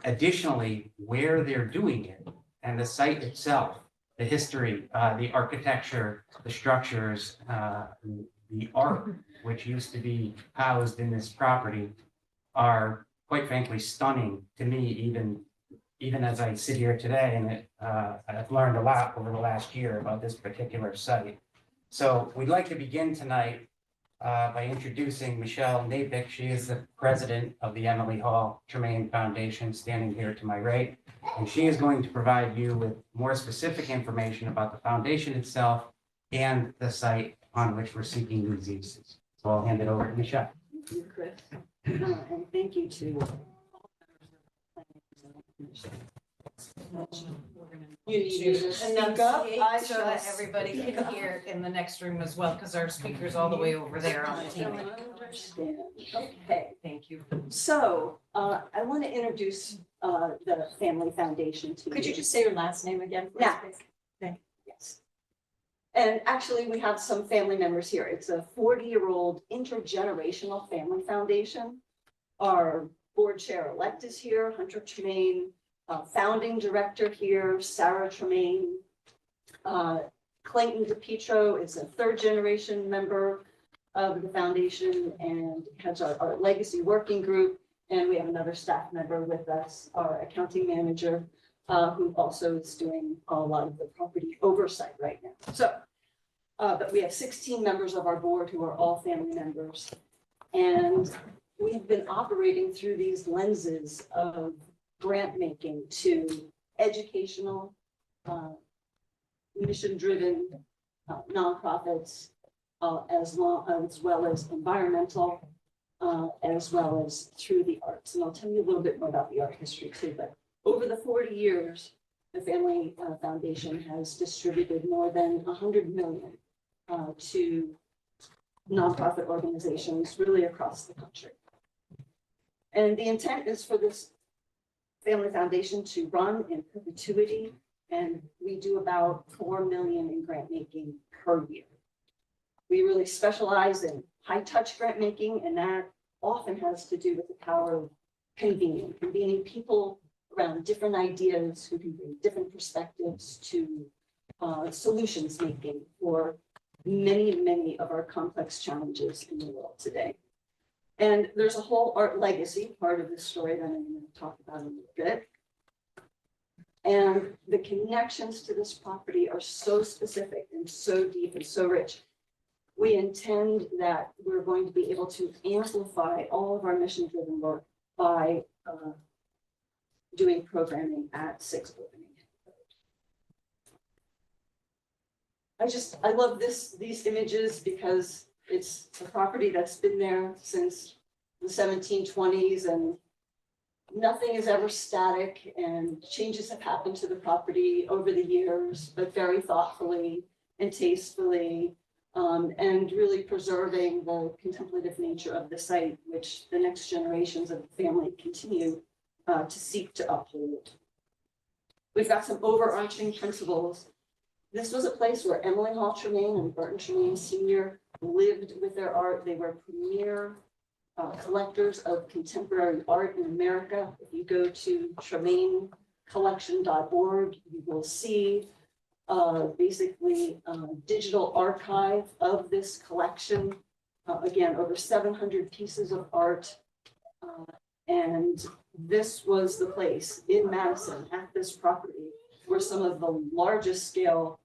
Additionally, where they're doing it and the site itself, the history, the architecture, the structures, the art, which used to be housed in this property, are quite frankly stunning to me, even as I sit here today, and I've learned a lot over the last year about this particular site. So we'd like to begin tonight by introducing Michelle Napick. She is the president of the Emily Hall Tremaine Foundation, standing here to my right. And she is going to provide you with more specific information about the foundation itself and the site on which we're seeking these uses. So I'll hand it over to Michelle. Thank you, Chris. And thank you to You need to speak speak up. up I so that shall everybody speak can up. hear in the next room as well, because our speaker's all the way over there on the TV. Understand. Okay, Thank you. so I want to introduce the Family Foundation to you. Could you just say your last name again? please? Yeah. Thank you. Yes. And actually, we have some family members here. It's a 40-year-old intergenerational family foundation. Our board chair-elect is here, Hunter Tremaine, founding director here, Sarah Tremaine. Clayton DePietro is a third-generation member of the foundation and has our legacy working group. And we have another staff member with us, our accounting manager, who also is doing a lot of the property oversight right now. So, but we have 16 members of our board who are all family members. And we've been operating through these lenses of grant making to educational, mission-driven nonprofits, as well as environmental, as well as through the arts. And I'll tell you a little bit more about the art history too, but over the 40 years, the Family Foundation has distributed more than 100 million to nonprofit organizations really across the country. And the intent is for this Family Foundation to run in perpetuity, and we do about 4 million in grant making per year. We really specialize in high-touch grant making, and that often has to do with the power of convening people around different ideas who can bring different perspectives to solutions making for many of our complex challenges in the world today. And there's a whole art legacy part of this story that I'm going to talk about in a little bit. And the connections to this property are so specific and so deep and so rich. We intend that we're going to be able to amplify all of our mission-driven work by doing programming at 6 Opening. I love these images because it's a property that's been there since the 1720s, and nothing is ever static, and changes have happened to the property over the years, but very thoughtfully and tastefully, and really preserving the contemplative nature of the site, which the next generations of the family continue to seek to uphold. We've got some overarching principles. This was a place where Emily Hall Tremaine and Burton Tremaine Sr. lived with their art. They were premier collectors of contemporary art in America. If you go to TremaineCollection.org, you will see basically a digital archive of this collection. Again, over 700 pieces of art. And this was the place in Madison at this property where some of the largest scale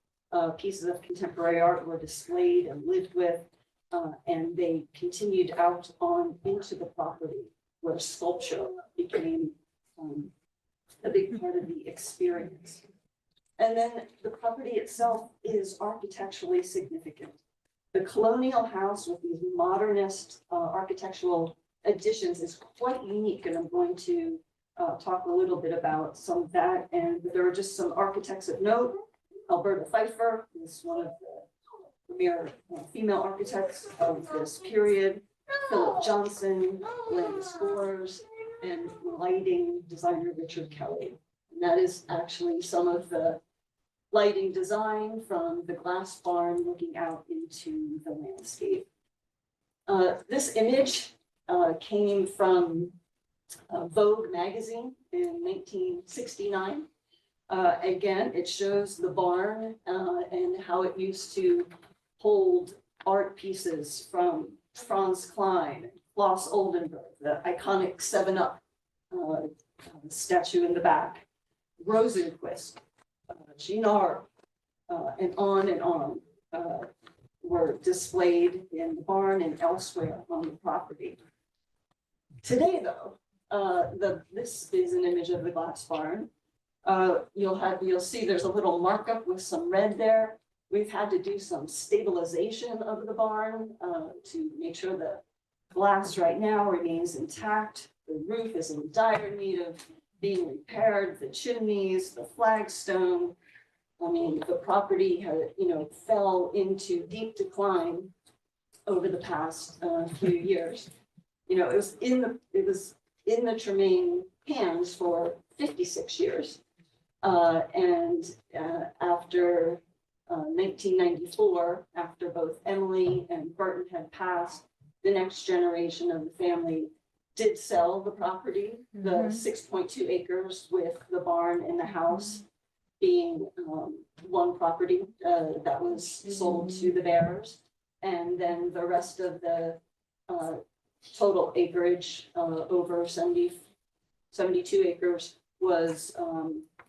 pieces of contemporary art were displayed and lived with. And they continued out on into the property where sculpture became a big part of the experience. And then the property itself is architecturally significant. The colonial house with these modernist architectural additions is quite unique, and I'm going to talk a little bit about some of that. And there are just some architects of note. Alberta Pfeiffer is one of the premier female architects of this period. Philip Johnson, Glenn Scores, and lighting designer Richard Kelly. And that is actually some of the lighting design from the glass barn looking out into the landscape. This image came from Vogue magazine in 1969. Again, it shows the barn and how it used to hold art pieces from Franz Klein, Klaus Oldenburg, the iconic 7-Up statue in the back, Rosenquist, Jean Arp, and on were displayed in the barn and elsewhere on the property. Today, though, this is an image of the glass barn. You'll see there's a little markup with some red there. We've had to do some stabilization of the barn to make sure the glass right now remains intact. The roof is in dire need of being repaired, the chimneys, the flagstone. I mean, the property had, fell into deep decline over the past few years. It was in the Tremaine hands for 56 years. And after 1994, after both Emily and Burton had passed, the next generation of the family did sell the property, the 6.2 acres with the barn and the house being one property that was sold to the Bears. And then the rest of the total acreage, over 72 acres, was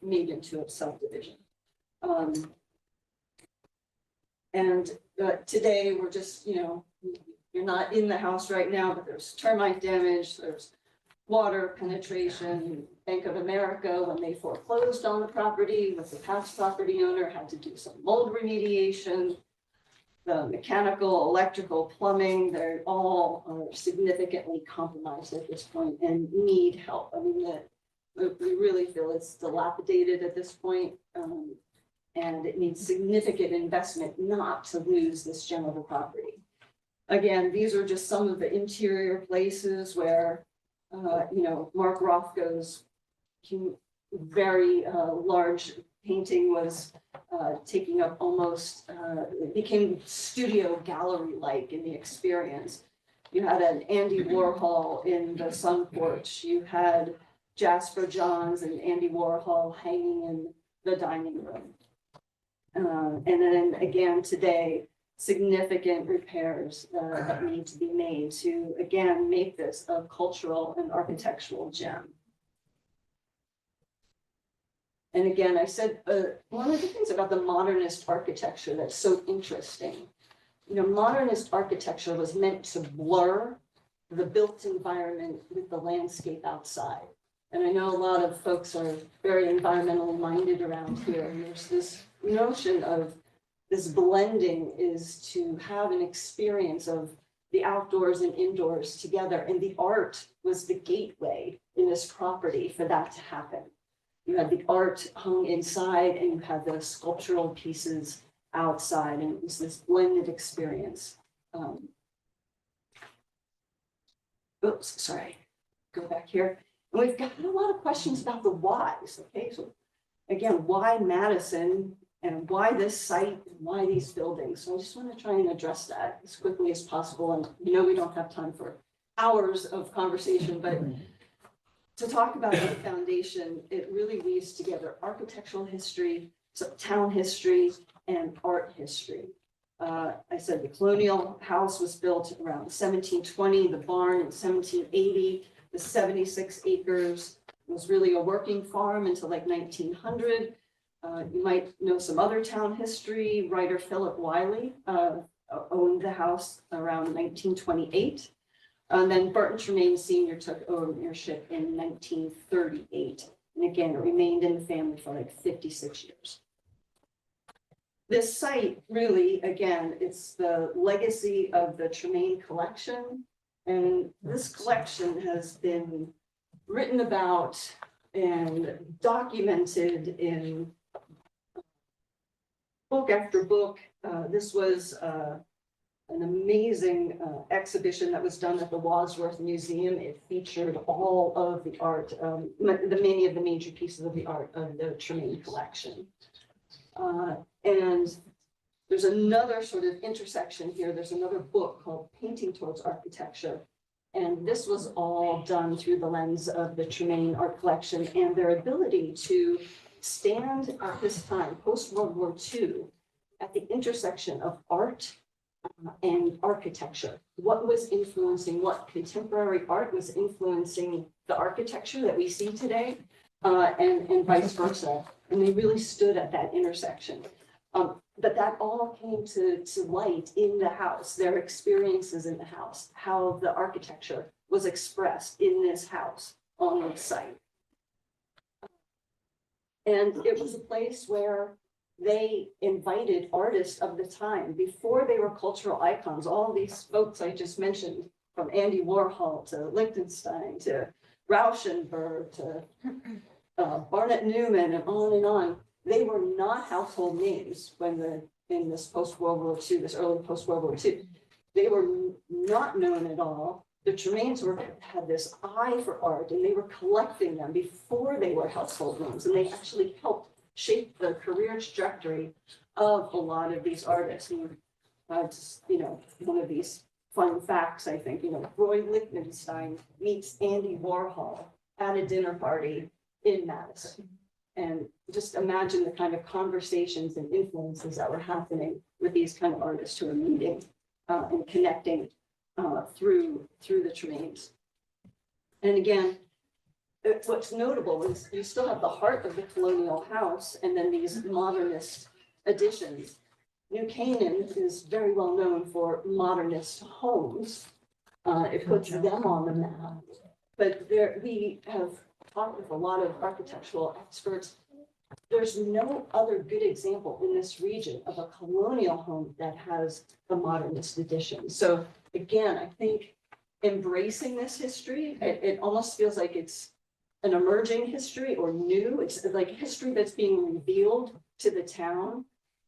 made into a subdivision. And today we're just, you're not in the house right now, but there's termite damage, there's water penetration. Bank of America, when they foreclosed on the property with the past property owner, had to do some mold remediation. The mechanical, electrical, plumbing, they're all significantly compromised at this point and need help. I mean, we really feel it's dilapidated at this point, and it needs significant investment not to lose this gem of a property. Again, these are just some of the interior places where, Mark Rothko's very large painting was taking up almost, it became studio gallery-like in the experience. You had an Andy Warhol in the sun porch. You had Jasper Johns and Andy Warhol hanging in the dining room. And then again today, significant repairs that need to be made to, again, make this a cultural and architectural gem. And again, I said, one of the things about the modernist architecture that's so interesting, modernist architecture was meant to blur the built environment with the landscape outside. And I know a lot of folks are very environmentally minded around here. And there's this notion of this blending is to have an experience of the outdoors and indoors together. And the art was the gateway in this property for that to happen. You had the art hung inside and you had the sculptural pieces outside, and it was this blended experience. Oops, sorry, go back here. And we've got a lot of questions about the whys, okay? So again, why Madison and why this site and why these buildings? So I just want to try and address that as quickly as possible. And we don't have time for hours of conversation, but to talk about the foundation, it really weaves together architectural history, town history, and art history. I said the colonial house was built around 1720, the barn in 1780. The 76 acres was really a working farm until like 1900. You might know some other town history. Writer Philip Wiley owned the house around 1928. And then Burton Tremaine Sr. took ownership in 1938. And again, it remained in the family for like 56 years. This site really, again, it's the legacy of the Tremaine collection. And this collection has been written about and documented in book after book. This was an amazing exhibition that was done at the Wadsworth Museum. It featured all of the art, many of the major pieces of the art of the Tremaine collection. And there's another sort of intersection here. There's another book called Painting Towards Architecture. And this was all done through the lens of the Tremaine art collection and their ability to stand at this time, post-World War II, at the intersection of art and architecture. What was influencing, what contemporary art was influencing the architecture that we see today, and vice versa. And they really stood at that intersection. But that all came to light in the house, their experiences in the house, how the architecture was expressed in this house on the site. And it was a place where they invited artists of the time before they were cultural icons. All these folks I just mentioned, from Andy Warhol to Lichtenstein to Rauschenberg to Barnett Newman and on, they were not household names when in this post-World War II, this early post-World War II. They were not known at all. The Tremaines had this eye for art, and they were collecting them before they were household names, and they actually helped shape the career trajectory of a lot of these artists. And just, one of these fun facts, I think, Roy Lichtenstein meets Andy Warhol at a dinner party in Madison. And just imagine the kind of conversations and influences that were happening with these kind of artists who are meeting and connecting through the Tremaines. And again, what's notable is you still have the heart of the colonial house and then these modernist additions. New Canaan is very well known for modernist homes. It puts them on the map. But we have talked with a lot of architectural experts. There's no other good example in this region of a colonial home that has the modernist addition. So again, I think embracing this history, it almost feels like it's an emerging history or new. It's like history that's being revealed to the town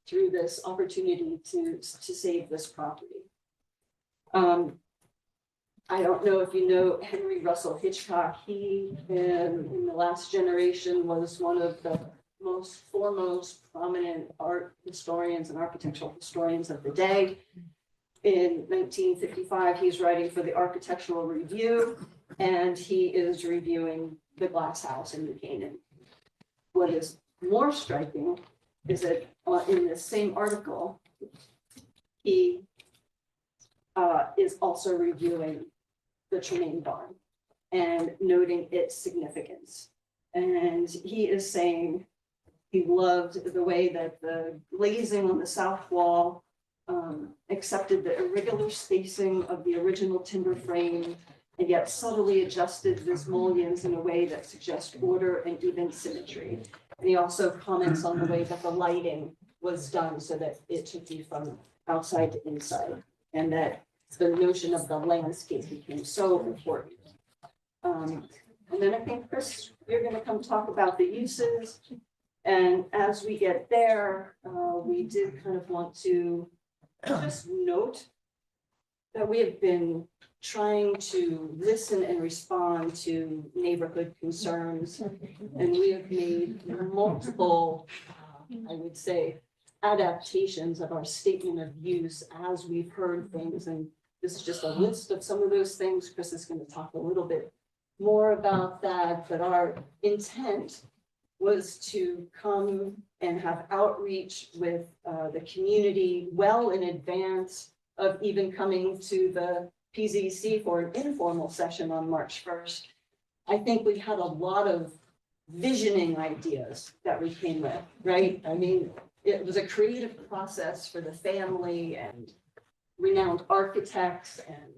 through this opportunity to save this property. I don't know if you know Henry Russell Hitchcock. He, in the last generation, was one of the foremost prominent art historians and architectural historians of the day. In 1955, he's writing for the Architectural Review, and he is reviewing the glass house in New Canaan. What is more striking is that in the same article, he is also reviewing the Tremaine barn and noting its significance. And he is saying he loved the way that the glazing on the south wall accepted the irregular spacing of the original timber frame and yet subtly adjusted the mullions in a way that suggests order and even symmetry. And he also comments on the way that the lighting was done so that it took you from outside to inside, and that the notion of the landscape became so important. And then I think, Chris, you're going to come talk about the uses. And as we get there, we did kind of want to just note that we have been trying to listen and respond to neighborhood concerns. And we have made multiple, I would say, adaptations of our statement of use as we've heard things. And this is just a list of some of those things. Chris is going to talk a little bit more about that, but our intent was to come and have outreach with the community well in advance of even coming to the PZC for an informal session on March 1st, I think we had a lot of visioning ideas that we came with, right? I mean, it was a creative process for the family and renowned architects and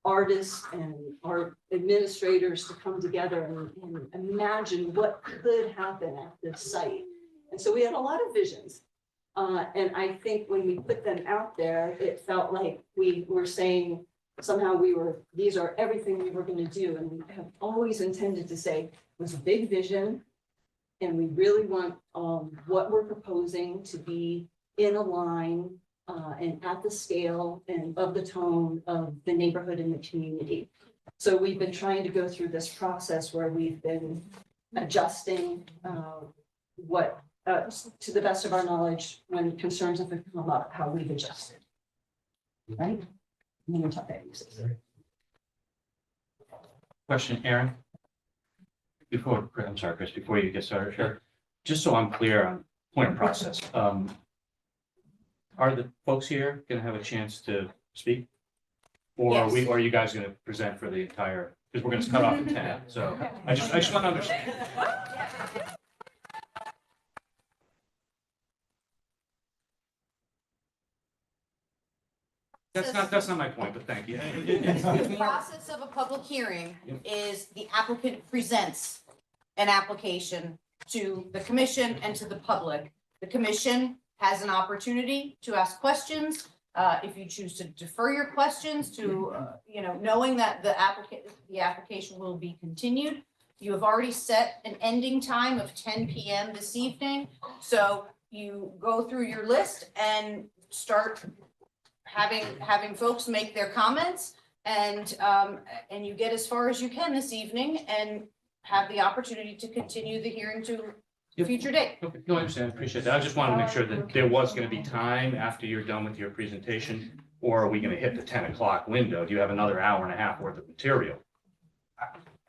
artists and our administrators to come together and imagine what could happen at this site. And so we had a lot of visions. And I think when we put them out there, it felt like we were saying somehow these are everything we were going to do. And we have always intended to say it was a big vision. And we really want what we're proposing to be in a line and at the scale and of the tone of the neighborhood and the community. So we've been trying to go through this process where we've been adjusting what, to the best of our knowledge, when concerns have come up, how we've adjusted. Right? I'm going to talk about uses. Question, Aaron? I'm sorry, Chris, before you get started, sure. Just so I'm clear on point of process, are the folks here gonna have a chance to speak? Or are you guys gonna present for the entire, because we're gonna cut off at 10, so I just want to understand. That's not my point, but thank you. The process of a public hearing is the applicant presents an application to the commission and to the public. The commission has an opportunity to ask questions. If you choose to defer your questions to, knowing that the application will be continued. You have already set an ending time of 10 p.m. this evening. So you go through your list and start having folks make their comments, and you get as far as you can this evening and have the opportunity to continue the hearing to a future date. Okay, no, I understand, appreciate that. I just wanted to make sure that there was gonna be time after you're done with your presentation, or are we gonna hit the 10 o'clock window? Do you have another hour and a half worth of material?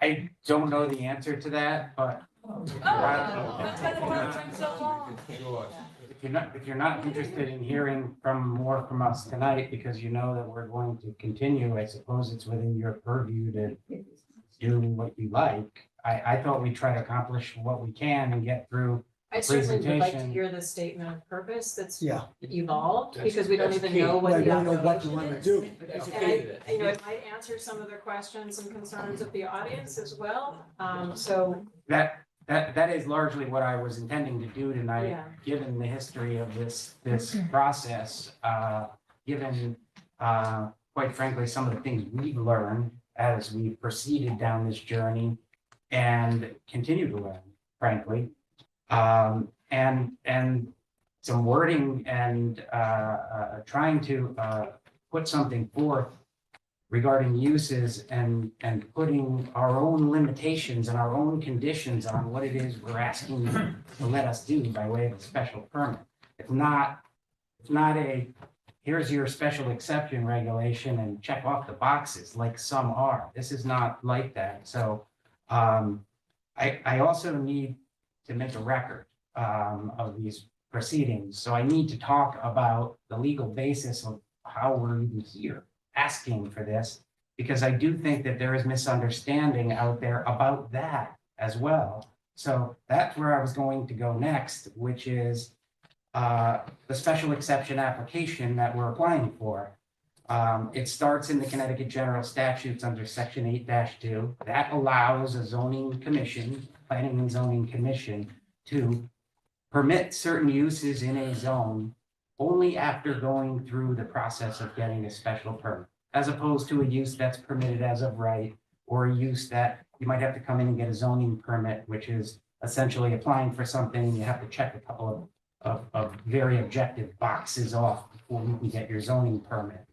I don't know the answer to that, but if you're not interested in hearing more from us tonight, because you know that we're going to continue, I suppose it's within your purview to do what you like. I thought we'd try to accomplish what we can and get through I the certainly would like to presentation. hear the statement of purpose that's Yeah. evolved, because we don't even know I what the don't know what you application want to is. do. And it might answer some of the questions and concerns of the audience as well. So That is largely what I was intending to do tonight, Yeah. given the history of this process, given, quite frankly, some of the things we've learned as we proceeded down this journey and continue to learn, frankly. And some wording and trying to put something forth regarding uses and putting our own limitations and our own conditions on what it is we're asking you to let us do by way of a special permit. It's not here's your special exception regulation and check off the boxes like some are. This is not like that. So I also need to make a record of these proceedings. So I need to talk about the legal basis of how we're even here asking for this, because I do think that there is misunderstanding out there about that as well. So that's where I was going to go next, which is the special exception application that we're applying for. It starts in the Connecticut General Statutes under Section 8-2. That allows a zoning commission, planning and zoning commission, to permit certain uses in a zone only after going through the process of getting a special permit, as opposed to a use that's permitted as of right, or a use that you might have to come in and get a zoning permit, which is essentially applying for something, and you have to check a couple of very objective boxes off before you can get your zoning permit.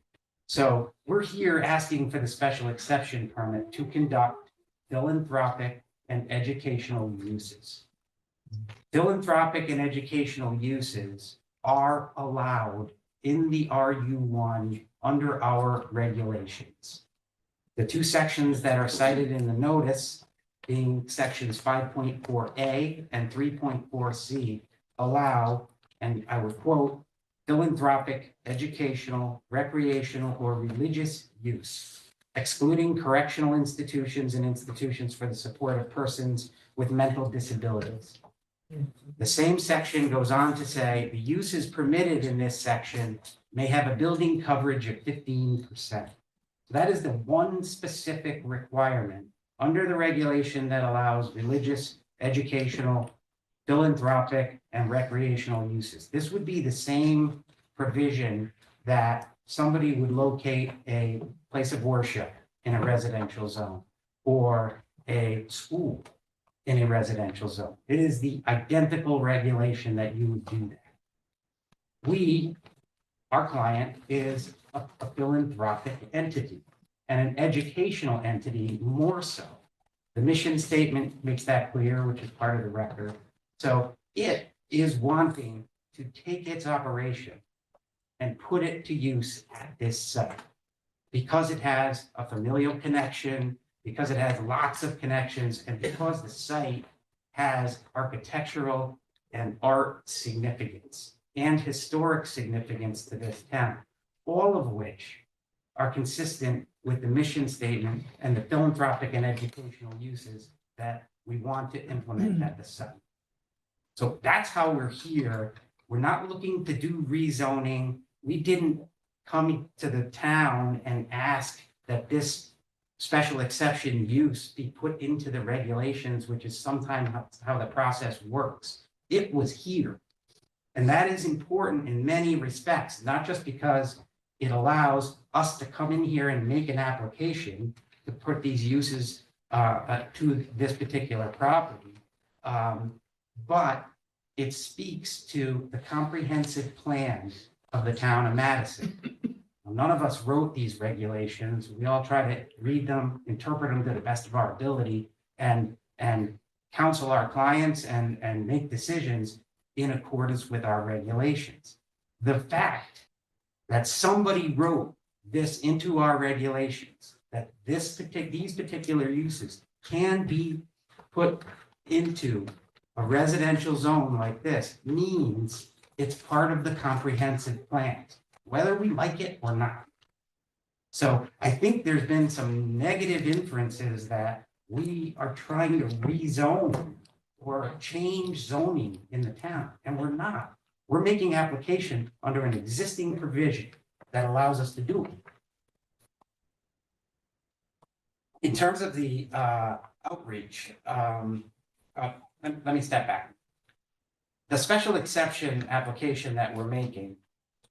So we're here asking for the special exception permit to conduct philanthropic and educational uses. Philanthropic and educational uses are allowed in the RU1 under our regulations. The two sections that are cited in the notice, being sections 5.4A and 3.4C, allow, and I would quote, philanthropic, educational, recreational, or religious use excluding correctional institutions and institutions for the support of persons with mental disabilities. The same section goes on to say the uses permitted in this section may have a building coverage of 15%. That is the one specific requirement under the regulation that allows religious, educational, philanthropic, and recreational uses. This would be the same provision that somebody would locate a place of worship in a residential zone or a school in a residential zone. It is the identical regulation that you would do that. Our client is a philanthropic entity and an educational entity more so. The mission statement makes that clear, which is part of the record. So it is wanting to take its operation and put it to use at this site because it has a familial connection, because it has lots of connections, and because the site has architectural and art significance and historic significance to this town, all of which are consistent with the mission statement and the philanthropic and educational uses that we want to implement at the site. So that's how we're here. We're not looking to do rezoning. We didn't come to the town and ask that this special exception use be put into the regulations, which is sometimes how the process works. It was here. And that is important in many respects, not just because it allows us to come in here and make an application to put these uses to this particular property, but it speaks to the comprehensive plan of the town of Madison. None of us wrote these regulations. We all try to read them, interpret them to the best of our ability, and counsel our clients and make decisions in accordance with our regulations. The fact that somebody wrote this into our regulations, that these particular uses can be put into a residential zone like this means it's part of the comprehensive plan, whether we like it or not. So I think there's been some negative inferences that we are trying to rezone or change zoning in the town, and we're not. We're making application under an existing provision that allows us to do it. In terms of the outreach, let me step back. The special exception application that we're making,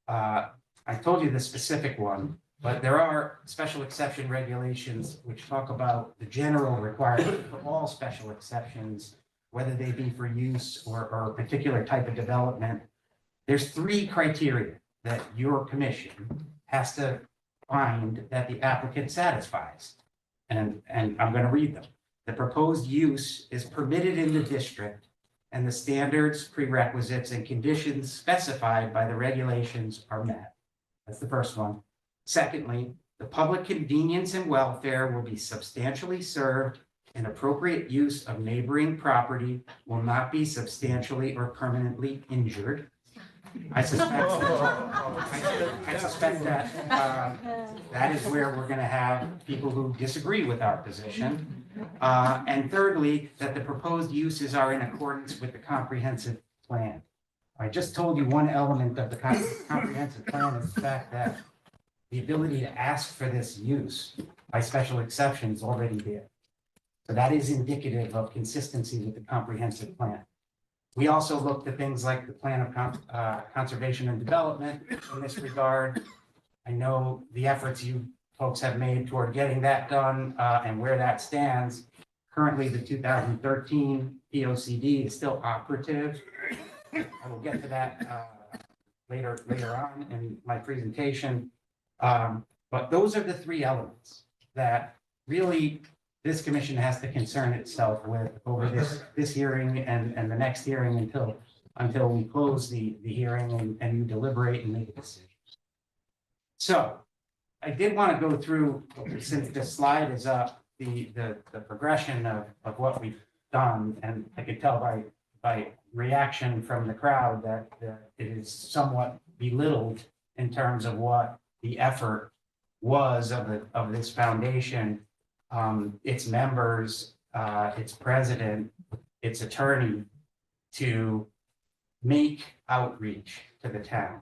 I told you the specific one, but there are special exception regulations which talk about the general requirement for all special exceptions, whether they be for use or a particular type of development. There's 3 criteria that your commission has to find that the applicant satisfies. And I'm going to read them. The proposed use is permitted in the district, and the standards, prerequisites, and conditions specified by the regulations are met. That's the first one. Secondly, the public convenience and welfare will be substantially served, and appropriate use of neighboring property will not be substantially or permanently injured. I suspect that that is where we're going to have people who disagree with our position. And thirdly, that the proposed uses are in accordance with the comprehensive plan. I just told you one element of the comprehensive plan is the fact that the ability to ask for this use by special exception is already there. So that is indicative of consistency with the comprehensive plan. We also looked at things like the plan of conservation and development in this regard. I know the efforts you folks have made toward getting that done and where that stands. Currently, the 2013 POCD is still operative. I will get to that later on in my presentation. But those are the 3 elements that really this commission has to concern itself with over this hearing and the next hearing until we close the hearing and you deliberate and make a decision. So I did want to go through, since this slide is up, the progression of what we've done, and I could tell by reaction from the crowd that it is somewhat belittled in terms of what the effort was of this foundation, its members, its president, its attorney, to make outreach to the town.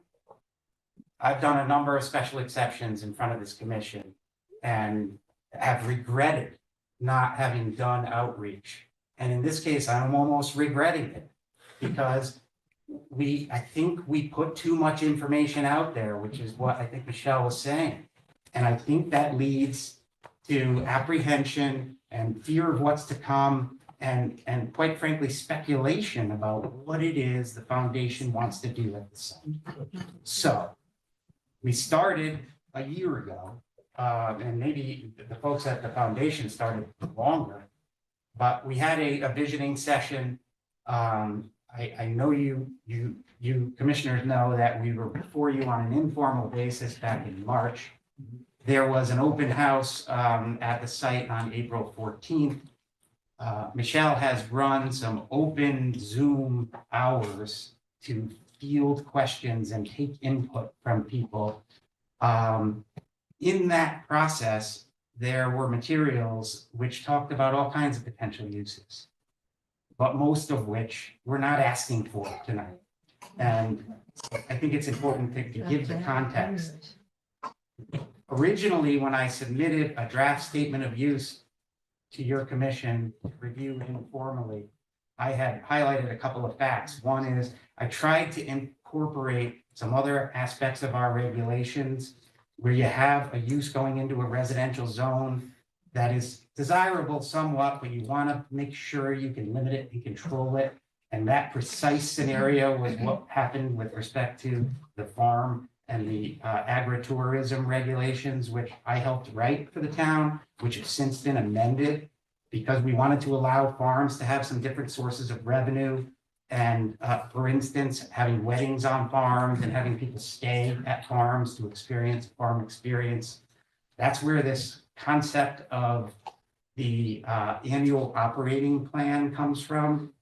I've done a number of special exceptions in front of this commission and have regretted not having done outreach. And in this case, I'm almost regretting it because I think we put too much information out there, which is what I think Michelle was saying. And I think that leads to apprehension and fear of what's to come and quite frankly, speculation about what it is the foundation wants to do at the site. So we started a year ago, and maybe the folks at the foundation started longer, but we had a visioning session. I know you commissioners know that we were before you on an informal basis back in March. There was an open house at the site on April 14th. Michelle has run some open Zoom hours to field questions and take input from people. In that process, there were materials which talked about all kinds of potential uses, but most of which we're not asking for tonight. And I think it's important to give the context. Originally, when I submitted a draft statement of use to your commission to review informally, I had highlighted a couple of facts. One is I tried to incorporate some other aspects of our regulations where you have a use going into a residential zone that is desirable somewhat, but you want to make sure you can limit it and control it. And that precise scenario was what happened with respect to the farm and the agritourism regulations, which I helped write for the town, which have since been amended because we wanted to allow farms to have some different sources of revenue. And for instance, having weddings on farms and having people stay at farms to experience farm experience. That's where this concept of the annual operating plan comes from.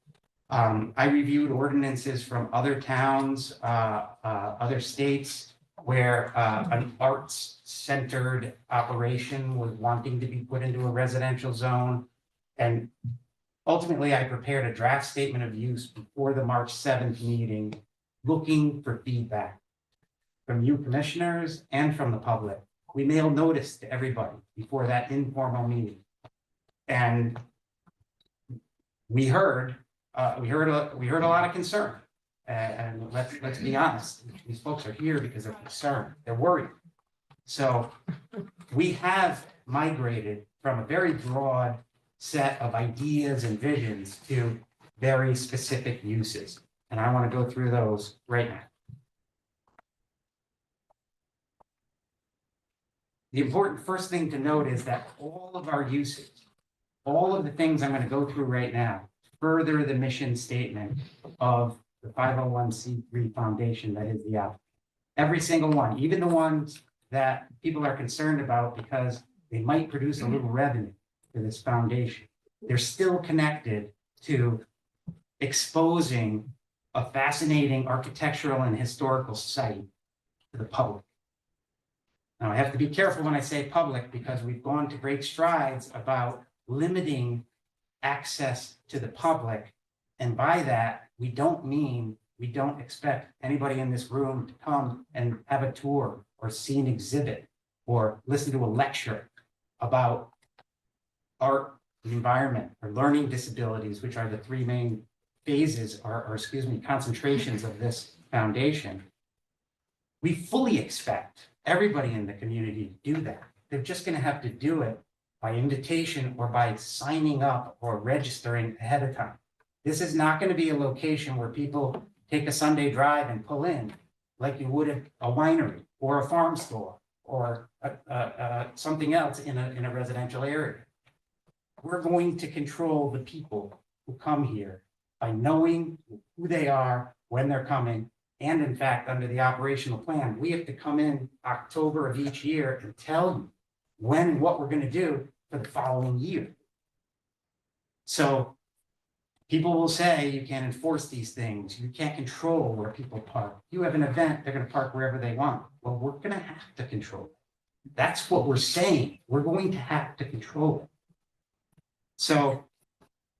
I reviewed ordinances from other towns, other states, where an arts-centered operation was wanting to be put into a residential zone. And ultimately, I prepared a draft statement of use before the March 7th meeting, looking for feedback from you commissioners and from the public. We mailed notice to everybody before that informal meeting. And we heard a lot of concern. And let's be honest, these folks are here because they're concerned, they're worried. So we have migrated from a very broad set of ideas and visions to very specific uses. And I want to go through those right now. The important first thing to note is that all of our uses, all of the things I'm going to go through right now, further the mission statement of the 501c3 foundation that is the applicant. Every single one, even the ones that people are concerned about because they might produce a little revenue to this foundation, they're still connected to exposing a fascinating architectural and historical site to the public. Now, I have to be careful when I say public because we've gone to great strides about limiting access to the public. And by that, we don't expect anybody in this room to come and have a tour or see an exhibit or listen to a lecture about art, the environment, or learning disabilities, which are the three main phases or concentrations of this foundation. We fully expect everybody in the community to do that. They're just going to have to do it by invitation or by signing up or registering ahead of time. This is not going to be a location where people take a Sunday drive and pull in like you would at a winery or a farm store or something else in a residential area. We're going to control the people who come here by knowing who they are, when they're coming, and in fact, under the operational plan, we have to come in October of each year and tell you when and what we're going to do for the following year. So people will say you can't enforce these things. You can't control where people park. You have an event, they're going to park wherever they want. Well, we're going to have to control it That's what we're saying. We're going to have to control it. So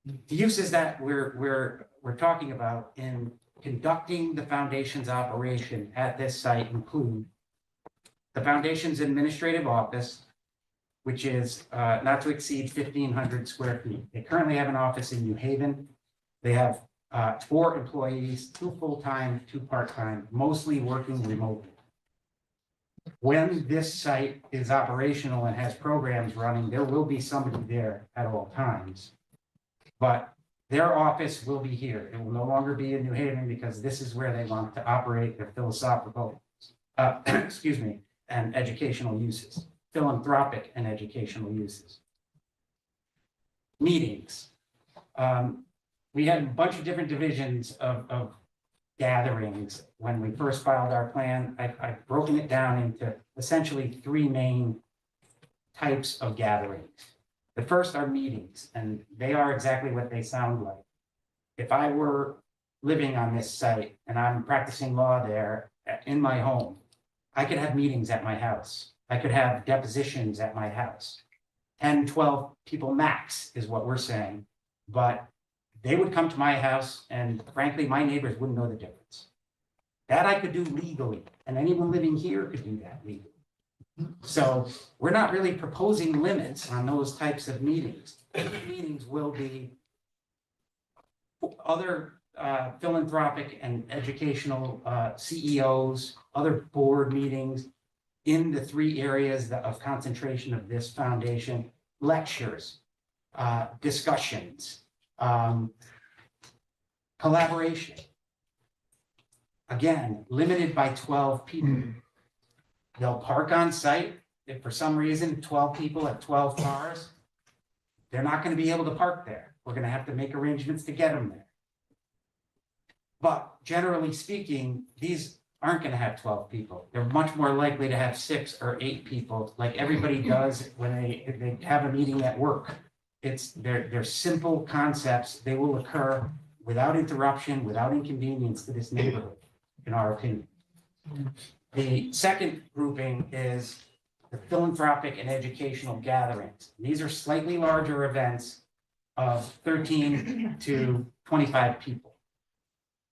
the uses that we're talking about in conducting the foundation's operation at this site include the foundation's administrative office, which is not to exceed 1,500 square feet. They currently have an office in New Haven. They have 4 employees, 2 full-time, 2 part-time, mostly working remotely. When this site is operational and has programs running, there will be somebody there at all times. But their office will be here. It will no longer be in New Haven because this is where they want to operate their philosophical, excuse me, and educational uses, philanthropic and educational uses. Meetings. We had a bunch of different divisions of gatherings when we first filed our plan. I've broken it down into essentially 3 main types of gatherings. The first are meetings, and they are exactly what they sound like. If I were living on this site and I'm practicing law there in my home, I could have meetings at my house. I could have depositions at my house. 10, 12 people max is what we're saying, but they would come to my house and frankly, my neighbors wouldn't know the difference. That I could do legally, and anyone living here could do that legally. So we're not really proposing limits on those types of meetings. Meetings will be other philanthropic and educational CEOs, other board meetings in the 3 areas of concentration of this foundation, lectures, discussions, collaboration. Again, limited by 12 people. They'll park on site. If for some reason 12 people have 12 cars, they're not going to be able to park there. We're going to have to make arrangements to get them there. But generally speaking, these aren't going to have 12 people. They're much more likely to have 6 or 8 people, like everybody does when they have a meeting at work. They're simple concepts. They will occur without interruption, without inconvenience to this neighborhood, in our opinion. The second grouping is the philanthropic and educational gatherings. These are slightly larger events of 13 to 25 people.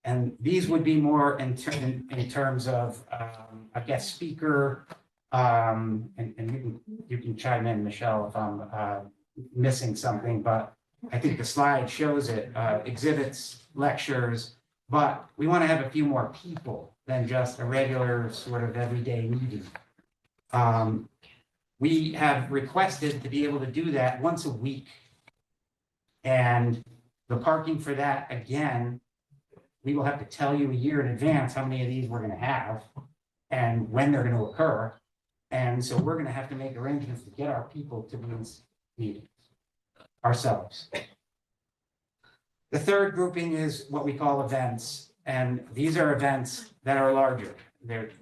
And these would be more in terms of a guest speaker, and you can chime in, Michelle, if I'm missing something, but I think the slide shows it, exhibits, lectures, but we want to have a few more people than just a regular sort of everyday meeting. We have requested to be able to do that once a week. And the parking for that, again, we will have to tell you a year in advance how many of these we're going to have and when they're going to occur. And so we're going to have to make arrangements to get our people to these meetings ourselves. The third grouping is what we call events. And these are events that are larger. They're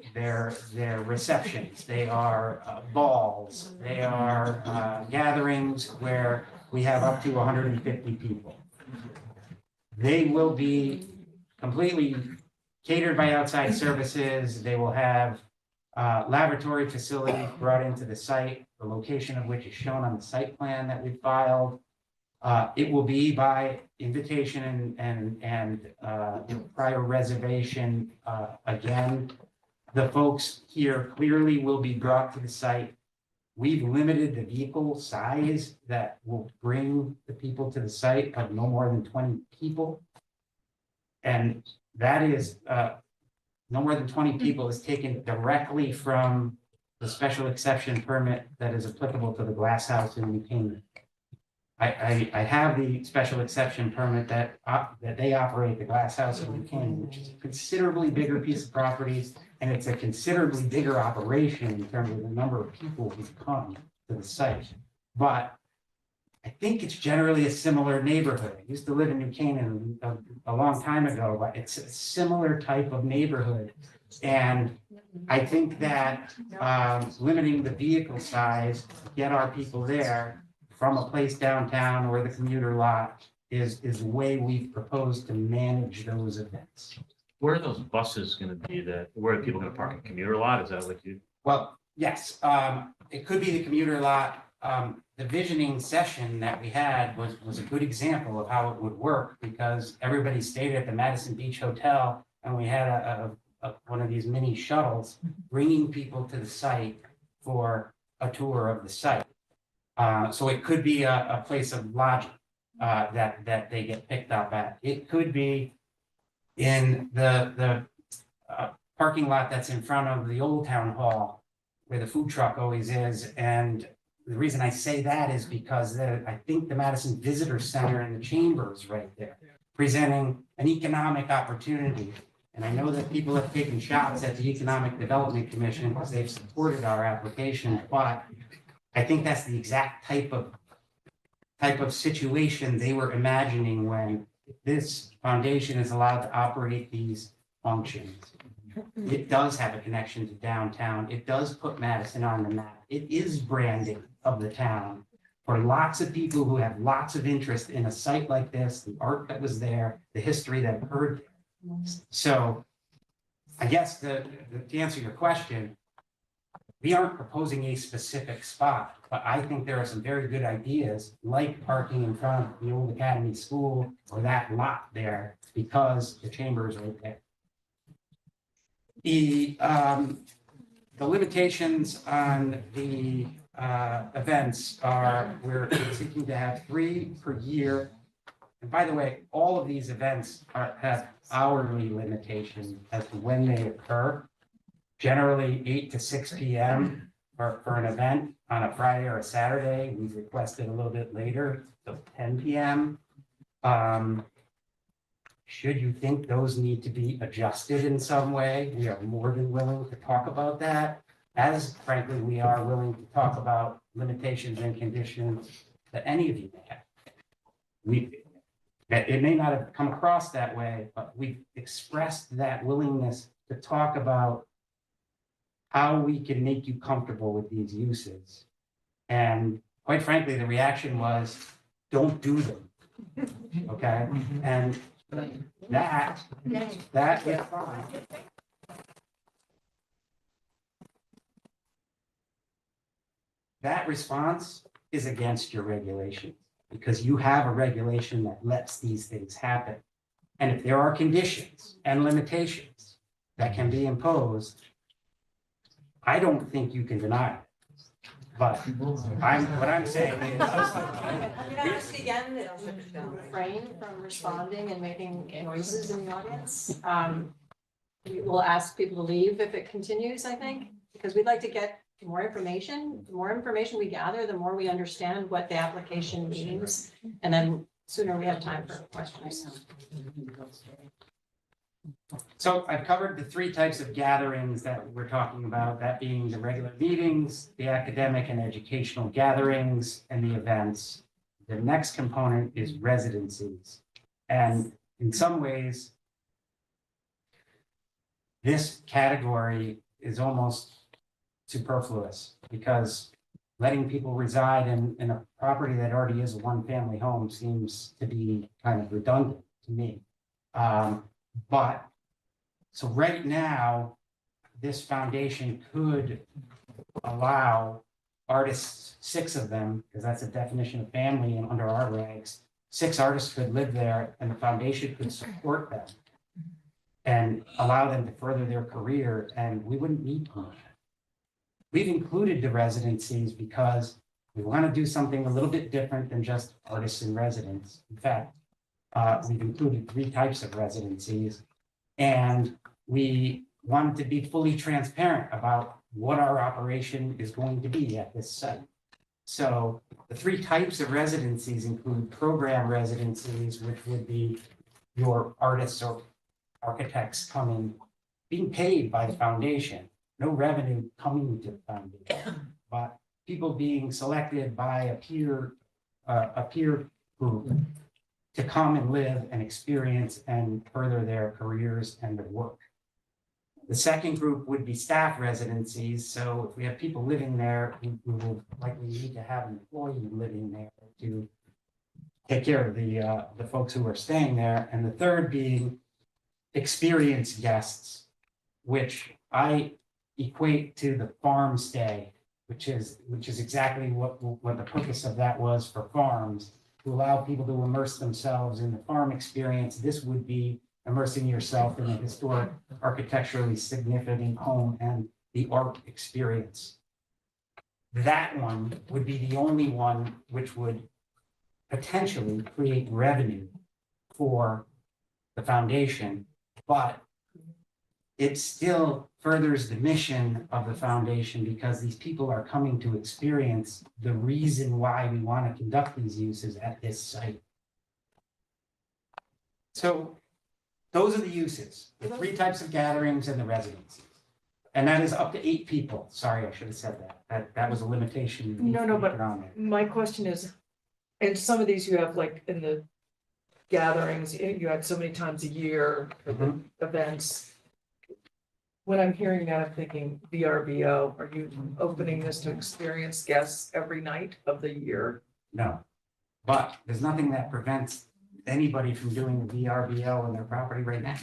receptions, they are balls, they are gatherings where we have up to 150 people. They will be completely catered by outside services. They will have laboratory facilities brought into the site, the location of which is shown on the site plan that we filed. It will be by invitation and prior reservation. Again, the folks here clearly will be brought to the site. We've limited the vehicle size that will bring the people to the site of no more than 20 people. And that is no more than 20 people is taken directly from the special exception permit that is applicable to the glass house in New Canaan. I have the special exception permit that they operate the glass house in New Canaan, which is a considerably bigger piece of property, and it's a considerably bigger operation in terms of the number of people who come to the site. But I think it's generally a similar neighborhood. I used to live in New Canaan a long time ago, but it's a similar type of neighborhood. And I think that limiting the vehicle size, get our people there from a place downtown or the commuter lot is the way we've proposed to manage those events. Where are those buses gonna be where are people gonna park in commuter lot? Is that what you? Well, Yes, it could be the commuter lot. The visioning session that we had was a good example of how it would work because everybody stayed at the Madison Beach Hotel and we had one of these mini shuttles bringing people to the site for a tour of the site. So it could be a place of lodging that they get picked up at. It could be in the parking lot that's in front of the old town hall where the food truck always is. And the reason I say that is because I think the Madison Visitor Center and the Chamber is right there, presenting an economic opportunity. And I know that people have taken shots at the Economic Development Commission because they've supported our application, but I think that's the exact type of situation they were imagining when this foundation is allowed to operate these functions. It does have a connection to downtown. It does put Madison on the map. It is branding of the town for lots of people who have lots of interest in a site like this, the art that was there, the history that occurred there. So I guess to answer your question, we aren't proposing a specific spot, but I think there are some very good ideas like parking in front of the old Academy School or that lot there because the chamber is right there. The limitations on the events are we're seeking to have 3 per year. And by the way, all of these events have hourly limitations as to when they occur. Generally 8 to 6 p.m. for an event on a Friday or a Saturday. We've requested a little bit later, so 10 p.m. Should you think those need to be adjusted in some way, we are more than willing to talk about that. As frankly, we are willing to talk about limitations and conditions that any of you may have. It may not have come across that way, but we've expressed that willingness to talk about how we can make you comfortable with these uses. And quite frankly, the reaction was, don't do them. Okay, and that is fine. That response is against your regulations because you have a regulation that lets these things happen. And if there are conditions and limitations that can be imposed, I don't think you can deny it. But what I'm saying is. I'm gonna ask again, refrain from responding and making noises in the audience. We will ask people to leave if it continues, I think, because we'd like to get more information. The more information we gather, the more we understand what the application means. And then sooner we have time for questions. So I've covered the 3 types of gatherings that we're talking about, that being the regular meetings, the academic and educational gatherings, and the events. The next component is residencies. And in some ways, this category is almost superfluous because letting people reside in a property that already is a one-family home seems to be kind of redundant to me. So right now, this foundation could allow artists, 6 of them, because that's a definition of family and under our regs, 6 artists could live there and the foundation could support them and allow them to further their career, and we wouldn't need permission. We've included the residencies because we want to do something a little bit different than just artists in residence. In fact, we've included 3 types of residencies, and we wanted to be fully transparent about what our operation is going to be at this site. So the 3 types of residencies include program residencies, which would be your artists or architects coming, being paid by the foundation, no revenue coming to the foundation, but people being selected by a peer group to come and live and experience and further their careers and their work. The second group would be staff residencies. So if we have people living there, we will likely need to have an employee living there to take care of the folks who are staying there. And the third being experienced guests, which I equate to the farm stay, which is exactly what the purpose of that was for farms, to allow people to immerse themselves in the farm experience. This would be immersing yourself in a historic, architecturally significant home and the art experience. That one would be the only one which would potentially create revenue for the foundation, but it still furthers the mission of the foundation because these people are coming to experience the reason why we want to conduct these uses at this site. So those are the uses, the 3 types of gatherings and the residencies. And that is up to 8 people. Sorry, I should have said that. That was a limitation. No, but on there. my question is, and some of these you have like in the gatherings, you had so many times a year for the events. When I'm hearing that, I'm thinking VRBO, are you opening this to experienced guests every night of the year? No, but there's nothing that prevents anybody from doing the VRBO on their property right now.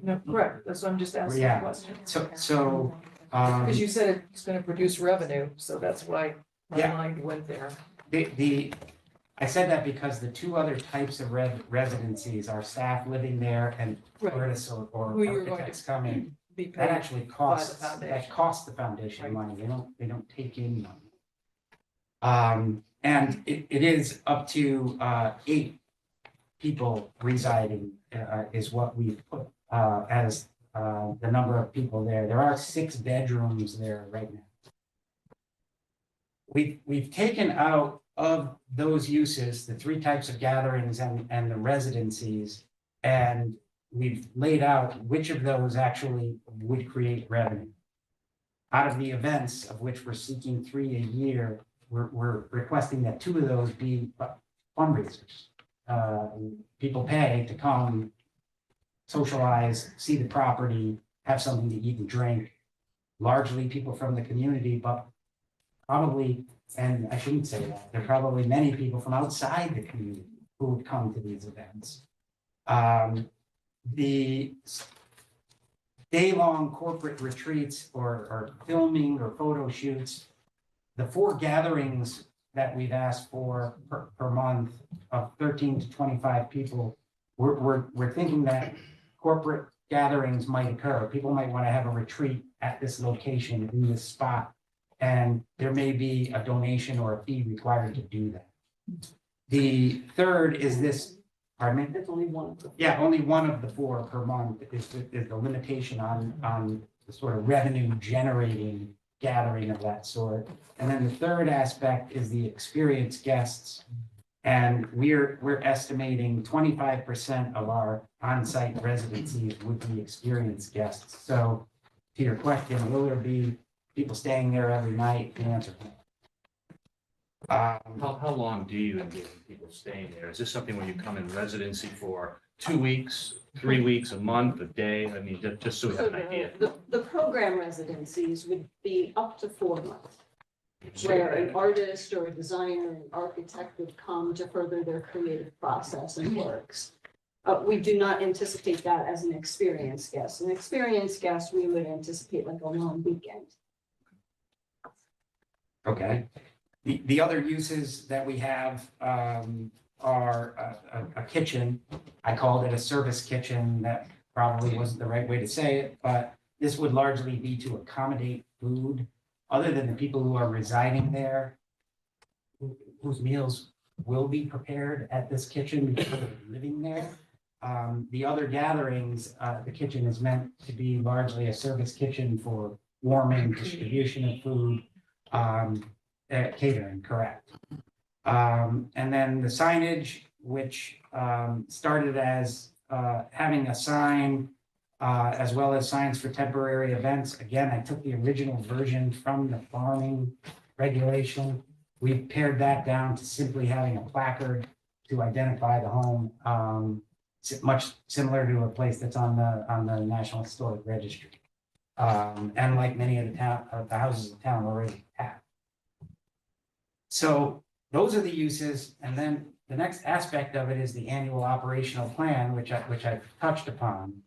No, correct, that's what I'm just asking the Yeah. question. So. Because you said it's gonna produce revenue, so that's why my Yeah. mind went there. I said that because the 2 other types of residencies are staff living there and Right. tourists or Who you're going architects coming. Be That paid actually by the costs, foundation. that costs the foundation money. They don't take in money. And it is up to 8 people residing is what we've put as the number of people there. There are 6 bedrooms there right now. We've taken out of those uses, the 3 types of gatherings and the residencies, and we've laid out which of those actually would create revenue. Out of the events of which we're seeking 3 a year, we're requesting that 2 of those be fundraisers. People pay to come socialize, see the property, have something to eat and drink. Largely people from the community, but probably, and I shouldn't say that, there are probably many people from outside the community who would come to these events. The day-long corporate retreats or filming or photo shoots, the 4 gatherings that we've asked for per month of 13 to 25 people, we're thinking that corporate gatherings might occur. People might want to have a retreat at this location in this spot, and there may be a donation or a fee required to do that. The third is this, pardon me? That's only one. Yeah, only one of the 4 per month is the limitation on the sort of revenue generating gathering of that sort. And then the third aspect is the experienced guests. And we're estimating 25% of our on-site residencies would be experienced guests. So to your question, will there be people staying there every night? The answer is no. How long do you envision people staying there? Is this something where you come in residency for 2 weeks, 3 weeks, a month, a day? I mean, just so we have an idea. The program residencies would be up to 4 months, where an artist or a designer, an architect would come to further their creative process and works. We do not anticipate that as an experienced guest. An experienced guest, we would anticipate like a long weekend. Okay. The other uses that we have are a kitchen. I called it a service kitchen. That probably wasn't the right way to say it, but this would largely be to accommodate food other than the people who are residing there, whose meals will be prepared at this kitchen because they're living there. The other gatherings, the kitchen is meant to be largely a service kitchen for warming, distribution of food, catering, correct. And then the signage, which started as having a sign as well as signs for temporary events. Again, I took the original version from the farming regulation. We pared that down to simply having a placard to identify the home, much similar to a place that's on the National Historic Registry. And like many of the houses in town already have. So those are the uses, and then the next aspect of it is the annual operational plan, which I've touched upon.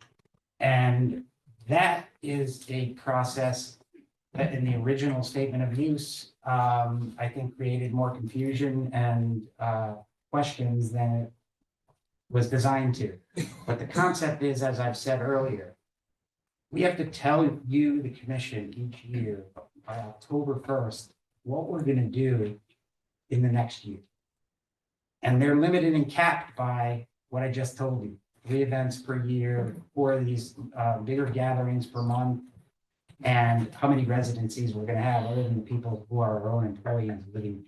And that is a process that in the original statement of use, I think created more confusion and questions than it was designed to. But the concept is, as I've said earlier, we have to tell you, the commission, each year by October 1st, what we're gonna do in the next year. And they're limited and capped by what I just told you, 3 events per year, 4 of these bigger gatherings per month, and how many residencies we're gonna have other than the people who are our own employees living.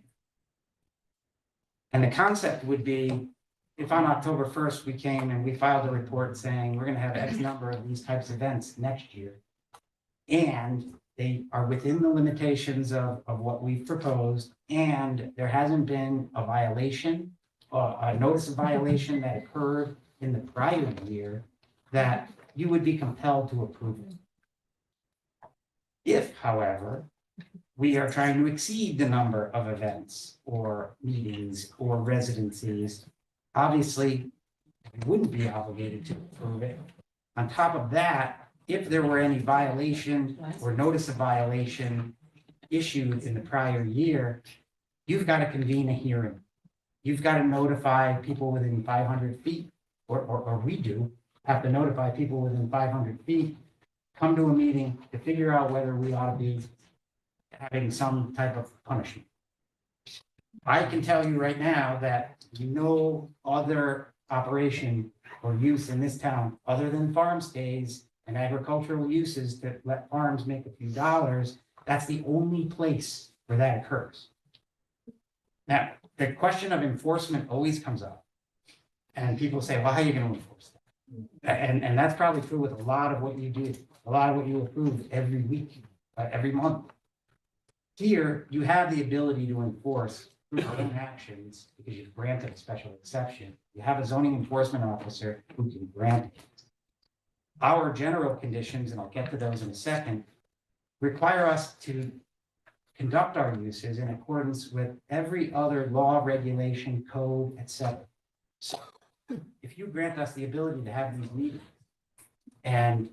And the concept would be, if on October 1st, we came and we filed a report saying we're gonna have X number of these types of events next year, and they are within the limitations of what we've proposed, and there hasn't been a violation, a notice of violation that occurred in the prior year, that you would be compelled to approve it. If, however, we are trying to exceed the number of events or meetings or residencies, obviously, we wouldn't be obligated to approve it. On top of that, if there were any violation or notice of violation issued in the prior year, you've got to convene a hearing. You've got to notify people within 500 feet, or we do have to notify people within 500 feet, come to a meeting to figure out whether we ought to be having some type of punishment. I can tell you right now that no other operation or use in this town, other than farm stays and agricultural uses that let farms make a few dollars, that's the only place where that occurs. Now, the question of enforcement always comes up. And people say, well, how are you going to enforce that? And that's probably true with a lot of what you do, a lot of what you approve every week, every month. Here, you have the ability to enforce through your own actions because you've granted a special exception. You have a zoning enforcement officer who can grant it. Our general conditions, and I'll get to those in a second, require us to conduct our uses in accordance with every other law, regulation, code, etc. So if you grant us the ability to have these meetings, and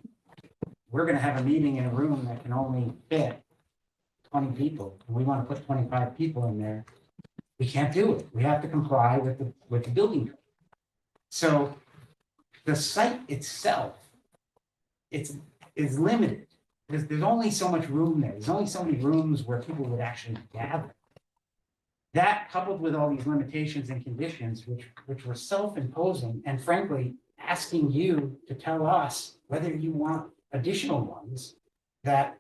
we're going to have a meeting in a room that can only fit 20 people, and we want to put 25 people in there, we can't do it. We have to comply with the building code. So the site itself, is limited. There's only so much room there. There's only so many rooms where people would actually gather. That, coupled with all these limitations and conditions, which were self-imposing, and frankly, asking you to tell us whether you want additional ones that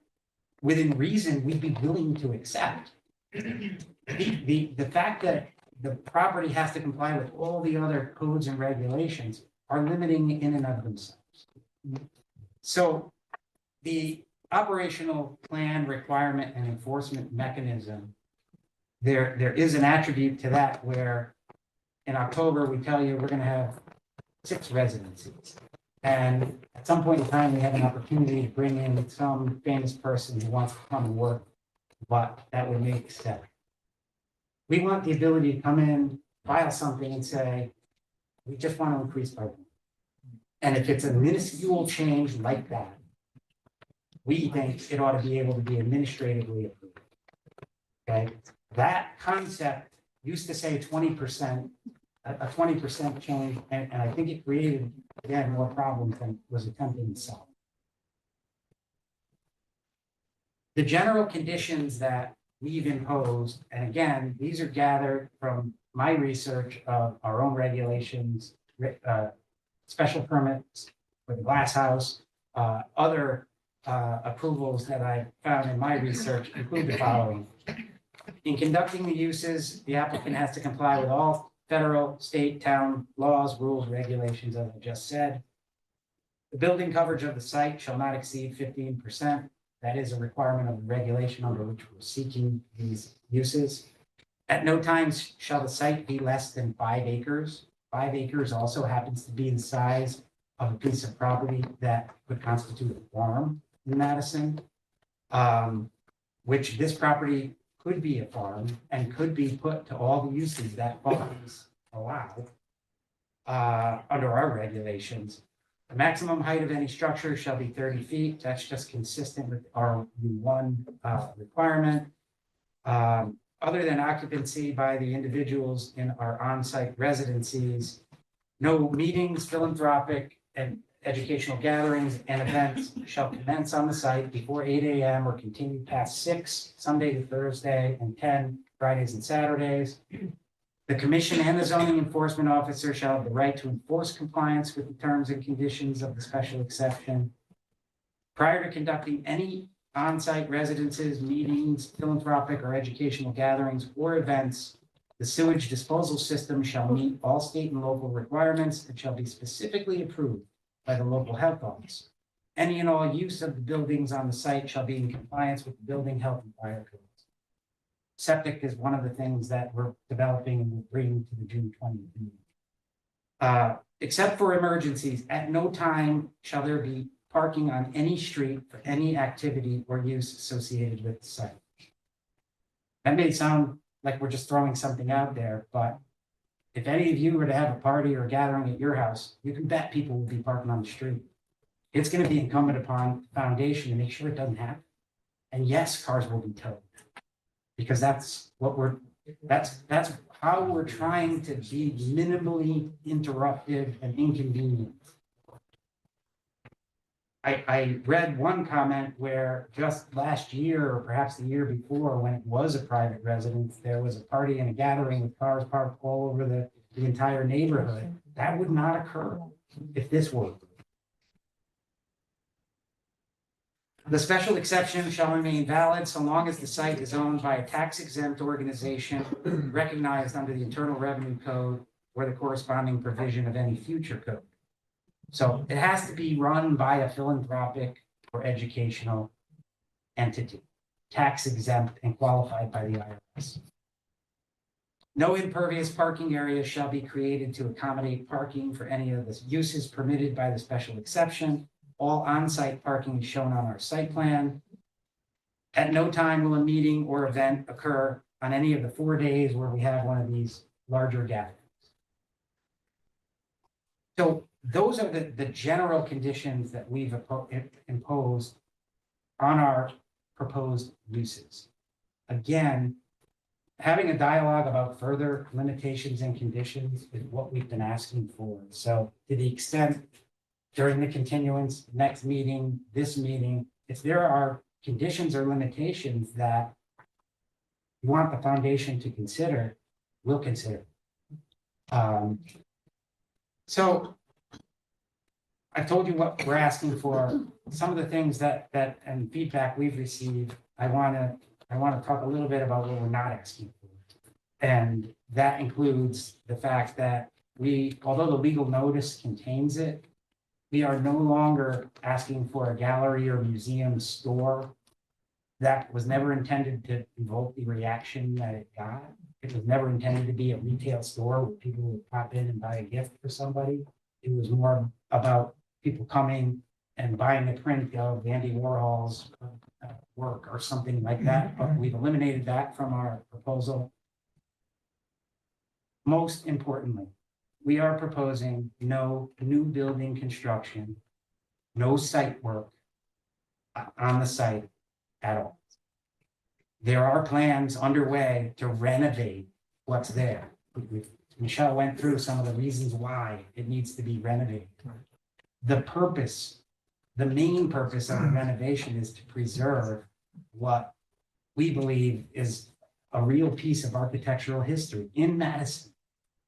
within reason we'd be willing to accept. The fact that the property has to comply with all the other codes and regulations are limiting in and of themselves. So the operational plan requirement and enforcement mechanism, there is an attribute to that where in October, we tell you we're going to have 6 residencies. And at some point in time, we have an opportunity to bring in some famous person who wants to come and work, but that would make 7. We want the ability to come in, file something and say, we just want to increase by 1. And if it's a minuscule change like that, we think it ought to be able to be administratively approved. Okay, that concept used to say 20%, a 20% change, and I think it created, again, more problems than was attempting to solve. The general conditions that we've imposed, and again, these are gathered from my research of our own regulations, special permits for the glass house, other approvals that I found in my research include the following. In conducting the uses, the applicant has to comply with all federal, state, town laws, rules, regulations, as I just said. The building coverage of the site shall not exceed 15%. That is a requirement of the regulation under which we're seeking these uses. At no time shall the site be less than 5 acres. 5 acres also happens to be the size of a piece of property that could constitute a farm in Madison, which this property could be a farm and could be put to all the uses that farms allow under our regulations. The maximum height of any structure shall be 30 feet. That's just consistent with our one requirement. Other than occupancy by the individuals in our on-site residencies, no meetings, philanthropic and educational gatherings and events shall commence on the site before 8 a.m. or continue past 6, Sunday to Thursday, and 10, Fridays and Saturdays. The commission and the zoning enforcement officer shall have the right to enforce compliance with the terms and conditions of the special exception. Prior to conducting any on-site residences, meetings, philanthropic or educational gatherings or events, the sewage disposal system shall meet all state and local requirements and shall be specifically approved by the local health office. Any and all use of the buildings on the site shall be in compliance with the building, health, and fire codes. Septic is one of the things that we're developing and will bring to the June 20th meeting. Except for emergencies, at no time shall there be parking on any street for any activity or use associated with the site. That may sound like we're just throwing something out there, but if any of you were to have a party or a gathering at your house, you can bet people will be parking on the street. It's going to be incumbent upon the foundation to make sure it doesn't happen. And yes, cars will be towed, because that's how we're trying to be minimally interruptive and inconvenient. I read one comment where just last year, or perhaps the year before, when it was a private residence, there was a party and a gathering with cars parked all over the entire neighborhood. That would not occur if this were. The special exception shall remain valid so long as the site is owned by a tax-exempt organization recognized under the Internal Revenue Code or the corresponding provision of any future code. So it has to be run by a philanthropic or educational entity, tax exempt and qualified by the IRS. No impervious parking areas shall be created to accommodate parking for any of the uses permitted by the special exception. All on-site parking is shown on our site plan. At no time will a meeting or event occur on any of the 4 days where we have one of these larger gatherings. So those are the general conditions that we've imposed on our proposed uses. Again, having a dialogue about further limitations and conditions is what we've been asking for. So to the extent during the continuance, next meeting, this meeting, if there are conditions or limitations that you want the foundation to consider, we'll consider. So I've told you what we're asking for. Some of the things that and feedback we've received, I want to talk a little bit about what we're not asking for. And that includes the fact that although the legal notice contains it, we are no longer asking for a gallery or museum store. That was never intended to evoke the reaction that it got. It was never intended to be a retail store where people would pop in and buy a gift for somebody. It was more about people coming and buying a print of Andy Warhol's work or something like that. But we've eliminated that from our proposal. Most importantly, we are proposing no new building construction, no site work on the site at all. There are plans underway to renovate what's there. Michelle went through some of the reasons why it needs to be renovated. The main purpose of the renovation is to preserve what we believe is a real piece of architectural history in Madison.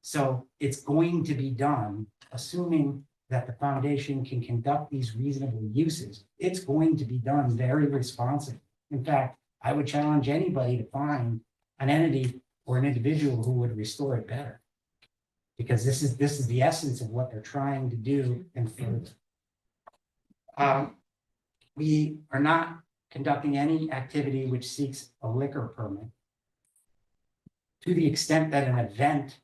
So it's going to be done, assuming that the foundation can conduct these reasonable uses. It's going to be done very responsibly. In fact, I would challenge anybody to find an entity or an individual who would restore it better. Because this is the essence of what they're trying to do and further. We are not conducting any activity which seeks a liquor permit. To the extent that an event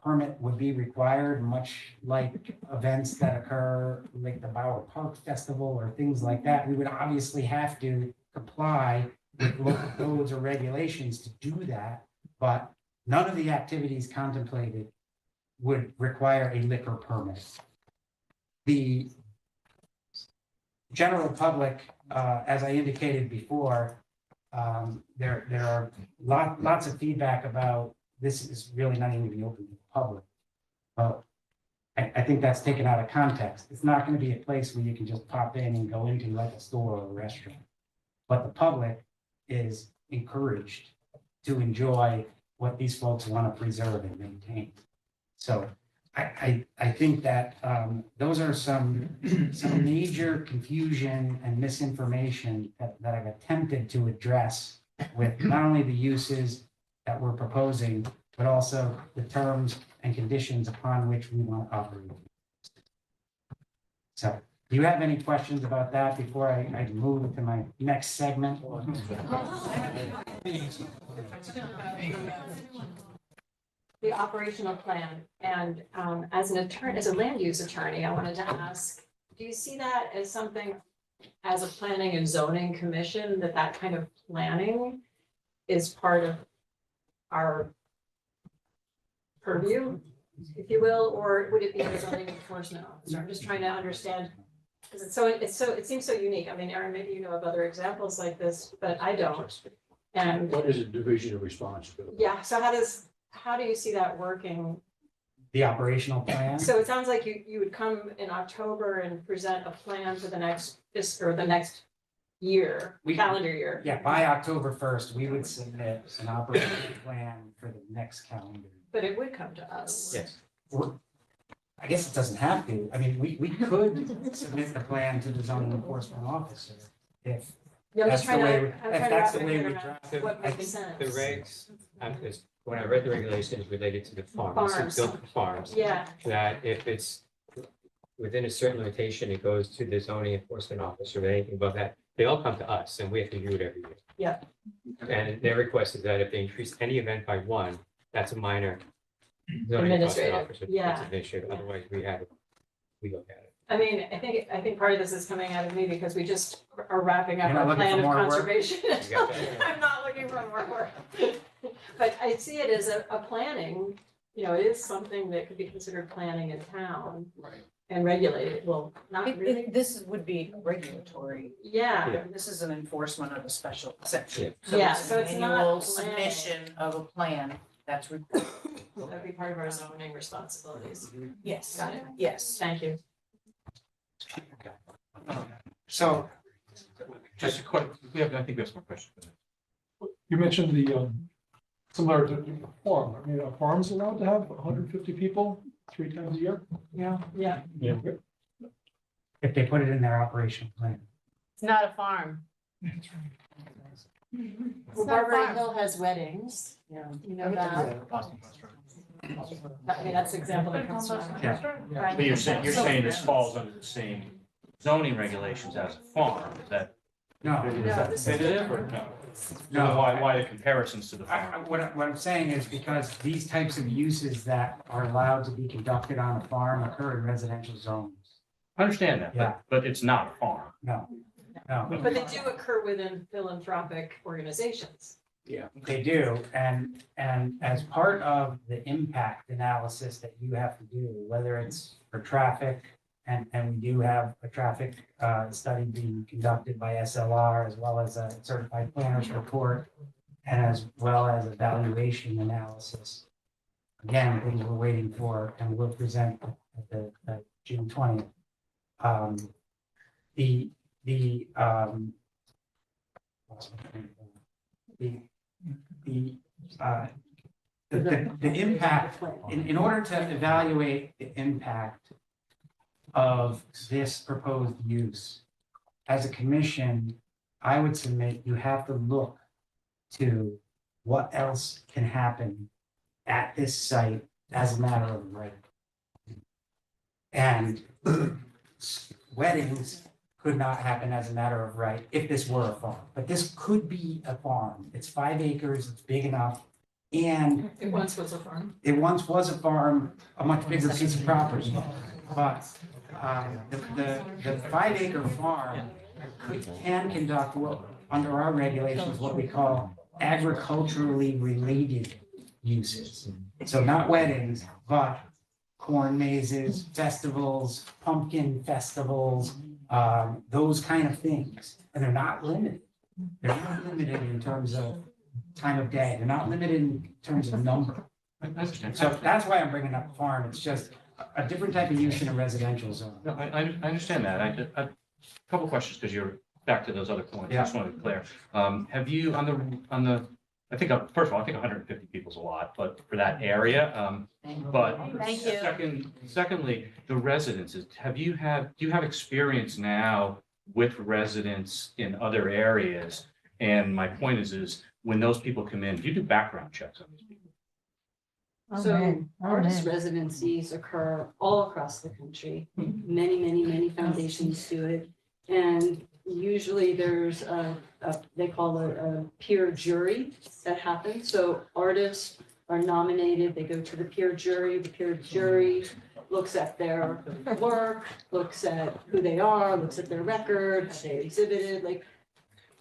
permit would be required, much like events that occur like the Bauer Park Festival or things like that, we would obviously have to comply with local codes or regulations to do that, but none of the activities contemplated would require a liquor permit. The general public, as I indicated before, there are lots of feedback about this is really not even to be open to the public. But I think that's taken out of context. It's not going to be a place where you can just pop in and go into like a store or a restaurant. But the public is encouraged to enjoy what these folks want to preserve and maintain. So I think that those are some major confusion and misinformation that I've attempted to address with not only the uses that we're proposing, but also the terms and conditions upon which we want to operate. So, do you have any questions about that before I move to my next segment? The operational plan, and as an attorney, as a land use attorney, I wanted to ask, do you see that as something, as a planning and zoning commission, that kind of planning is part of our purview, if you will, or would it be a zoning enforcement officer? I'm just trying to understand, because it seems so unique. I mean, Aaron, maybe you know of other examples like this, but I don't. And What is a division of responsibility? yeah, so how do you see that working? The operational plan? So it sounds like you would come in October and present a plan for the next year, calendar year. Yeah, by October 1st, we would submit an operational plan for the next calendar. But it would come to us. Yes. I guess it doesn't have to. I mean, we could submit the plan to the zoning enforcement officer if Yeah, I'm that's just the trying way, to, if I'm trying to that's wrap the my way head we around draft it. what I makes think sense. The regs, when I read the regulations related to the farms, Farms. built for farms. Yeah. That if it's within a certain limitation, it goes to the zoning enforcement officer, or anything above that, they all come to us and we have to review it every year. Yeah. And their request is that if they increase any event by one, that's a minor zoning enforcement Administrative, officer. yeah. That's administrative, otherwise we look at it. I mean, I think part of this is coming out of me because we just are wrapping up You're not our looking plan for of more work? conservation. You got that. I'm not looking for more work. But I see it as a planning, it is something that could be considered planning in town. Right. And regulated, well, not really, This would be regulatory. yeah. Yeah. This is an enforcement of a special section. Yeah, it's so an it's not annual planning. submission of a plan that's required. That'd be part of our zoning responsibilities. Yes, Got it. yes. Thank you. So, Just a quick, I think we have some more questions. You mentioned the, similar to the farm. I mean, are farms allowed to have 150 people 3 times a year? Yeah. Yeah. if they put it in their operational plan. It's not a farm. Well, Barbary Hill has weddings, Yeah. you know that. I mean, that's an example that comes to mind. Yeah. Right. But you're saying this falls under the same zoning regulations as a farm, is that? No. Is that definitive or no? No. So why the comparisons to the What farm? what I'm saying is because these types of uses that are allowed to be conducted on a farm occur in residential zones. I understand that, Yeah. but it's not a farm. No, no. But they do occur within philanthropic organizations. Yeah. They do, and as part of the impact analysis that you have to do, whether it's for traffic, and we do have a traffic study being conducted by SLR, as well as a certified planner's report, and as well as a valuation analysis. Again, things we're waiting for, and we'll present at the June 20th. The impact, in order to evaluate the impact of this proposed use, as a commission, I would submit you have to look to what else can happen at this site as a matter of right. And weddings could not happen as a matter of right if this were a farm, but this could be a farm. It's 5 acres, it's big enough, and It once was a farm. it once was a farm, a much bigger piece of property. But the 5 acre farm can conduct what, under our regulations, what we call agriculturally related uses. So not weddings, but corn mazes, festivals, pumpkin festivals, those kind of things. And they're not limited. They're not limited in terms of time of day. They're not limited in terms of number. I understand. So that's why I'm bringing up farm. It's just a different type of use in a residential zone. No, I understand that. A couple questions, because you're back to those other points. I just want to be clear. Have you on the, I think, first of all, I think 150 people is a lot, but for that area, but Thank you. secondly, the residences, do you have experience now with residents in other areas? And my point is when those people come in, do you do background checks on these people? So artist residencies occur all across the country. Many foundations do it. And usually there's they call it a peer jury that happens. So artists are nominated, they go to the peer jury looks at their work, looks at who they are, looks at their record, how they exhibited, like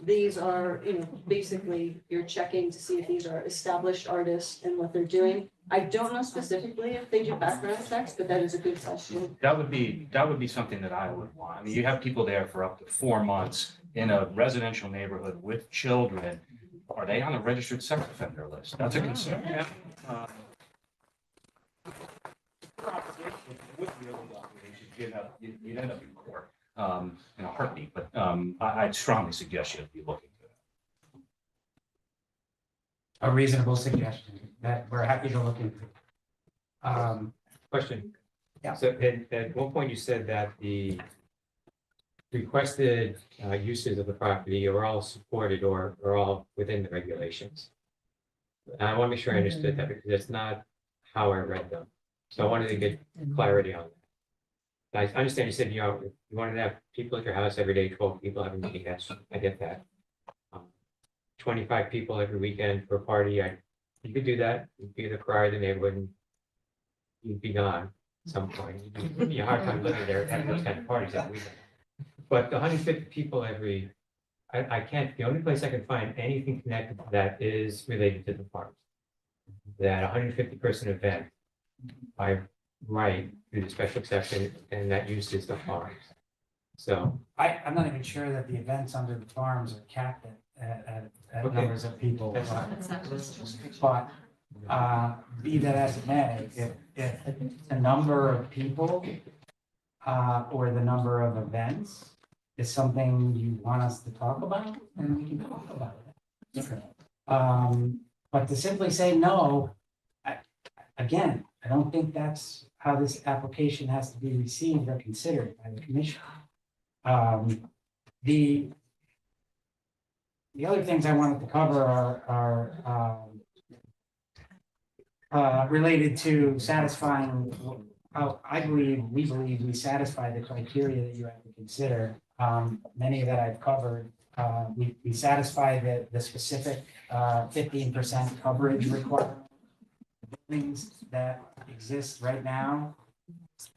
these are, basically you're checking to see if these are established artists and what they're doing. I don't know specifically if they do background checks, but that is a good question. That would be something that I would want. I mean, you have people there for up to 4 months in a residential neighborhood with children. Are they on a registered sex offender list? That's a concern. You'd end up in court in a heartbeat, but I'd strongly suggest you be looking to it. A reasonable suggestion that we're happy to look into. Question. Yeah. So at one point you said that the requested uses of the property are all supported or are all within the regulations. And I want to make sure I understood that because that's not how I read them. So I wanted to get clarity on that. I understand you said, you wanted to have people at your house every day, 12 people having a meeting. I get that. 25 people every weekend for a party. You could do that. You'd be the cry of the neighborhood and you'd be gone at some point. It'd be a hard time living there, having those kind of parties every weekend. But the 150 people I can't, the only place I can find anything connected to that is related to the farms. That 150 person event by right through the special exception, and that use is the farms. So I'm not even sure that the events under the farms are capped at Okay. numbers of people. But be that as it may, if the number of people or the number of events is something you want us to talk about, then we can talk about it. But to simply say no, again, I don't think that's how this application has to be received or considered by the commission. The other things I wanted to cover are related to satisfying how we believe we satisfy the criteria that you have to consider. Many that I've covered, we satisfy the specific 15% coverage requirement. Buildings that exist right now,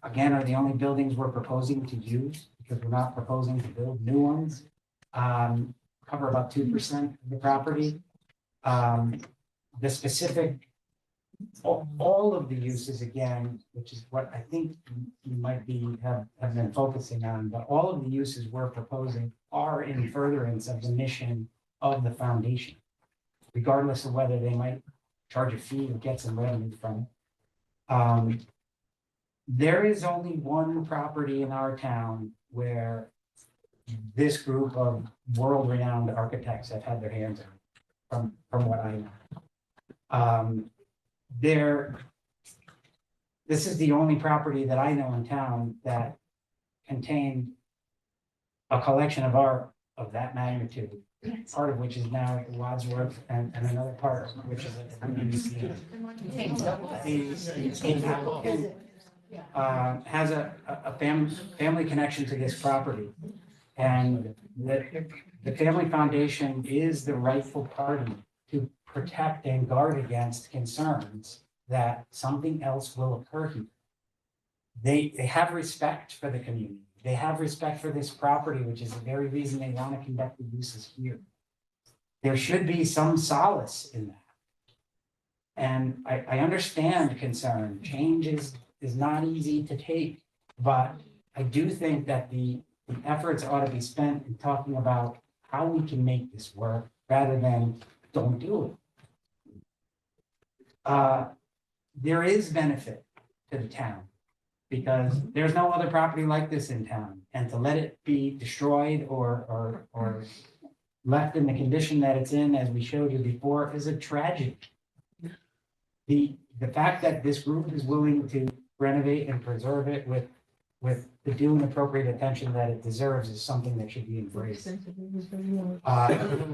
again, are the only buildings we're proposing to use because we're not proposing to build new ones. Cover about 2% of the property. The specific, all of the uses again, which is what I think you might have been focusing on, but all of the uses we're proposing are in furtherance of the mission of the foundation, regardless of whether they might charge a fee or get some revenue from it. There is only one property in our town where this group of world-renowned architects have had their hands on, from what I know. This is the only property that I know in town that contained a collection of art of that magnitude, part of which is now at the Wadsworth and another part of which is at the museum. The applicant has a family connection to this property. And the Family Foundation is the rightful party to protect and guard against concerns that something else will occur here. They have respect for the community. They have respect for this property, which is the very reason they want to conduct the uses here. There should be some solace in that. And I understand concern. Change is not easy to take, but I do think that the the efforts ought to be spent in talking about how we can make this work rather than don't do it. There is benefit to the town because there's no other property like this in town. And to let it be destroyed or left in the condition that it's in, as we showed you before, is a tragedy. The fact that this group is willing to renovate and preserve it with the due and appropriate attention that it deserves is something that should be embraced. It will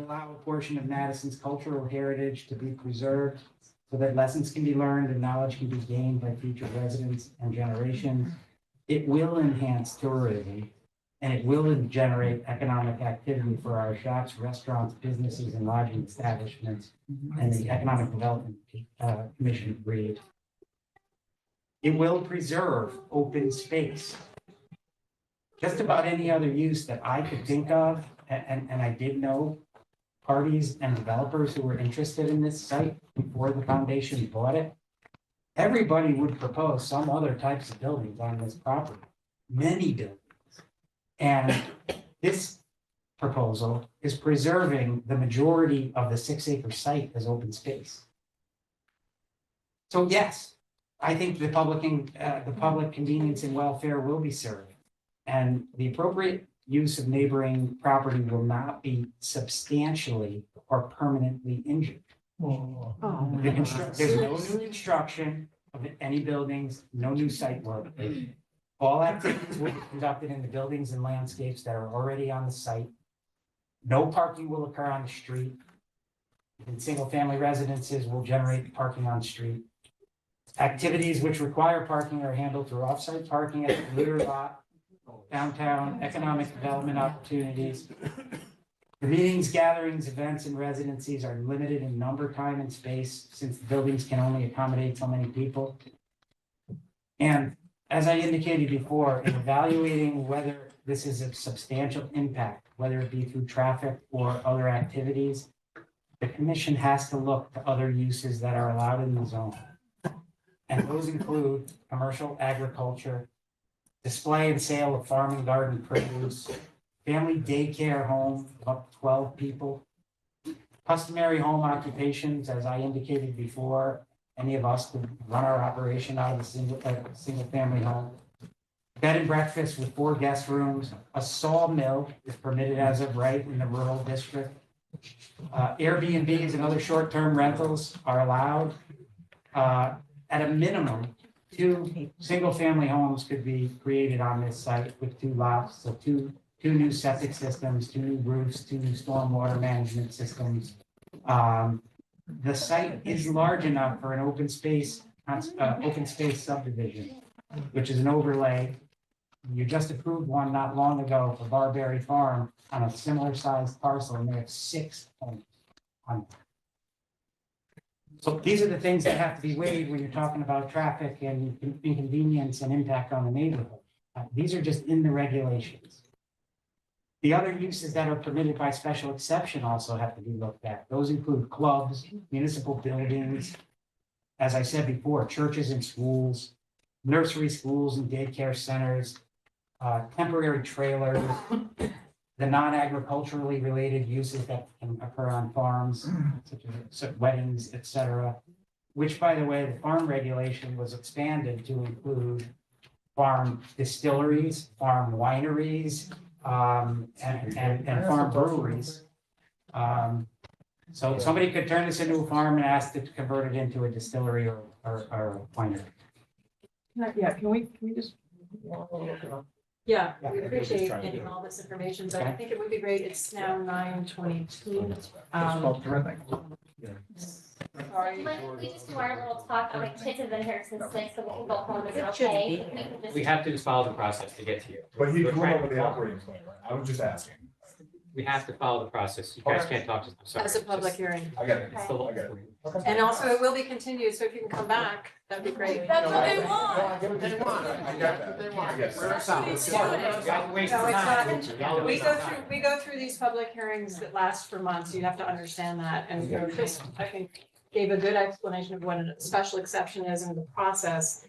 allow a portion of Madison's cultural heritage to be preserved so that lessons can be learned and knowledge can be gained by future residents and generations. It will enhance tourism and it will generate economic activity for our shops, restaurants, businesses, and lodging establishments, and the Economic Development Commission agreed. It will preserve open space. Just about any other use that I could think of, and I did know parties and developers who were interested in this site before the foundation bought it. Everybody would propose some other types of buildings on this property, many buildings. And this proposal is preserving the majority of the 6-acre site as open space. So yes, I think the public convenience and welfare will be served. And the appropriate use of neighboring property will not be substantially or permanently injured. There's no new construction of any buildings, no new site work. All activities will be conducted in the buildings and landscapes that are already on the site. No parking will occur on the street. And single-family residences will generate parking on the street. Activities which require parking are handled through off-site parking at the polluter lot, downtown economic development opportunities. The meetings, gatherings, events, and residencies are limited in number, time, and space since the buildings can only accommodate so many people. And as I indicated before, in evaluating whether this is a substantial impact, whether it be through traffic or other activities, the commission has to look to other uses that are allowed in the zone. And those include commercial agriculture, display and sale of farm and garden produce, family daycare home of up to 12 people, customary home occupations, as I indicated before, any of us could run our operation out of a single family home. Bed and breakfast with 4 guest rooms. A sawmill is permitted as of right in the rural district. Airbnbs and other short-term rentals are allowed. At a minimum, 2 single-family homes could be created on this site with 2 lots. So two new septic systems, 2 new roofs, 2 new stormwater management systems. The site is large enough for an open space subdivision, which is an overlay. You just approved one not long ago for Barberry Farm on a similar sized parcel, and they have 6 homes on it. So these are the things that have to be weighed when you're talking about traffic and inconvenience and impact on the neighborhood. These are just in the regulations. The other uses that are permitted by special exception also have to be looked at. Those include clubs, municipal buildings, as I said before, churches and schools, nursery schools and daycare centers, temporary trailers, the non-agriculturally related uses that can occur on farms, such as weddings, etc. Which, by the way, the farm regulation was expanded to include farm distilleries, farm wineries, and farm breweries. So somebody could turn this into a farm and ask to convert it into a distillery or a winery. Yeah, can we just? Yeah, Yeah, we I appreciate just trying to getting do it. all this information, but I Okay. think it would be great. It's now 9:22. Sorry. Might we just do our little talk? My kids have been here since 6, so we can go home. Is it okay? We can just- We have to follow the process to get to you. But he We're went trying over to the follow- operating plan, right? I was just asking. We have to follow the process. You guys Okay. can't talk to. I'm sorry. As a public Just- hearing. I got it. It's the- I got it. And also it will be continued, so if you can come back, that'd be great. That's what they want. I get what they want. I got that. They want. Yes. No, it's not. We go through these public hearings that last for months. You have to understand that. And Chris, I think, gave a good explanation of what a special exception is in the process.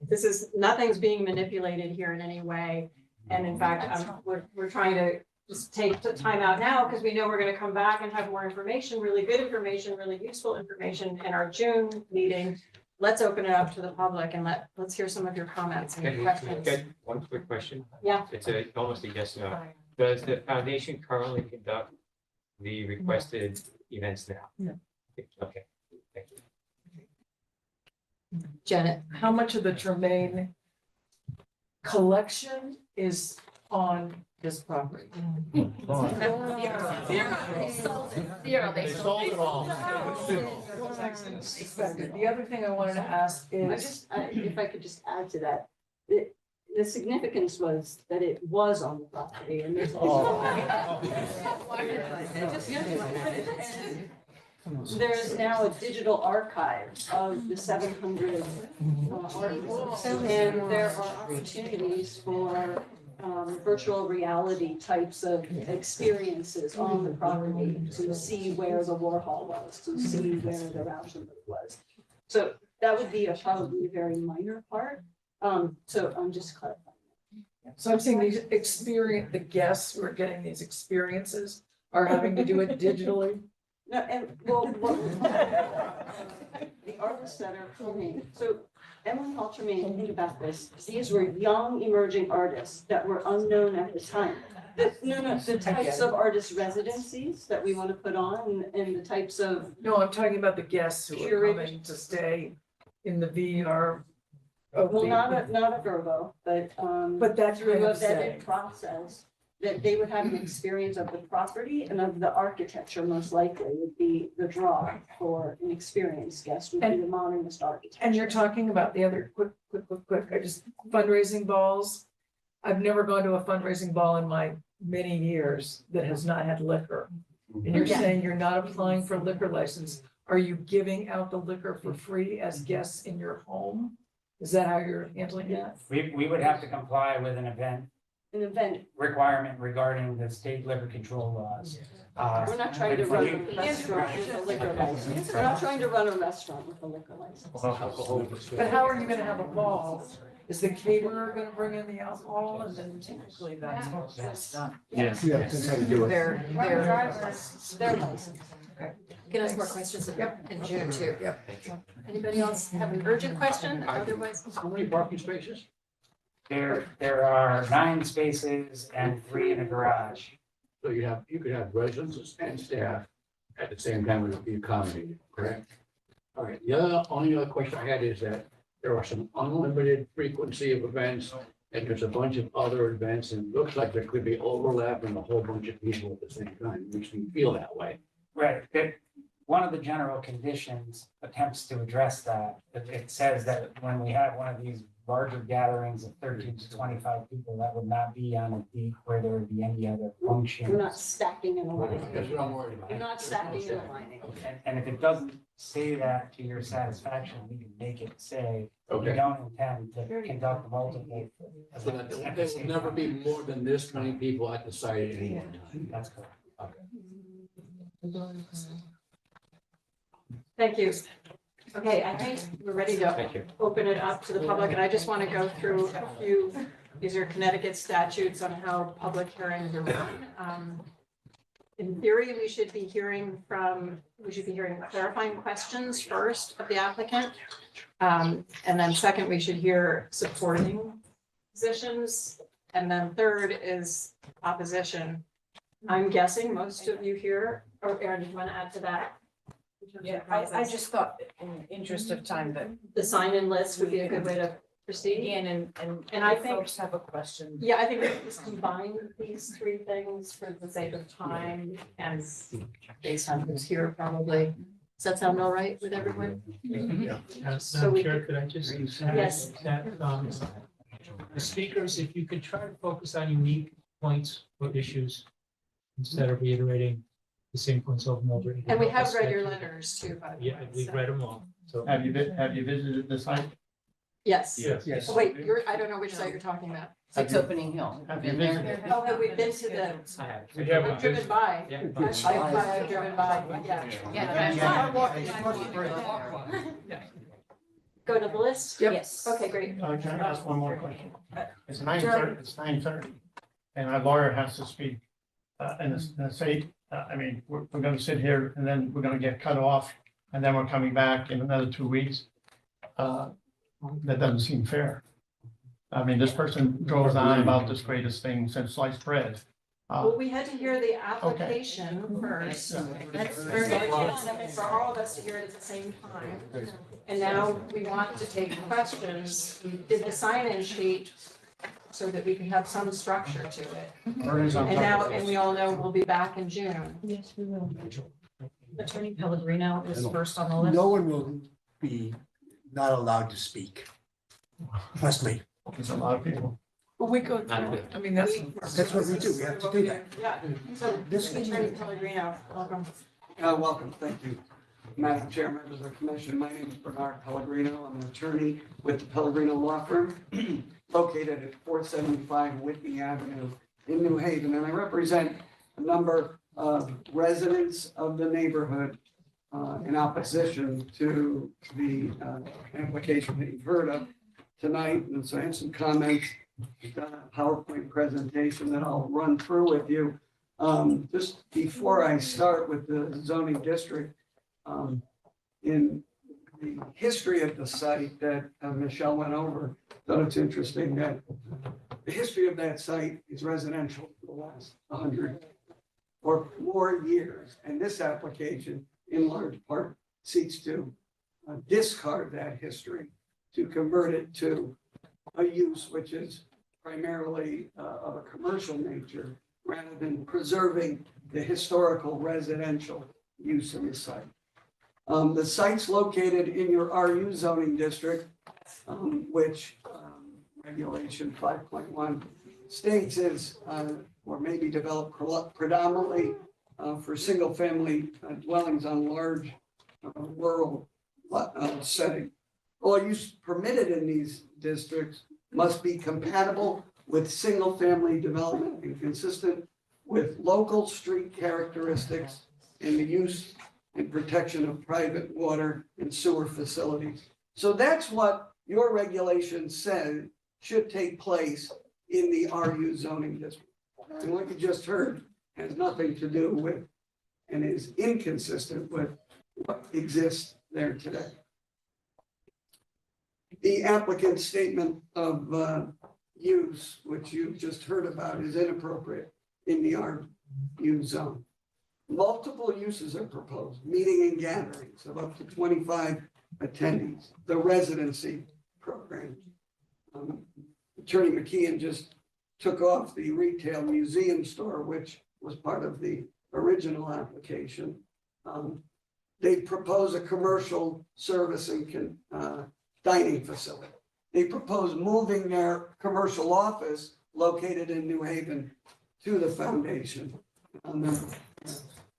This is, nothing's being manipulated here in any way. And in fact, we're trying to just take the time out now because we know we're gonna come back and have more information, really good information, really useful information in our June meeting. Let's open it up to the public and let's hear some of your comments and Can questions. get one quick question? Yeah. It's almost a yes, no. Does the foundation currently conduct the requested events now? No. Okay, thank you. Janet, How much of the Tremaine collection is on this property? Zero, they sold it all. The other thing I wanted to ask is. If I could just add to that, the significance was that it was on the property and there's. There's now a digital archive of the 700 articles, and there are opportunities for virtual reality types of experiences on the property to see where the Warhol was, to see where the Rauschenberg was. So that would be probably a very minor part. So I'm just clarifying. So I'm saying the guests who are getting these experiences are having to do it digitally? No, and the artists that are coming, so Emily Hall Tremaine, think about this, these were young emerging artists that were unknown at the time. The types of artist residencies that we want to put on and the types of. No, I'm talking about the guests who are coming to stay in the VR. Well, not a Verbo, but that's through what a I'm saying. vetted process, that they would have an experience of the property and of the architecture, most likely would be the draw for an experienced guest, would be the modernist architecture. And you're talking about the other quick, I just fundraising balls. I've never gone to a fundraising ball in my many years that has not had liquor. And you're saying you're not applying for a liquor license. Are you giving out the liquor for free as guests in your home? Is that how you're handling that? We would have to comply with an event requirement regarding the state liquor control laws. We're not trying to run a restaurant with a liquor license. We're not trying to run a restaurant with a liquor license. But how are you gonna have a ball? Is the caterer gonna bring in the alcohol and then typically that's done? Yes. Yeah, that's how you do it. Their license. you can ask more questions in June too. Anybody else have an urgent question? Otherwise. How many parking spaces? There are 9 spaces and 3 in a garage. So you could have residents and staff at the same time it would be accommodated, correct? All right, the only other question I had is that there are some unlimited frequency of events and there's a bunch of other events and it looks like there could be overlap and a whole bunch of people at the same time, it makes me feel that way. Right. One of the general conditions attempts to address that. It says that when we have one of these larger gatherings of 13 to 25 people, that would not be on a date where there would be any other functions. We're not stacking and aligning. That's what I'm worried about. We're not stacking and aligning. And if it doesn't say that to your satisfaction, we can make it say, we Okay. don't intend to conduct multiple. So that there will never be more than this many people at the site at any one time. That's correct. Thank you. Okay, I think we're ready to open it up to the public, and I just want to go through a few, these are Connecticut statutes on how public hearings are run. In theory, we should be hearing clarifying questions first of the applicant. And then second, we should hear supporting positions. And then third is opposition. I'm guessing most of you here, or Erin, do you want to add to that? Yeah, I just thought in the interest of time that. The sign-in list would be a good way to proceed. Again, And I if think, folks have a question. yeah, I think we can just combine these 3 things for the sake of time and based on who's here probably. Does that sound all right with everyone? So Madam we Chair, could- could I just Yes. add that, the speakers, if you could try to focus on unique points or issues instead of reiterating the same points over and over. And we have read your letters too, by the way. Yeah, we've read them all, so. Have you visited the site? Yes. Yes. Wait, I don't know which site you're talking about. It's Opening Hill. Have you Been there. visited? Oh, have we been to the, We have I've driven by. Yeah. I've driven by, yeah. Yeah. go to the list? Yes. Okay, great. Can I ask one more question? It's Sure. 9:30, and our lawyer has to speak. And say, I mean, we're gonna sit here and then we're gonna get cut off, and then we're coming back in another 2 weeks. That doesn't seem fair. I mean, this person goes on about this greatest thing since sliced bread. Well, we had to hear the application first. That's very important for all of us to hear it at the same time. And now we want to take questions. We did the sign-in sheet so that we can have some structure to it. And we all know we'll be back in June. Yes, we will. Attorney Pellegrino is first on the list. No one will be not allowed to speak. Trust me. There's a lot of people. Well, we go through, I mean, that's what we do. We have to do that. Yeah, so This- Attorney Pellegrino, welcome. Welcome, thank you. Madam Chair, members of the commission, my name is Bernard Pellegrino. I'm an attorney with the Pellegrino Law Firm located at 475 Whitney Avenue in New Haven. And I represent a number of residents of the neighborhood in opposition to the application that you've heard of tonight. And so I have some comments, I've done a PowerPoint presentation that I'll run through with you. Just before I start with the zoning district, in the history of the site that Michelle went over, thought it's interesting that the history of that site is residential for the last 100 or more years. And this application, in large part, seeks to discard that history to convert it to a use which is primarily of a commercial nature, rather than preserving the historical residential use of the site. The site's located in your RU zoning district, which regulation 5.1 states is or may be developed predominantly for single-family dwellings on large rural setting. All use permitted in these districts must be compatible with single-family development and consistent with local street characteristics and the use and protection of private water and sewer facilities. So that's what your regulation said should take place in the RU zoning district. And what you just heard has nothing to do with and is inconsistent with what exists there today. The applicant's statement of use, which you've just heard about, is inappropriate in the RU zone. Multiple uses are proposed, meeting and gatherings of up to 25 attendees, the residency program. Attorney McKeon just took off the retail museum store, which was part of the original application. They propose a commercial service and dining facility. They propose moving their commercial office located in New Haven to the foundation.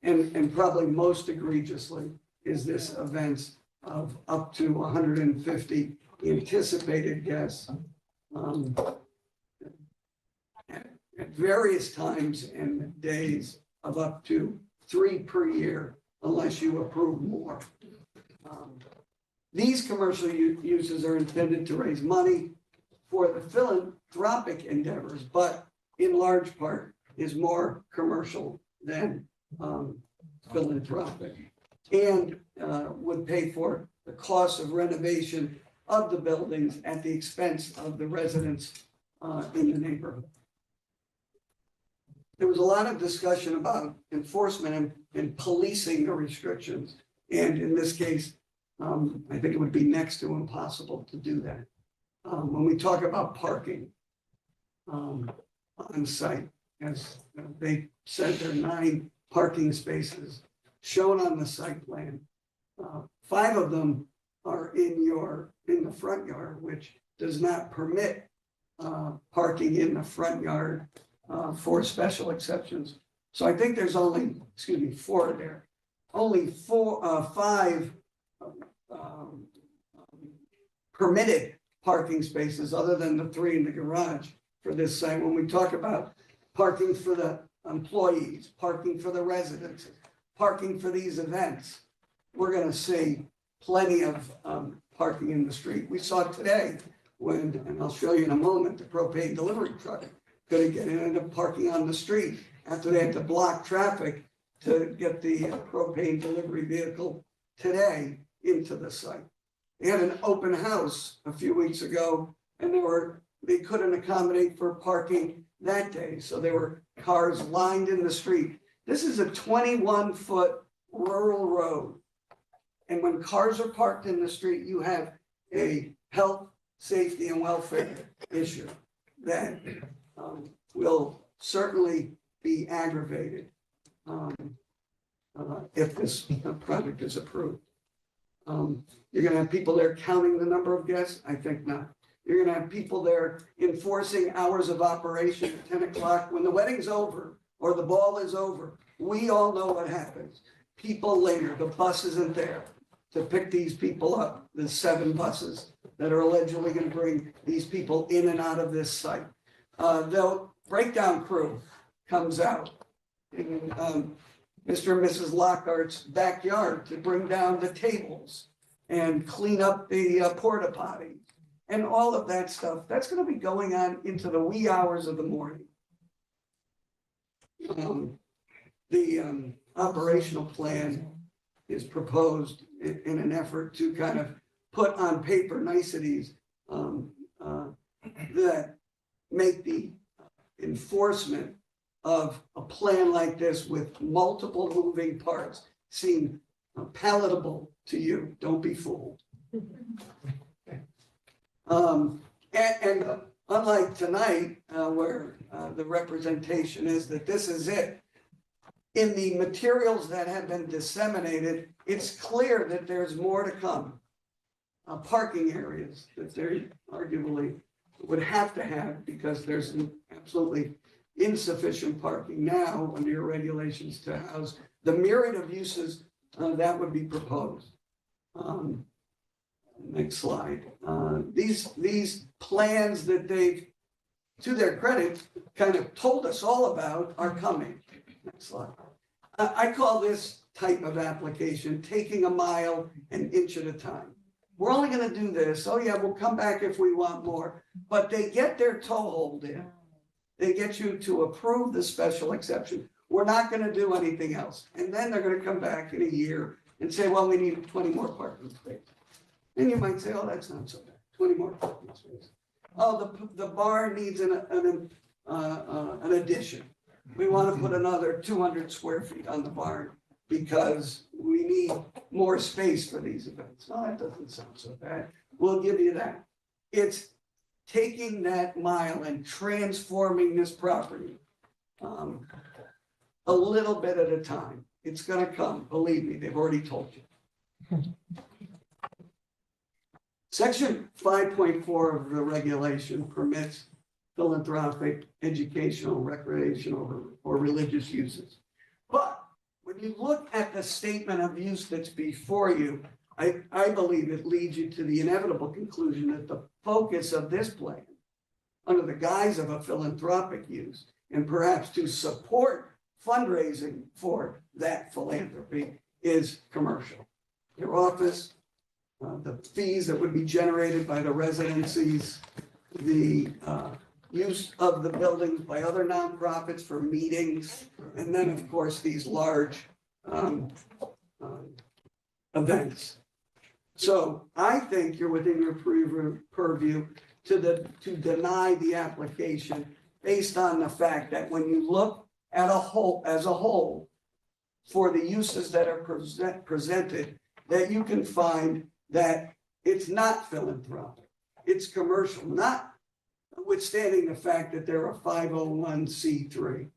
And probably most egregiously is this event of up to 150 anticipated guests at various times and days of up to 3 per year, unless you approve more. These commercial uses are intended to raise money for the philanthropic endeavors, but in large part is more commercial than philanthropic, and would pay for the cost of renovation of the buildings at the expense of the residents in the neighborhood. There was a lot of discussion about enforcement and policing the restrictions. And in this case, I think it would be next to impossible to do that. When we talk about parking on site, as they said, there are 9 parking spaces shown on the site plan. 5 of them are in the front yard, which does not permit parking in the front yard for special exceptions. So I think there's only, 4 there. Only 5 permitted parking spaces other than the 3 in the garage for this site. When we talk about parking for the employees, parking for the residents, parking for these events, we're going to see plenty of parking in the street. We saw today when, and I'll show you in a moment, the propane delivery truck couldn't get in, ended up parking on the street after they had to block traffic to get the propane delivery vehicle today into the site. They had an open house a few weeks ago and they couldn't accommodate for parking that day. So there were cars lined in the street. This is a 21-foot rural road. And when cars are parked in the street, you have a health, safety, and welfare issue that will certainly be aggravated if this project is approved. You're gonna have people there counting the number of guests? I think not. You're gonna have people there enforcing hours of operation at 10 o'clock. When the wedding's over or the ball is over, we all know what happens. People linger, the bus isn't there to pick these people up. There's 7 buses that are allegedly gonna bring these people in and out of this site. The breakdown crew comes out in Mr. and Mrs. Lockhart's backyard to bring down the tables and clean up the porta potty and all of that stuff. That's gonna be going on into the wee hours of the morning. The operational plan is proposed in an effort to kind of put on paper niceties that make the enforcement of a plan like this with multiple moving parts seem palatable to you. Don't be fooled. And unlike tonight, where the representation is that this is it, in the materials that have been disseminated, it's clear that there's more to come. Parking areas that they arguably would have to have because there's absolutely insufficient parking now under your regulations to house the myriad of uses that would be proposed. Next slide. These plans that they've, to their credit, kind of told us all about are coming. Next slide. I call this type of application taking a mile an inch at a time. We're only going to do this. Oh yeah, we'll come back if we want more. But they get their toehold in. They get you to approve the special exception. We're not going to do anything else. And then they're going to come back in a year and say, well, we need 20 more parking spaces. And you might say, oh, that's not so bad. 20 more parking spaces. Oh, the bar needs an addition. We want to put another 200 square feet on the barn because we need more space for these events. No, that doesn't sound so bad. We'll give you that. It's taking that mile and transforming this property a little bit at a time. It's going to come. Believe me, they've already told you. Section 5.4 of the regulation permits philanthropic, educational, recreational, or religious uses. But when you look at the statement of use that's before you, I believe it leads you to the inevitable conclusion that the focus of this plan, under the guise of a philanthropic use, and perhaps to support fundraising for that philanthropy, is commercial. Your office, the fees that would be generated by the residencies, the use of the buildings by other nonprofits for meetings, and then of course these large events. So I think you're within your purview to deny the application based on the fact that when you look at as a whole for the uses that are presented, that you can find that it's not philanthropic, it's commercial, notwithstanding the fact that they're a 501c3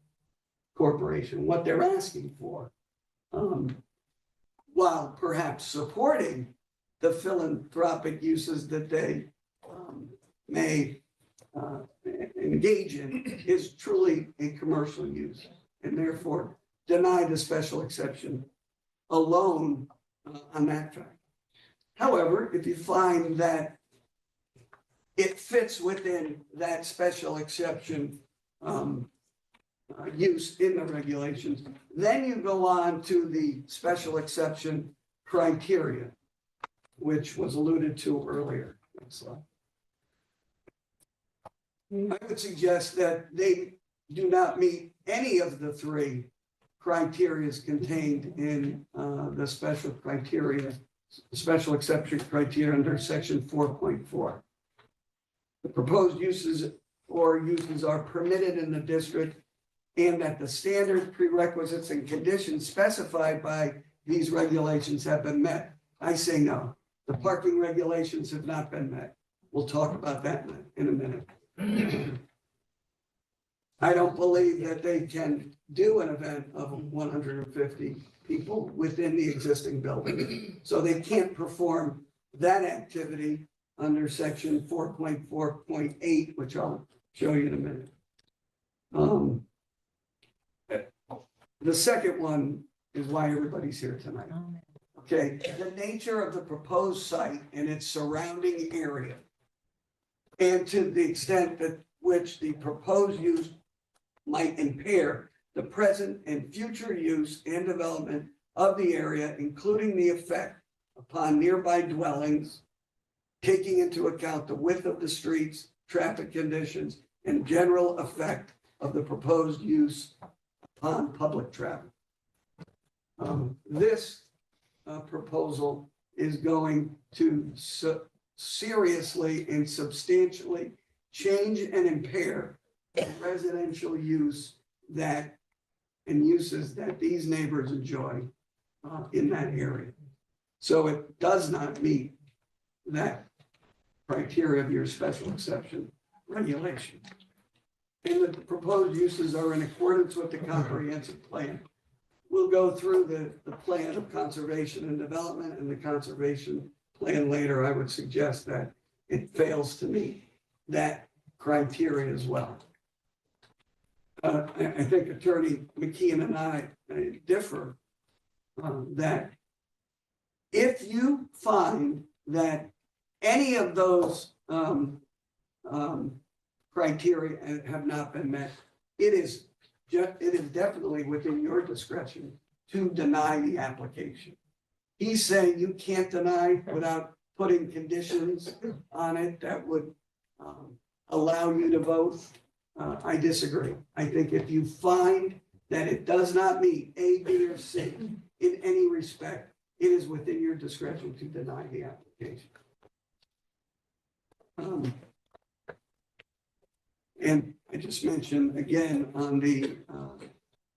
corporation, what they're asking for, while perhaps supporting the philanthropic uses that they may engage in, is truly a commercial use, and therefore deny the special exception alone on that fact. However, if you find that it fits within that special exception use in the regulations, then you go on to the special exception criteria. which was alluded to earlier. Next slide. I would suggest that they do not meet any of the three criteria contained in the special exception criteria under section 4.4. The proposed uses are permitted in the district, and that the standard prerequisites and conditions specified by these regulations have been met. I say no. The parking regulations have not been met. We'll talk about that in a minute. I don't believe that they can do an event of 150 people within the existing building. So they can't perform that activity under section 4.4.8, which I'll show you in a minute. The second one is why everybody's here tonight. Okay, the nature of the proposed site and its surrounding area, and to the extent that which the proposed use might impair the present and future use and development of the area, including the effect upon nearby dwellings, taking into account the width of the streets, traffic conditions, and general effect of the proposed use upon public traffic. This proposal is going to seriously and substantially change and impair the residential use that and uses that these neighbors enjoy in that area. So it does not meet that criteria of your special exception regulation. And the proposed uses are in accordance with the comprehensive plan. We'll go through the plan of conservation and development and the conservation plan later. I would suggest that it fails to meet that criteria as well. I think Attorney McKeon and I differ that if you find that any of those criteria have not been met, it is definitely within your discretion to deny the application. He's saying you can't deny without putting conditions on it that would allow you to vote. I disagree. I think if you find that it does not meet A, B, or C in any respect, it is within your discretion to deny the application. And I just mentioned again on the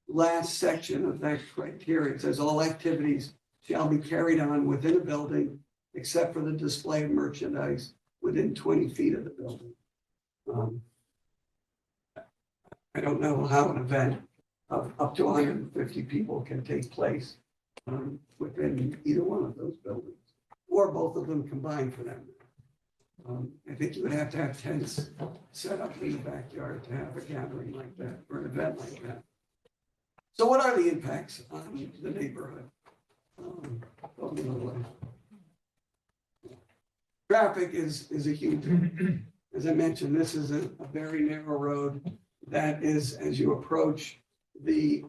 last section of that criteria, it says all activities shall be carried on within a building except for the display of merchandise within 20 feet of the building. I don't know how an event of up to 150 people can take place within either one of those buildings, or both of them combined for that. I think you would have to have tents set up in the backyard to have a gathering like that, or an event like that. So what are the impacts on the neighborhood? Traffic is a huge, as I mentioned, this is a very narrow road that is, as you approach the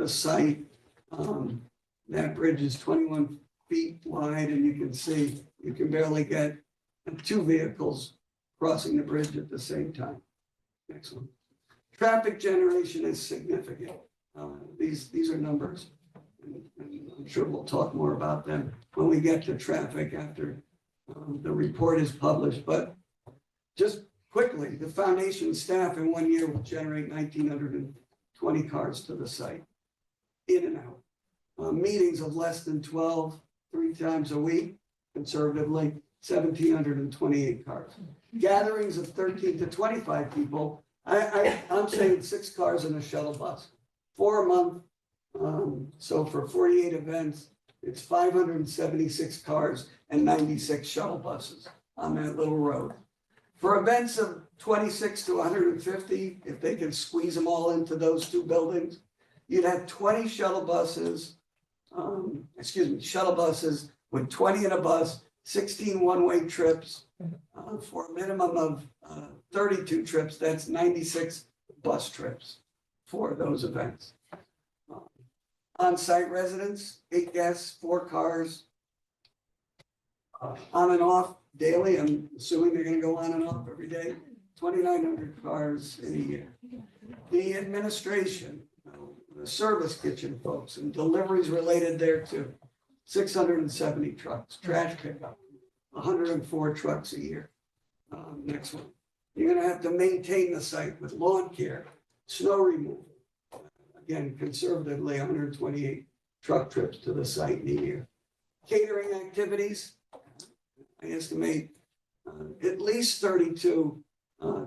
site, that bridge is 21 feet wide, and you can see, you can barely get two vehicles crossing the bridge at the same time. Next one. Traffic generation is significant. These are numbers, and I'm sure we'll talk more about them when we get to traffic after the report is published. But just quickly, the foundation staff in 1 year will generate 1,920 cars to the site, in and out. Meetings of less than 12, 3 times a week, conservatively, 1,728 cars. Gatherings of 13 to 25 people, I'm saying 6 cars in a shuttle bus, 4 a month. So for 48 events, it's 576 cars and 96 shuttle buses on that little road. For events of 26 to 150, if they can squeeze them all into those 2 buildings, you'd have 20 shuttle buses, shuttle buses with 20 in a bus, 16 one-way trips for a minimum of 32 trips. That's 96 bus trips for those events. On-site residents, 8 guests, 4 cars. on and off daily. I'm assuming they're gonna go on and off every day. 2,900 cars in a year. The administration, the service kitchen folks and deliveries related there too. 670 trucks, trash pickup, 104 trucks a year. Next one. You're gonna have to maintain the site with lawn care, snow removal. Again, conservatively, 128 truck trips to the site in a year. Catering activities, I estimate at least 32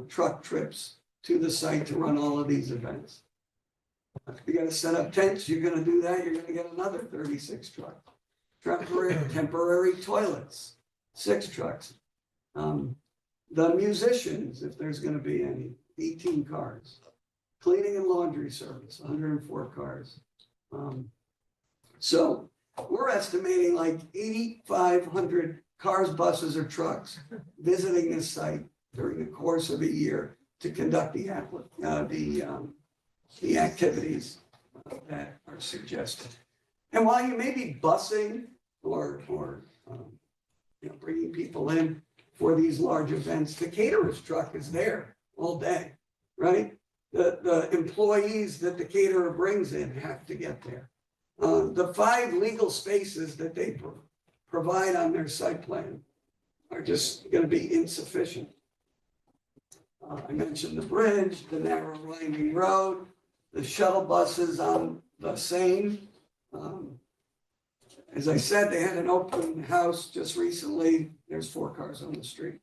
truck trips to the site to run all of these events. If you gotta set up tents, you're gonna do that, you're gonna get another 36 trucks. Temporary toilets, 6 trucks. The musicians, if there's gonna be any, 18 cars. Cleaning and laundry service, 104 cars. So we're estimating like 8,500 cars, buses, or trucks visiting this site during the course of a year to conduct the activities that are suggested. And while you may be busing or bringing people in for these large events, the caterer's truck is there all day, right? The employees that the caterer brings in have to get there. The 5 legal spaces that they provide on their site plan are just going to be insufficient. I mentioned the bridge, the narrow winding road, the shuttle buses on the Seine. As I said, they had an open house just recently. There's 4 cars on the street.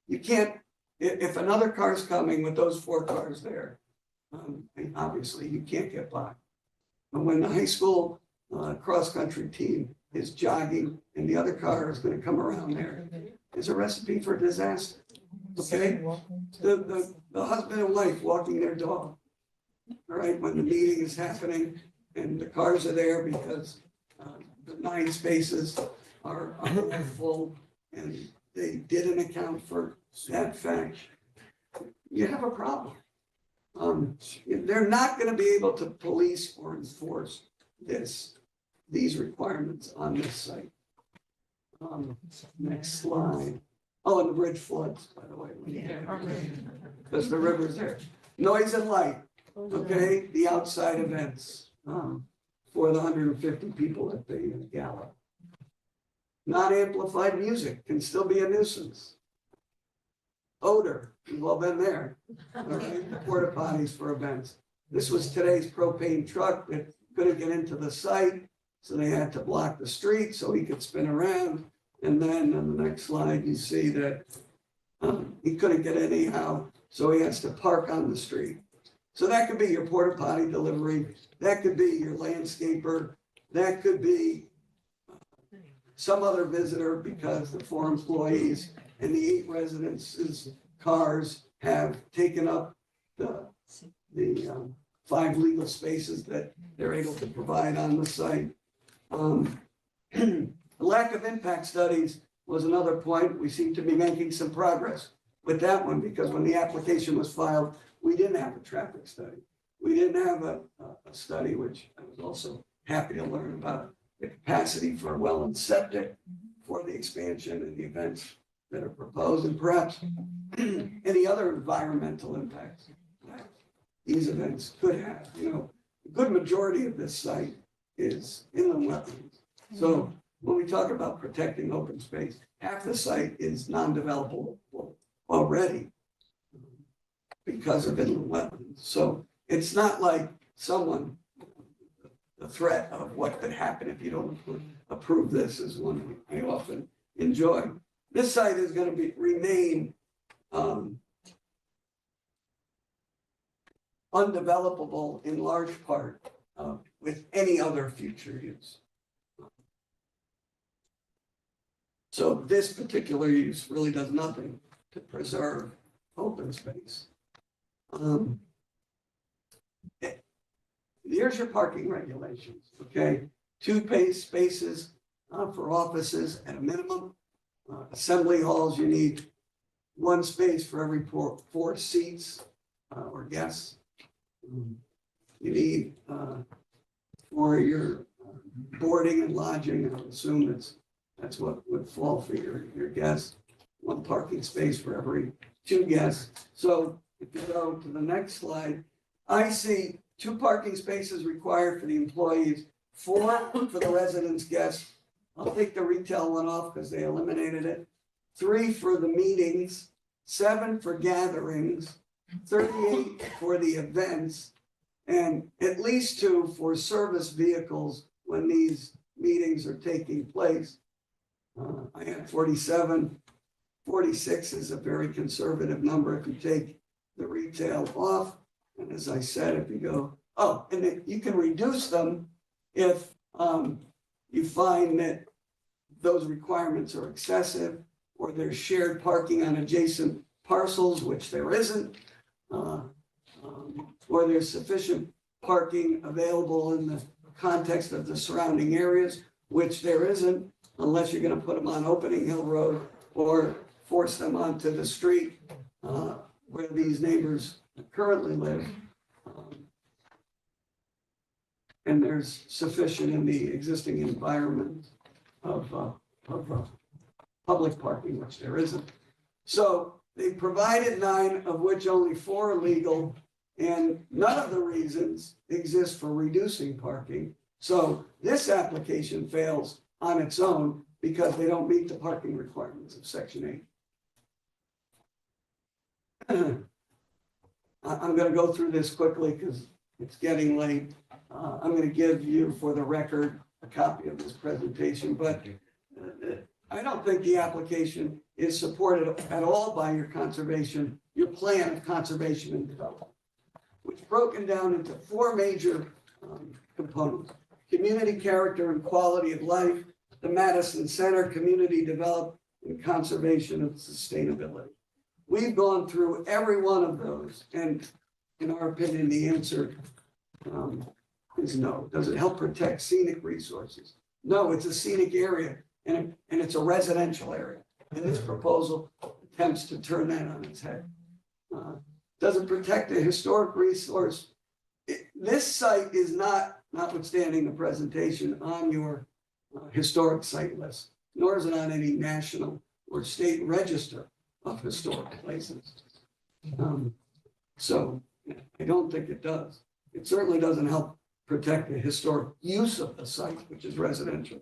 You can't, if another car's coming with those 4 cars there, obviously you can't get by. And when the high school cross-country team is jogging and the other car is going to come around there, it's a recipe for disaster. Okay? The husband and wife walking their dog, all right, when the meeting is happening and the cars are there because the 9 spaces are full and they didn't account for that fact, you have a problem. They're not going to be able to police or enforce these requirements on this site. Next slide. Oh, and the bridge floods, by the way. Because the river's there. Noise and light, okay, the outside events for the 150 people at the gala. Not amplified music can still be a nuisance. Odor, we've all been there. All right, the porta potties for events. This was today's propane truck that couldn't get into the site, so they had to block the street so he could spin around. And then on the next slide, you see that he couldn't get anyhow, so he has to park on the street. So that could be your porta potty delivery. That could be your landscaper. That could be some other visitor because the 4 employees and the 8 residents' cars have taken up the 5 legal spaces that they're able to provide on the site. The lack of impact studies was another point. We seem to be making some progress with that one because when the application was filed, we didn't have a traffic study. We didn't have a study, which I was also happy to learn about the capacity for well and septic for the expansion and the events that are proposed, and perhaps any other environmental impacts that these events could have. A good majority of this site is inland wetlands. So when we talk about protecting open space, half the site is non-developable already because of inland wetlands. So it's not like the threat of what could happen if you don't approve this is one I often enjoy. This site is going to remain undevelopable in large part with any other future use. So this particular use really does nothing to preserve open space. Here's your parking regulations, okay? 2 spaces for offices at a minimum. Assembly halls, you need 1 space for every 4 seats or guests. You need for your boarding and lodging, I assume it's That's what would fall for your guests. One parking space for every 2 guests. So if you go to the next slide, I see 2 parking spaces required for the employees, 4 for the residents guests. I'll take the retail one off because they eliminated it. 3 for the meetings, 7 for gatherings, 38 for the events, and at least 2 for service vehicles when these meetings are taking place. I had 47. 46 is a very conservative number if you take the retail off. And as I said, if you go, and you can reduce them if you find that those requirements are excessive, or there's shared parking on adjacent parcels, which there isn't, or there's sufficient parking available in the context of the surrounding areas, which there isn't, unless you're gonna put them on Opening Hill Road or force them onto the street where these neighbors currently live. And there's sufficient in the existing environment of public parking, which there isn't. So they provided 9, of which only 4 are legal, and none of the reasons exist for reducing parking. So this application fails on its own because they don't meet the parking requirements of Section 8. I'm going to go through this quickly because it's getting late. I'm going to give you, for the record, a copy of this presentation, but I don't think the application is supported at all by your plan of conservation and development, which is broken down into 4 major components: community character and quality of life, the Madison Center, community development, and conservation and sustainability. We've gone through every one of those, and in our opinion, the answer is no. Does it help protect scenic resources? No, it's a scenic area, and it's a residential area. And this proposal attempts to turn that on its head. Does it protect a historic resource? This site is not, notwithstanding the presentation, on your historic site list, nor is it on any national or state register of historic places. So I don't think it does. It certainly doesn't help protect the historic use of the site, which is residential.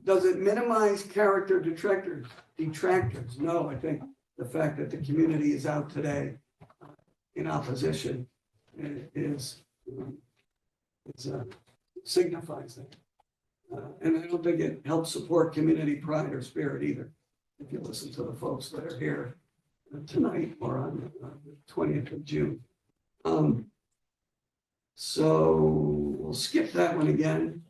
Does it minimize character detractors? No, I think the fact that the community is out today in opposition signifies that. And I don't think it helps support community pride or spirit either. If you listen to the folks that are here tonight or on the 20th of June. So we'll skip that one again.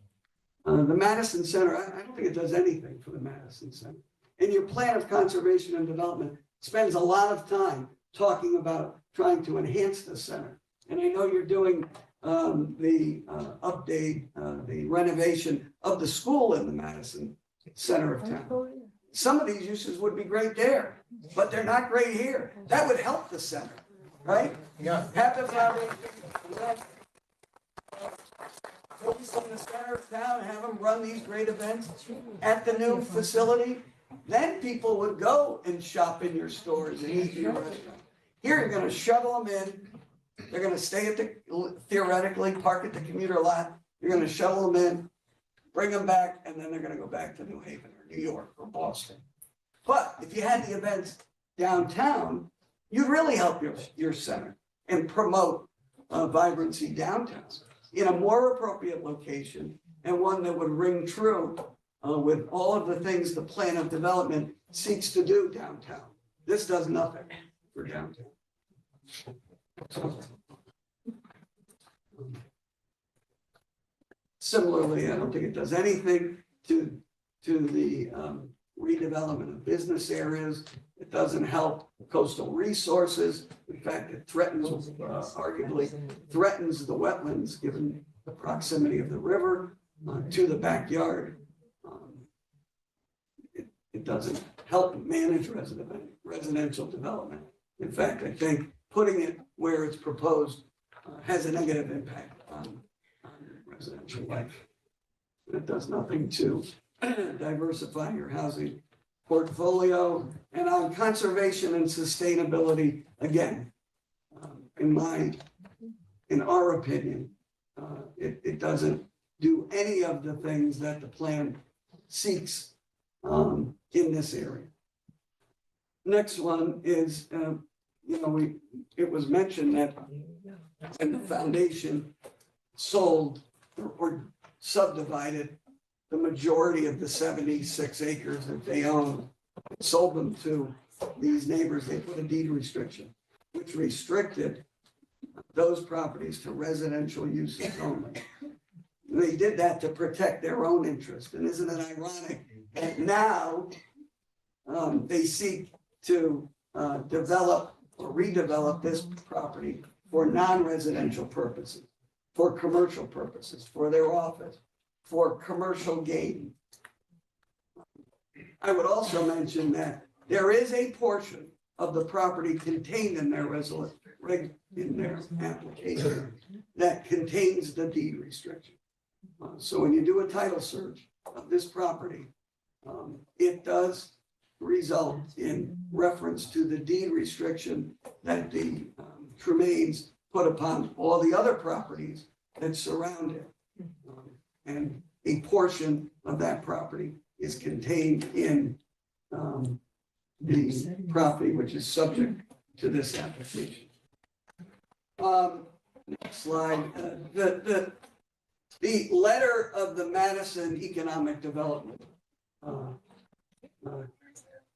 The Madison Center, I don't think it does anything for the Madison Center. And your plan of conservation and development spends a lot of time talking about trying to enhance the center. And I know you're doing the update, the renovation of the school in the Madison center of town. Some of these uses would be great there, but they're not great here. That would help the center, right? Yeah. Have the foundation, focus on the center of town, have them run these great events at the new facility. Then people would go and shop in your stores and eat in your restaurant. Here, you're gonna shuttle them in. They're gonna stay at theoretically, park at the commuter lot. You're gonna shuttle them in, bring them back, and then they're gonna go back to New Haven or New York or Boston. But if you had the events downtown, you'd really help your center and promote vibrancy downtown in a more appropriate location and one that would ring true with all of the things the plan of development seeks to do downtown. This does nothing for downtown. Similarly, I don't think it does anything to the redevelopment of business areas. It doesn't help coastal resources. In fact, it threatens, arguably threatens the wetlands, given the proximity of the river to the backyard. It doesn't help manage residential development. In fact, I think putting it where it's proposed has a negative impact on residential life. It does nothing to diversify your housing portfolio. And on conservation and sustainability, again, in our opinion, it doesn't do any of the things that the plan seeks in this area. Next one is, it was mentioned that when the foundation sold or subdivided the majority of the 76 acres that they own, sold them to these neighbors, they put a deed restriction, which restricted those properties to residential uses only. They did that to protect their own interest. And isn't it ironic that now they seek to develop or redevelop this property for non-residential purposes, for commercial purposes, for their office, for commercial gain. I would also mention that there is a portion of the property contained in their application that contains the deed restriction. So when you do a title search of this property, it does result in reference to the deed restriction that the Tremaines put upon all the other properties that surround it. And a portion of that property is contained in the property which is subject to this application. Next slide. The letter of the Madison Economic Development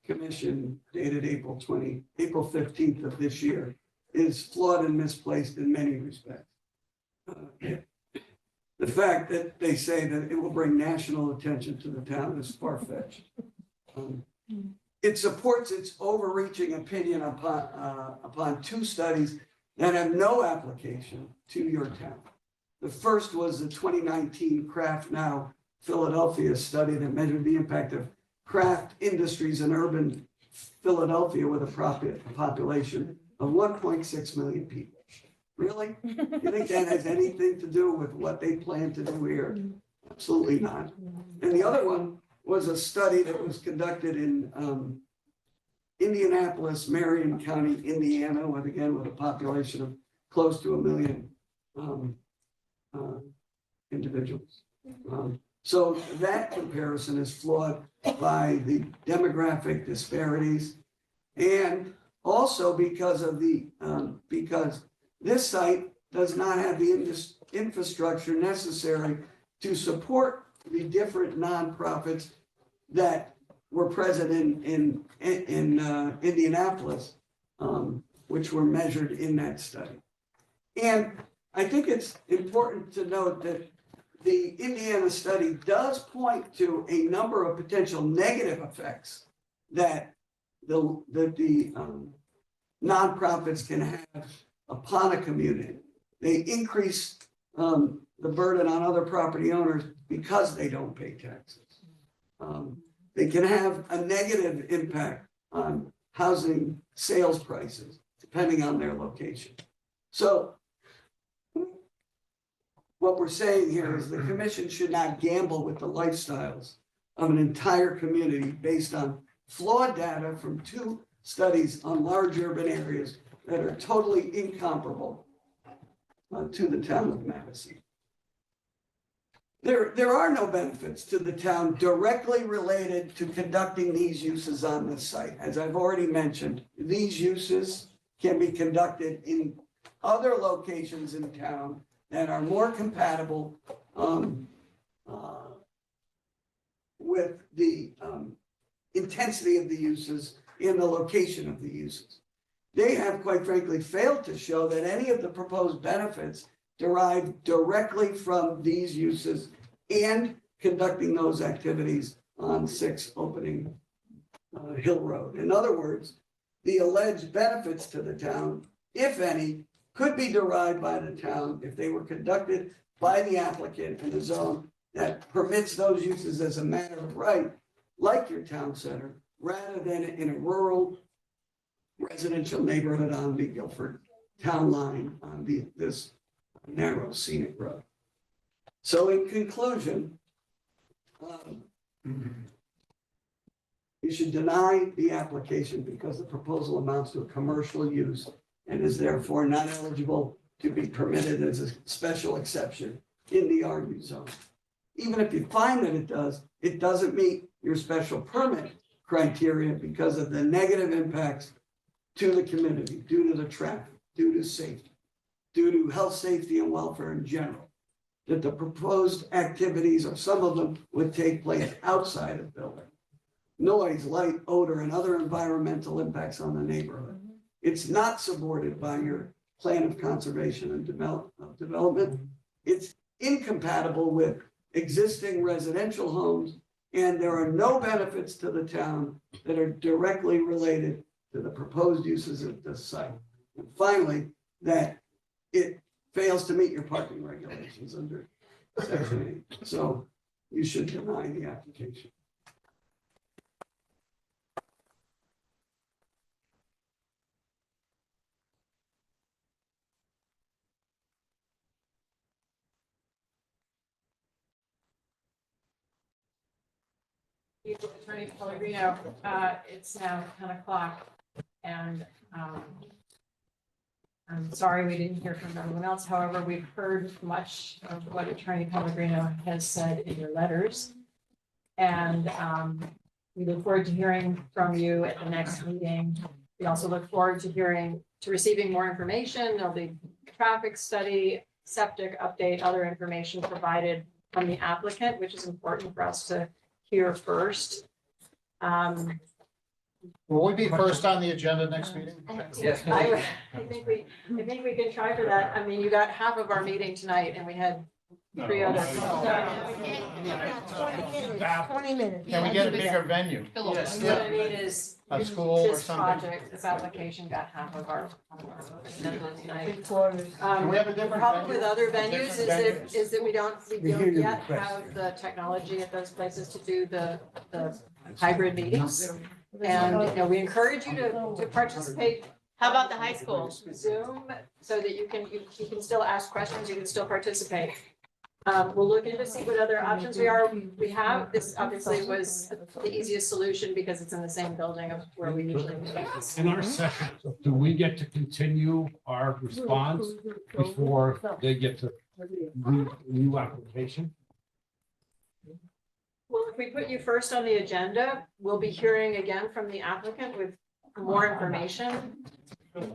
Commission dated April 15th of this year is flawed and misplaced in many respects. The fact that they say that it will bring national attention to the town is far-fetched. It supports its overreaching opinion upon two studies that have no application to your town. The first was the 2019 Craft Now Philadelphia study that measured the impact of craft industries in urban Philadelphia with a population of 1.6 million people. Really? You think that has anything to do with what they plan to do here? Absolutely not. And the other one was a study that was conducted in Indianapolis, Marion County, Indiana, with a population of close to 1 million individuals. So that comparison is flawed by the demographic disparities, and also because of because this site does not have the infrastructure necessary to support the different nonprofits that were present in Indianapolis, which were measured in that study. And I think it's important to note that the Indiana study does point to a number of potential negative effects that the nonprofits can have upon a community. They increase the burden on other property owners because they don't pay taxes. They can have a negative impact on housing sales prices, depending on their location. So what we're saying here is the commission should not gamble with the lifestyles of an entire community based on flawed data from two studies on large urban areas that are totally incomparable to the town of Madison. There are no benefits to the town directly related to conducting these uses on this site. As I've already mentioned, these uses can be conducted in other locations in town that are more compatible with the intensity of the uses and the location of the uses. They have, quite frankly, failed to show that any of the proposed benefits derive directly from these uses and conducting those activities on 6 Opening Hill Road. In other words, the alleged benefits to the town, if any, could be derived by the town if they were conducted by the applicant in a zone that permits those uses as a matter of right, like your town center, rather than in a rural residential neighborhood on the Guilford town line on this narrow scenic road. So in conclusion, You should deny the application because the proposal amounts to a commercial use and is therefore not eligible to be permitted as a special exception in the RU zone. Even if you find that it doesn't meet your special permit criteria because of the negative impacts to the community, due to the traffic, due to safety, due to health, safety, and welfare in general. That the proposed activities, or some of them, would take place outside of building. Noise, light, odor, and other environmental impacts on the neighborhood. It's not supported by your plan of conservation and development. It's incompatible with existing residential homes, and there are no benefits to the town that are directly related to the proposed uses of this site. And finally, that it fails to meet your parking regulations under Section 8. So you should deny the application. Attorney Pellegrino, it's now 10 o'clock and I'm sorry we didn't hear from everyone else. However, we've heard much of what Attorney Pellegrino has said in your letters. And we look forward to hearing from you at the next meeting. We also look forward to receiving more information. There'll be traffic study, septic update, other information provided from the applicant, which is important for us to hear first. Will we be first on the agenda next meeting? Yes. I think we can try for that. I mean, you got half of our meeting tonight and we had 3 others. 20 minutes. Can we get a bigger venue? Yes. What I mean is, A school or this something? project, this application got half of our agenda tonight. Can we have a different Problem venue? with other A venues different is that we don't We hear your yet request. have the technology at those places to do the hybrid meetings. And, you know, we encourage you to participate. How about the high school? Zoom, so that you can still ask questions, you can still participate. We'll look into see what other options we have. This obviously was the easiest solution because it's in the same building of where we usually meet. In our session, do we get to continue our response before they get to new application? Well, if we put you first on the agenda, we'll be hearing again from the applicant with more information. And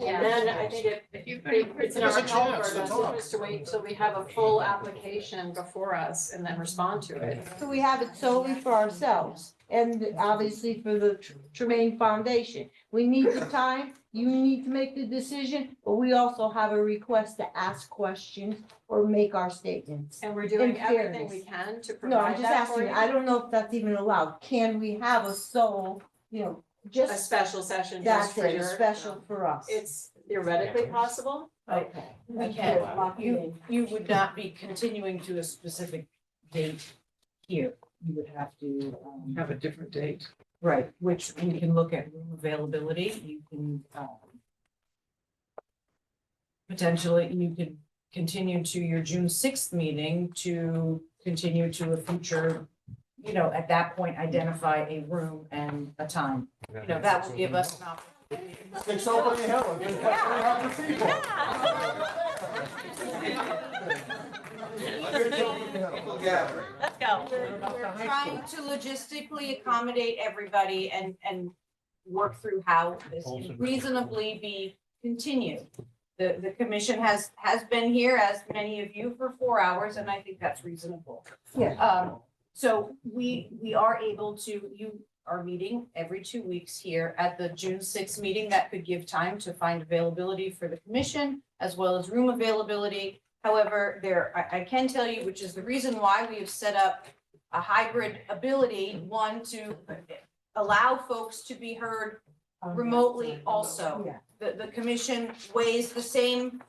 then I think it's in our power, our best interest to wait until we have a full application before us and then respond to it. So we have it solely for ourselves and obviously for the Tremaine Foundation. We need the time, you need to make the decision, but we also have a request to ask questions or make our statements. And we're doing In everything fairness. we can to No, I'm provide just that for asking, you. I don't know if that's even allowed. Can we have a sole, A just, special session just that's for it, a your. special for us? It's theoretically possible. Okay. We can, you would not be continuing to a specific date here. You would have to, Have a different date. right, which we can look at room availability. You can, potentially, you could continue to your June 6th meeting to continue to a future, at that point, identify a room and a time. That will give us an opportunity. It's over the hill. It's got 300 people. Let's go. We're trying to logistically accommodate everybody and work through how this can reasonably be continued. The commission has been here, as many of you, for 4 hours, and I think that's reasonable. Yeah. So we are able to, you are meeting every 2 weeks here at the June 6th meeting. That could give time to find availability for the commission as well as room availability. However, I can tell you, which is the reason why we have set up a hybrid ability, one, to allow folks to be heard remotely also. The commission weighs the same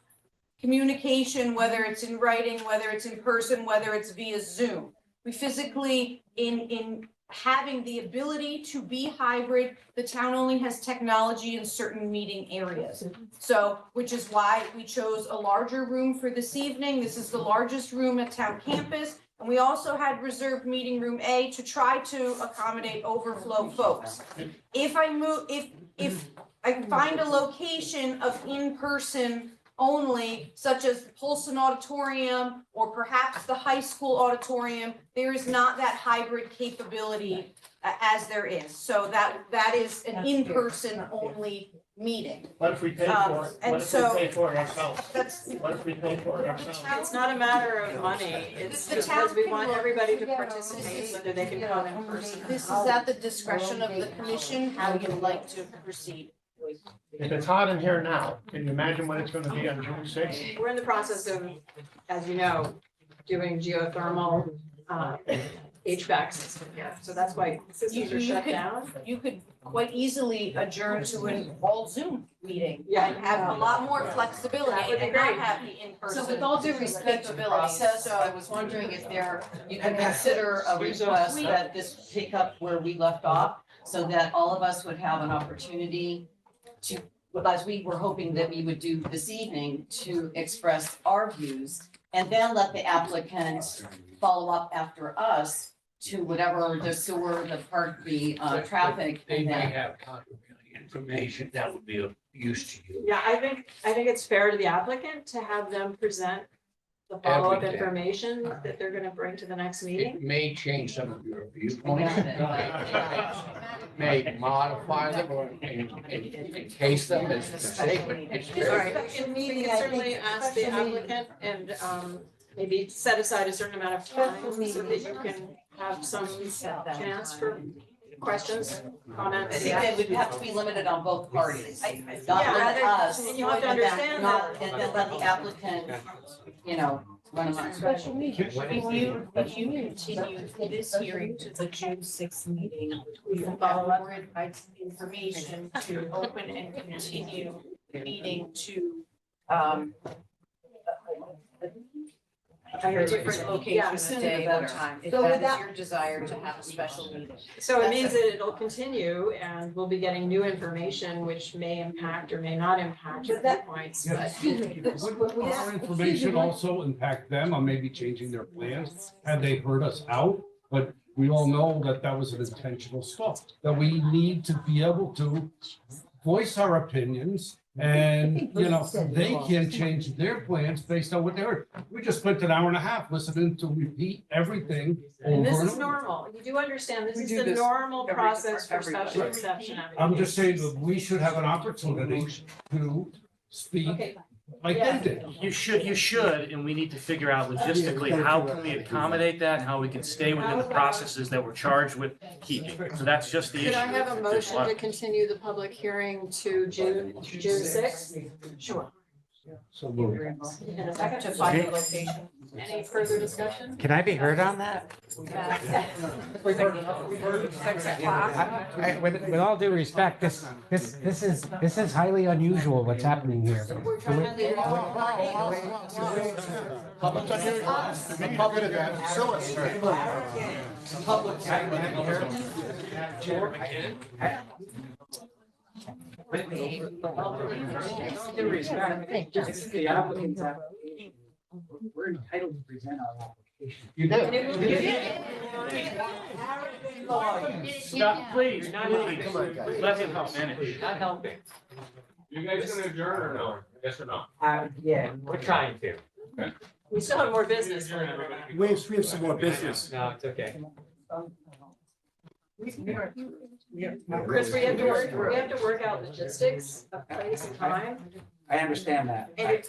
communication, whether it's in writing, whether it's in person, whether it's via Zoom. We physically, in having the ability to be hybrid, the town only has technology in certain meeting areas. So, which is why we chose a larger room for this evening. This is the largest room at town campus. And we also had reserved meeting room A to try to accommodate overflow folks. If I find a location of in-person only, such as the Polson Auditorium or perhaps the high school auditorium, there is not that hybrid capability as there is. So that is an in-person only meeting. What if we pay for it? And What if so- we pay for it ourselves? That's, What if we pay for it ourselves? It's not a matter of money, it's The because town we can want look- everybody to participate, whether they can come in person. this is at the discretion of the commission, how you'd like to proceed. If it's hot in here now, can you imagine what it's gonna be on June sixth? We're in the process of, as you know, doing geothermal, HVAC system here, so that's why systems are shut down. You could quite easily adjourn to an all Zoom meeting. Yeah. And have a lot more flexibility That would be and not great. have the in-person. So with all due respect to the process, I was wondering if you could consider a request that this pick up where we left off, so that all of us would have an opportunity to, as we were hoping that we would do this evening, to express our views, and then let the applicant follow up after us to whatever the sewer, the park, the traffic, They and may then. have conflicting information that would be of use to you. Yeah, I think it's fair to the applicant to have them present the follow-up Everything. information that they're gonna bring to the next meeting. It may change some of your viewpoints. May modify them or encase them as mistake, but it's All very. right, we can certainly ask the applicant and maybe set aside a certain amount of time so that you can have some chance for questions, I comments. think that would have to be limited on both parties, not Yeah, let us. and you have to understand that. And then let the applicant, run amok. Special meeting. If you continue this hearing to the June sixth meeting, we will forward information to open and continue the meeting to, a different location, a day or time, if So that without- is your desire to have a special meeting. So it means that it'll continue and we'll be getting new information which may impact or may not impact your viewpoints, but. Excuse me. Would our information also impact them on maybe changing their plans? Had they heard us out? But we all know that that was an intentional stop, that we need to be able to voice our opinions. And, they can change their plans based on what they heard. We just spent an hour and a half listening to repeat everything And over this and is over. normal. You do understand this We is do the this normal every- process for every special budget. exception. I'm just saying that we should have an opportunity to speak Okay. like Yeah. they did. You should, and we need to figure out logistically, how can we accommodate that, and how we can stay within the processes that we're charged with keeping. So that's just the issue. Could I have a motion to continue the public hearing to June sixth? Sure. So we'll. In a second. To find a location. Any further discussion? Can I be heard on that? With all due respect, this is highly unusual what's happening here. In respect, just the applicant's application, we're entitled to present our application. You And it will be- Stop, please, let him finish. Not helping. You guys gonna adjourn or no? Yes or no? Yeah, we're trying to. We still have more business. We have some more business. No, it's okay. Chris, we have to work out logistics of place and time. I understand that. And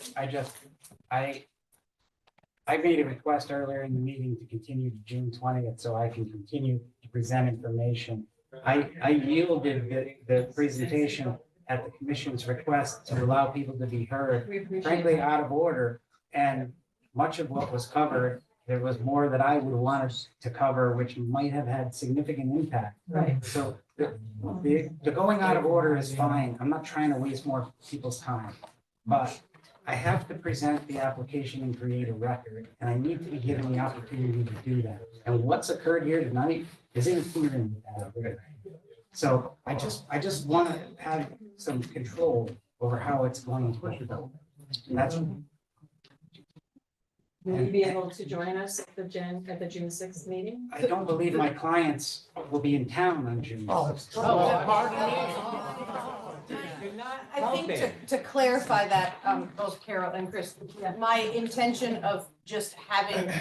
I made a request earlier in the meeting to continue to June 20th so I can continue to present information. I yielded the presentation at the commission's request to allow people to be heard, frankly, out of order. And much of what was covered, there was more that I would want to cover, which might have had significant impact. Right. So the going out of order is fine. I'm not trying to waste more people's time. But I have to present the application and create a record, and I need to be given the opportunity to do that. And what's occurred here tonight is interfering with that. So I just want to have some control over how it's going to go. That's Will you be able to join us at the June 6th meeting? I don't believe my clients will be in town on June. I think to clarify that, both Carol and Chris, my intention of just having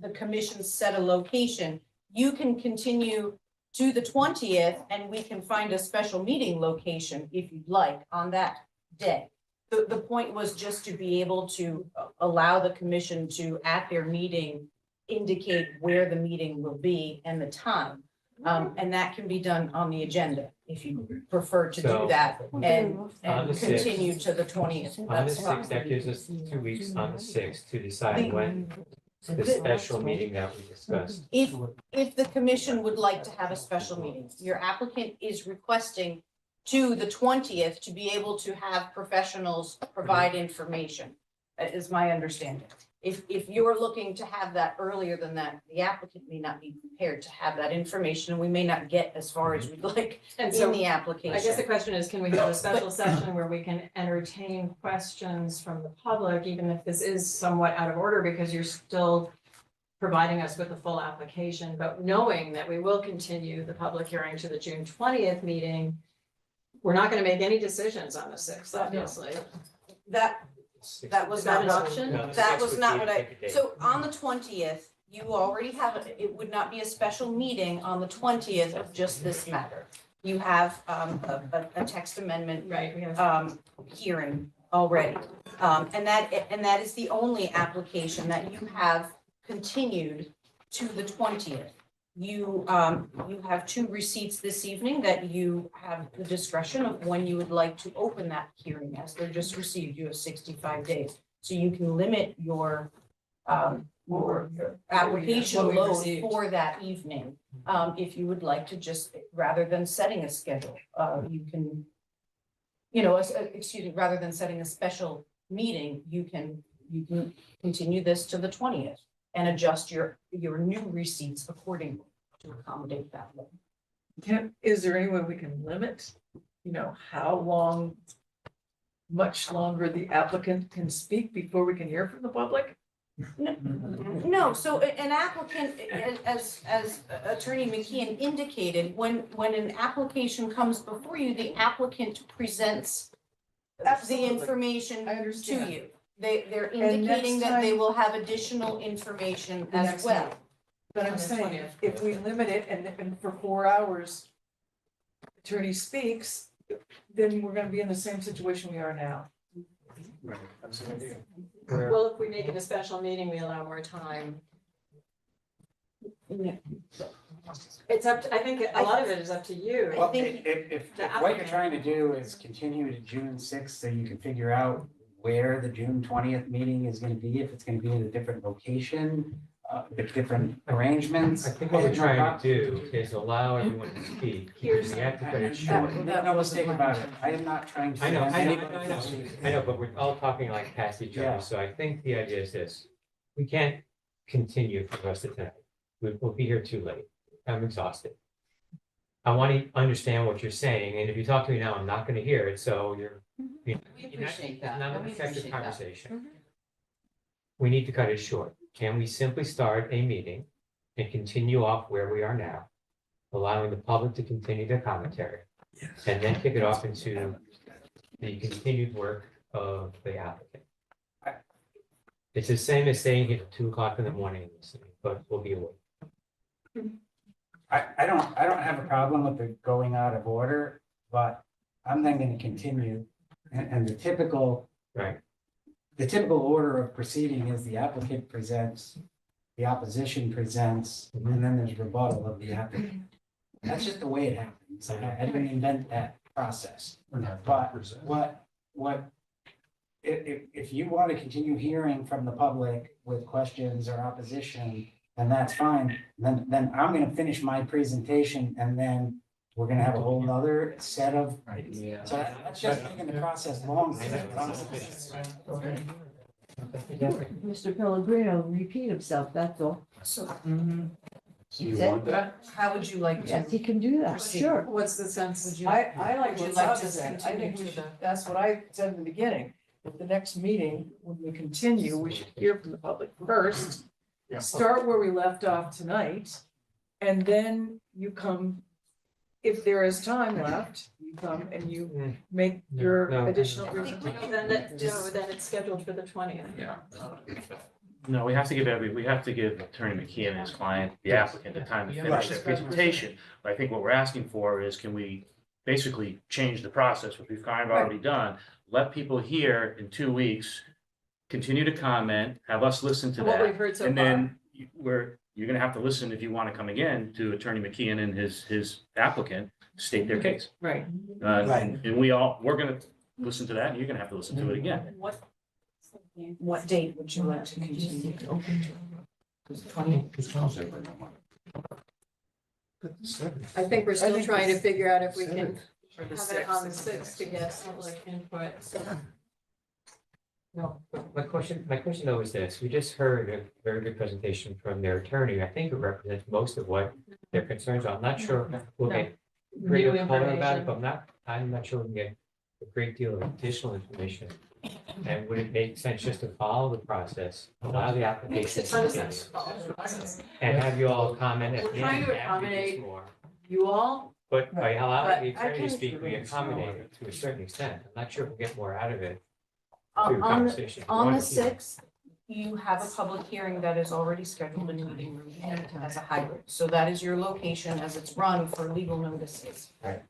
the commission set a location, you can continue to the 20th and we can find a special meeting location if you'd like on that day. The point was just to be able to allow the commission to, at their meeting, indicate where the meeting will be and the time. And that can be done on the agenda if you prefer to do So, that and on the 6th, continue to the 20th. On the That's fine. 6th, that gives us 2 weeks on the 6th to decide when the special meeting that we discussed. If the commission would like to have a special meeting, your applicant is requesting to the 20th to be able to have professionals provide information, is my understanding. If you're looking to have that earlier than that, the applicant may not be prepared to have that information, and we may not get as far as we'd like And in so the application. I guess the question is, can we have a special session where we can entertain questions from the public, even if this is somewhat out of order, because you're still providing us with a full application, but knowing that we will continue the public hearing to the June 20th meeting, we're not going to make any decisions on the 6th, obviously. That was Is that not an option? No, the That 6th was would not be what a I, different date. so on the 20th, you already have, it would not be a special meeting on the 20th of just this matter. You have a text amendment Right, we have. hearing already. And that is the only application that you have continued to the 20th. You have 2 receipts this evening that you have the discretion of when you would like to open that hearing, as they're just received. You have 65 days. So you can limit your application What we load received. for that evening. If you would like to just, rather than setting a schedule, you can, rather than setting a special meeting, you can continue this to the 20th and adjust your new receipts accordingly to accommodate that one. Is there any way we can limit, how long, much longer the applicant can speak before we can hear from the public? No, so an applicant, as Attorney McKeon indicated, when an application comes before you, the applicant presents the Absolutely. information I to understand. you. They're And indicating next that they time- will have additional information The as next well. meeting. But I'm On the saying, 20th. if we limit it and for 4 hours, attorney speaks, then we're gonna be in the same situation we are now. Right, that's an idea. Well, if we make it a special meeting, we allow more time. It's up to, I think a lot of it is up to you. Well, if the what you're applicant- trying to do is continue to June 6th, so you can figure out where the June 20th meeting is gonna be, if it's gonna be in a different location, with different arrangements. I think what we're trying to do is allow everyone to speak. Here's- We have to cut it short. Make no mistake about it, I am not trying to. I know, prevent I know, anybody I know, from speaking. I know, but we're all talking like past each Yeah. other, so I think the idea is this. We can't continue for the rest of tonight. We'll be here too late. I'm exhausted. I want to understand what you're saying, and if you talk to me now, I'm not gonna hear it, so you're We appreciate that. it's not an We effective appreciate that. conversation. We need to cut it short. Can we simply start a meeting and continue off where we are now, allowing the public to continue their commentary? And then kick it off into the continued work of the applicant. It's the same as saying here at 2 o'clock in the morning, and listening, but we'll be awake. I don't have a problem with it going out of order, but I'm then gonna continue. And the typical. Right. The typical order of proceeding is the applicant presents, the opposition presents, and then there's rebuttal of the applicant. That's just the way it happens. I didn't invent that process. But if you want to continue hearing from the public with questions or opposition, then that's fine. Then I'm gonna finish my presentation and then we're gonna have a whole nother set of. So that's just making the process longer. Mr. Pellegrino repeat himself, that's all. So You want that? how would you like to? Yes, he can do that, proceed? sure. What's the sense? I like Would you what like Bob to said. I continue think we to should, that's what I said in the beginning, at the next meeting, when we continue, we should hear from the public first. Yeah. Start where we left off tonight, and then you come, if there is time left, you come and you make your No. additional I think we know then that, no, then it's scheduled for the 20th. Yeah. No, we have to give Attorney McKee and his client, the applicant, the time to finish their presentation. But I think what we're asking for is, can we basically change the process, which we've kind of already done? Let people hear in 2 weeks, continue to comment, have us listen to What we've that. heard so And far. then you're gonna have to listen if you want to come again to Attorney McKeon and his applicant state their case. Right. And we're gonna listen to that, and you're gonna have to listen to it again. What date would you like to continue? I think we're still think trying to it's figure out if we can Or the have it on the 6th. 6th to get public input. No, my question though is this, we just heard a very good presentation from their attorney. I think it represents most of what their concerns are. I'm not sure we'll get greater New color about it, information. but I'm not sure we can get a great deal of additional information. And would it make sense just to follow the process, allow the Makes application a to ton of continue, sense. to follow the process. and have you all comment at We're the trying end to after you accommodate get more? You all, But by But allowing the I attorney to can- speak, we accommodate it to a certain extent. I'm not sure we'll get more out of it On through the, conversation. on the sixth, you have a public hearing that is already scheduled in meeting room A as a hybrid. So that is your location as it's run for legal notices. Right.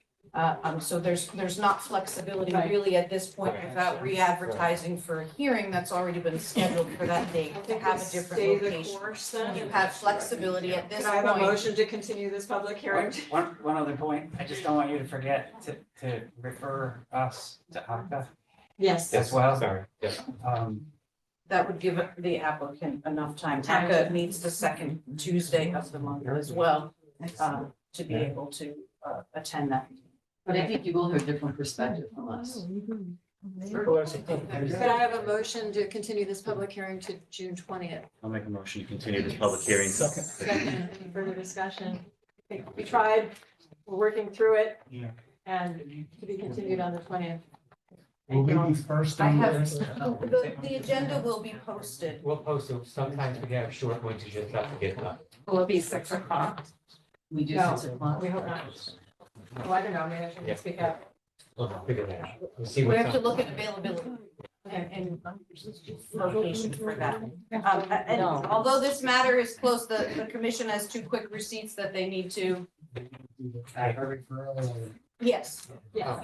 So there's not flexibility Right. really at this point Right. without re-advertising for a hearing that's already been scheduled for that date to have a different stay the location. course then. You have flexibility at this Can I have a point. motion to continue this public hearing? One other point, I just don't want you to forget to refer us to ACA Yes. as well. Sorry, yes. That would give the applicant enough time. TACA meets the second Tuesday of the month as well, to be able to attend that. But I think you will have a different perspective from us. Could I have a motion to continue this public hearing to June 20th? I'll make a motion to continue this public hearing. Second, any further discussion? I think we tried, we're working through it. Yeah. And to be continued on the 20th. Will we be first I on have, the? the agenda will be posted. We'll post it. Sometimes we have short ones, you just have to get done. Will it be 6 o'clock? We do No, 6 o'clock. we hope not. Oh, I don't know, maybe I Yeah. shouldn't speak up. We'll figure that out. We'll see We what's have to on. look at availability and location for that. And although this matter is close, the commission has 2 quick receipts that they need to, I heard referral. yes, Yeah.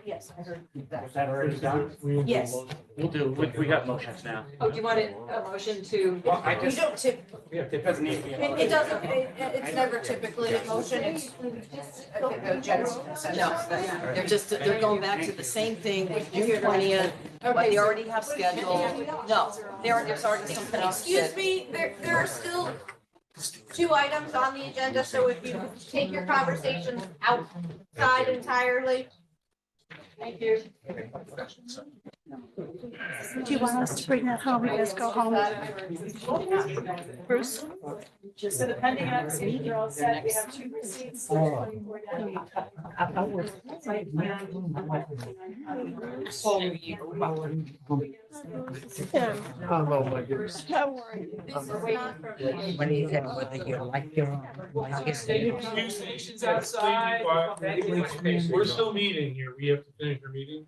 yes, I heard that. Is that already done? Yes. We'll do, we got motions now. Oh, do you want a motion to? Well, I We just, don't tip, it doesn't need to be. a it doesn't, it's never typically a motion, it's a general consent. No, they're going back to the same thing with June 20th, what they already have scheduled. No, there's already something else. Excuse me, there are still 2 items on the agenda, so if you take your conversations outside entirely. Thank you. Do you want us to bring that home? You guys go home. Bruce? So the pending applications are all set. We have 2 receipts. Site plan. Oh, my goodness. Don't worry. When he said whether you like your. Stations outside. We're still meeting here. We have to finish our meeting.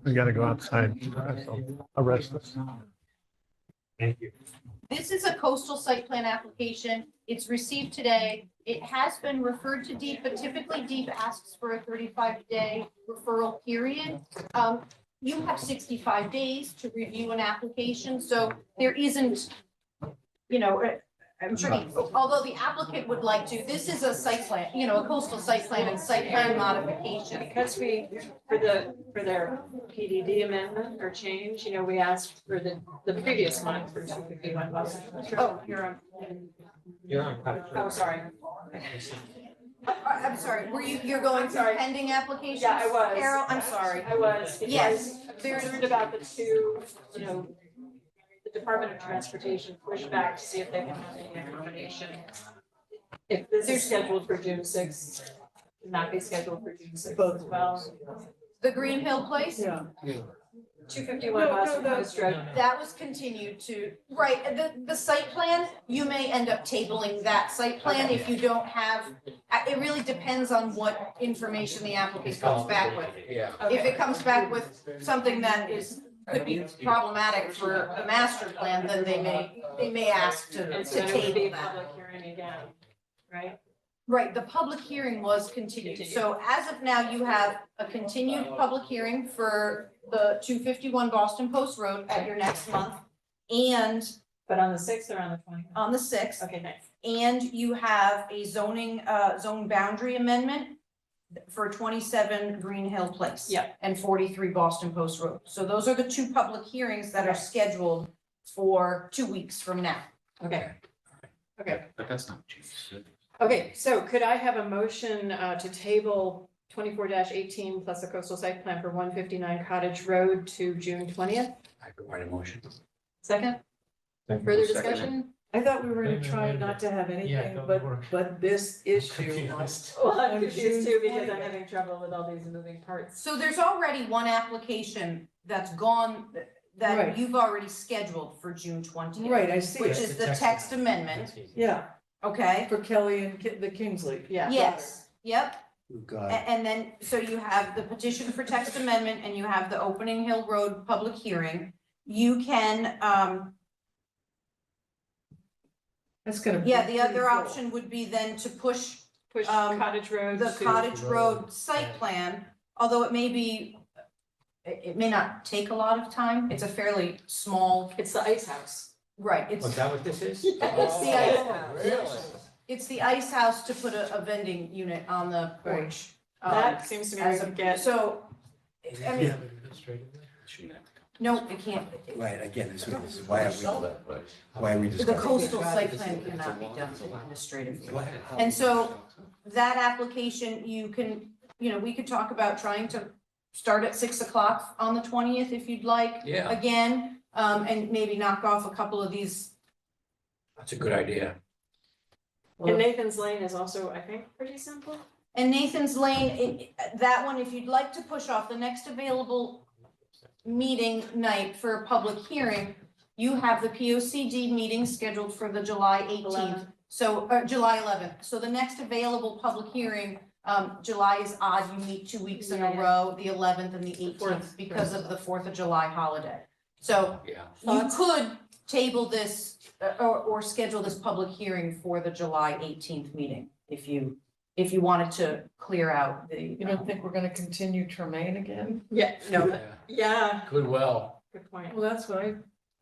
We gotta go outside. Arrest us. Thank you. This is a coastal site plan application. It's received today. It has been referred to DEEP, but typically DEEP asks for a 35-day referral period. You have 65 days to review an application, so there isn't, I'm sure, although the applicant would like to, this is a site plan, a coastal site plan and site plan modification. Because for their PDD amendment or change, we asked for the previous one for 251 bucks. Oh, you're on. You're on. Oh, sorry. I'm sorry, you're going through pending applications? Yeah, I was. Carol, I'm sorry. I was. Yes. Because I'm concerned about the 2, the Department of Transportation pushback to see if they can have any information. If this is scheduled for June 6th, not be scheduled for June sixth Both as well. The Green Hill Place? Yeah. 251 Boston Post Road. That was continued to, right, the site plan, you may end up tabling that site plan if you don't have, it really depends on what information the applicant comes back with. Yeah. If it comes back with something that could be problematic for a master plan, then they may ask to And so it would be table a that. public hearing again, right? Right, the public hearing was continued. So as of now, you have a continued public hearing for the 251 Boston Post Road at your next month. And But on the sixth or on the 20th? on the 6th, Okay, nice. and you have a zone boundary amendment for 27 Green Hill Place. Yep. And 43 Boston Post Road. So those are the two public hearings that are Okay. scheduled for 2 weeks from now. Okay. Okay. But that's not June. Okay, so could I have a motion to table 24-18 plus a coastal site plan for 159 Cottage Road to June 20th? I provide a motion. Second? Further discussion? I thought we were gonna try not to have anything but this issue. Well, I'm On confused June too because I'm 20th. having trouble with all these moving parts. So there's already one application that's gone, that Right. you've already scheduled for June 20th. Right, I see Which it. is the text amendment, Yeah, okay? for Kelly and the Kingsley. Yeah. Yes, yep. Oh, God. And then, so you have the petition for text amendment and you have the Opening Hill Road public hearing. You can, That's gonna. be yeah, the other pretty full. option would be then to push Push Um, Cottage Road the to. Cottage Road site plan, although it may be, it may not take a lot of time. It's a fairly small, It's the ice house. right, it's. Was that what this is? It's the ice house. It's the ice house to put a vending unit on the porch. That seems to me as we a- could get. So, I mean, no, it can't. Right, again, this is why are we The discussing? coastal site plan cannot be done administratively. And so that application, you can, we could talk about trying to start at 6 o'clock on the 20th if you'd like. Yeah. Again, and maybe knock off a couple of these. That's a good idea. And Nathan's Lane is also, I think, pretty simple. And Nathan's Lane, that one, if you'd like to push off the next available meeting night for a public hearing, you have the P O C D meeting scheduled for the July 18th. 11th. So, July 11th. So the next available public hearing, July is odd, you meet 2 weeks in a Yeah. row, the 11th and the 18th, Fourth. because of the 4th of July holiday. So Yeah. you could table this, or schedule this public hearing for the July 18th meeting, if you wanted to clear out the. You don't think we're gonna continue Tremaine again? Yeah, no, yeah, Goodwill. good point. Well, that's what I.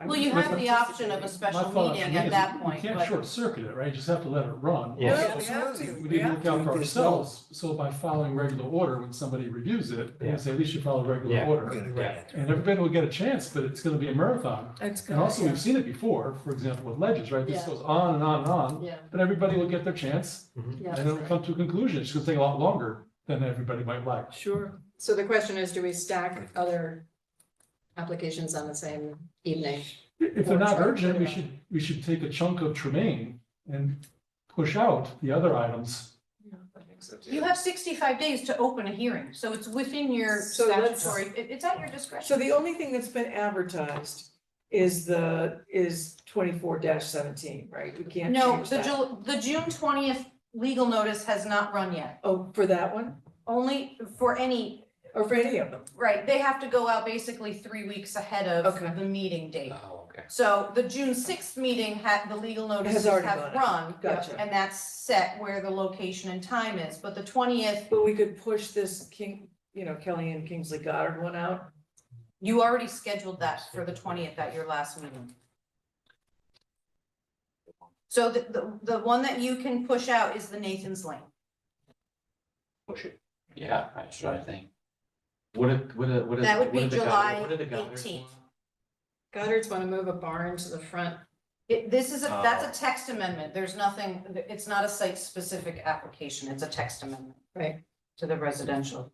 Well, you have the option of a special meeting at that point, You can't but short circuit it, right? You just have to let it run. Yeah. Yeah, we have to. We need to look out for There's ourselves, so by following regular order, when somebody reviews it, they say, at least you follow regular Yeah. order. Right. And everybody will get a chance, but it's gonna be a marathon. It's And gonna, also, we've seen it before, for example, with ledges, right? This Yeah. goes on and on and on, Yeah, but everybody will get their chance, yeah. and it'll come to a conclusion. It's gonna take a lot longer than everybody might like. sure. So the question is, do we stack other applications on the same evening? If they're not urgent, we should take a chunk of Tremaine and push out the other items. you have 65 days to open a hearing, so it's within your So let's- statutory, it's at your discretion. So the only thing that's been advertised is 24-17, right? We can't No, change the that. the June 20th legal notice has not run yet, Oh, for that one, only for any, or for any of them? right, they have to go out basically 3 weeks ahead of Okay. the meeting date. Oh, okay. So the June 6th meeting the legal notices already have run. run. Gotcha. And that's set where the location and time is, but the 20th, But we could push this Kelly and Kingsley Goddard one out. you already scheduled that for the 20th at your last meeting. So the one that you can push out is the Nathan's Lane. Push it. Yeah, that's what I think. What is? That would be what are the July What are the Goddard 18th. ones? Goddard's want to move a barn to the front. This is that's Oh. a text amendment. There's nothing, it's not a site-specific application. It's a text amendment. Right. To the residential.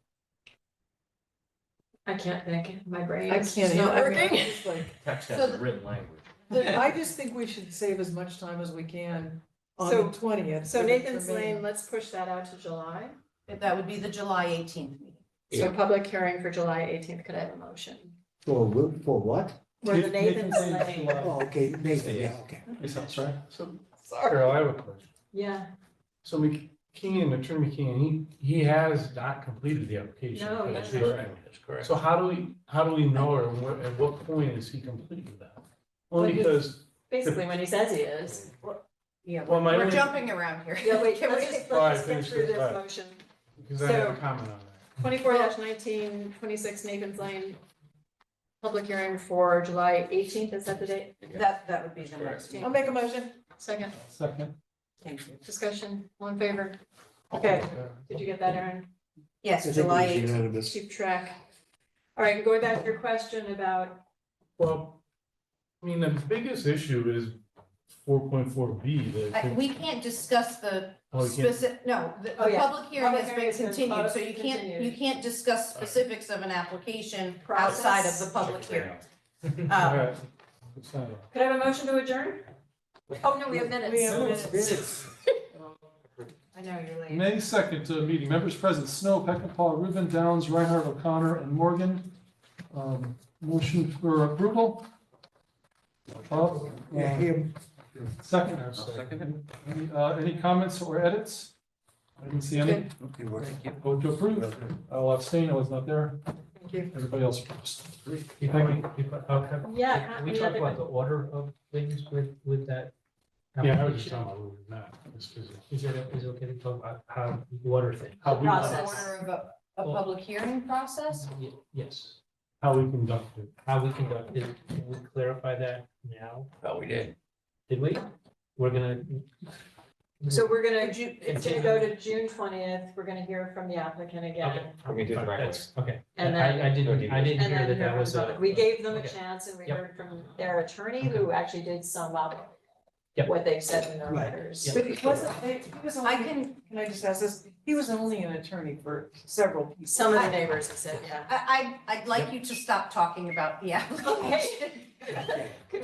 I can't think, my brain I is can't. not I mean, working. I'm just like- Text So has the- a written language. I just think we should save as much time as we can on So- the 20th. So for the Nathan's Tremaine. Lane, let's push that out to July. That would be the July 18th meeting. So public hearing for July 18th, could I have a motion? For what? For the Nathan's Lane. Oh, okay, Nathan, yeah, okay. Sorry. So, Sorry. Carol, I have a question. Yeah, So McKeon, Attorney McKeon, he has not completed the application. No, he That's hasn't. correct. That's correct. So how do we know, or at what point is he complete with that? Only Well, he- because, basically when he says he is. Yeah, Well, my we're only- jumping around here. Yeah, wait, Can we- let's just get through this Right. motion. because I have a So- comment on that. 24-19, 26 Nathan's Lane. Public hearing for July 18th, is that the date? That would be the next. I'll make a motion. Second, Second. Thank you. discussion, all in favor? Okay, did you get that, Aaron? Yes, I think it July was 18th. unanimous. Keep track. All right, going back to your question about, Well, I mean, the biggest issue is 4.4B, We can't discuss the Oh, we can't- specific, no, the Oh, yeah. public hearing Public has hearing been has been continued, so continued. you can't discuss specifics of an application outside of the public hearing. All right. It's not- could I have a motion to adjourn? Oh, no, we have minutes. We have minutes. I know, you're late. May 2nd, meeting, members present, Snow, Peckinpah, Reuben, Downs, Reinhardt, O'Connor, and Morgan. Motion for approval? Yeah, him. Second. Any comments or edits? I didn't see any. Okay, well, Vote to approve. I'll abstain, I was not there. Thank you. Everybody else opposed. Yeah, Can we any talk other about the order of things with that? Yeah, I was just application? talking about that. Just 'cause Is it okay to talk about how the order thing? How The we, process. Order of a public hearing process? Yes, how we conduct it. how we conduct it, can we clarify that now? Oh, we did. Did we? We're gonna. So we're gonna, it's gonna go to June 20th, we're gonna hear from the applicant Okay. again. We do it the right way. That's- Okay. And I then- didn't And hear then that hear that from was the a. public. We gave them a Okay. chance and we Yep. heard from their attorney who actually did sum up Yep. what they've said in their Right. letters. But he wasn't, he was only, I can, can I just ask this? He was only an attorney for several people. Some of the neighbors have said, yeah. I'd like you to stop talking about the application.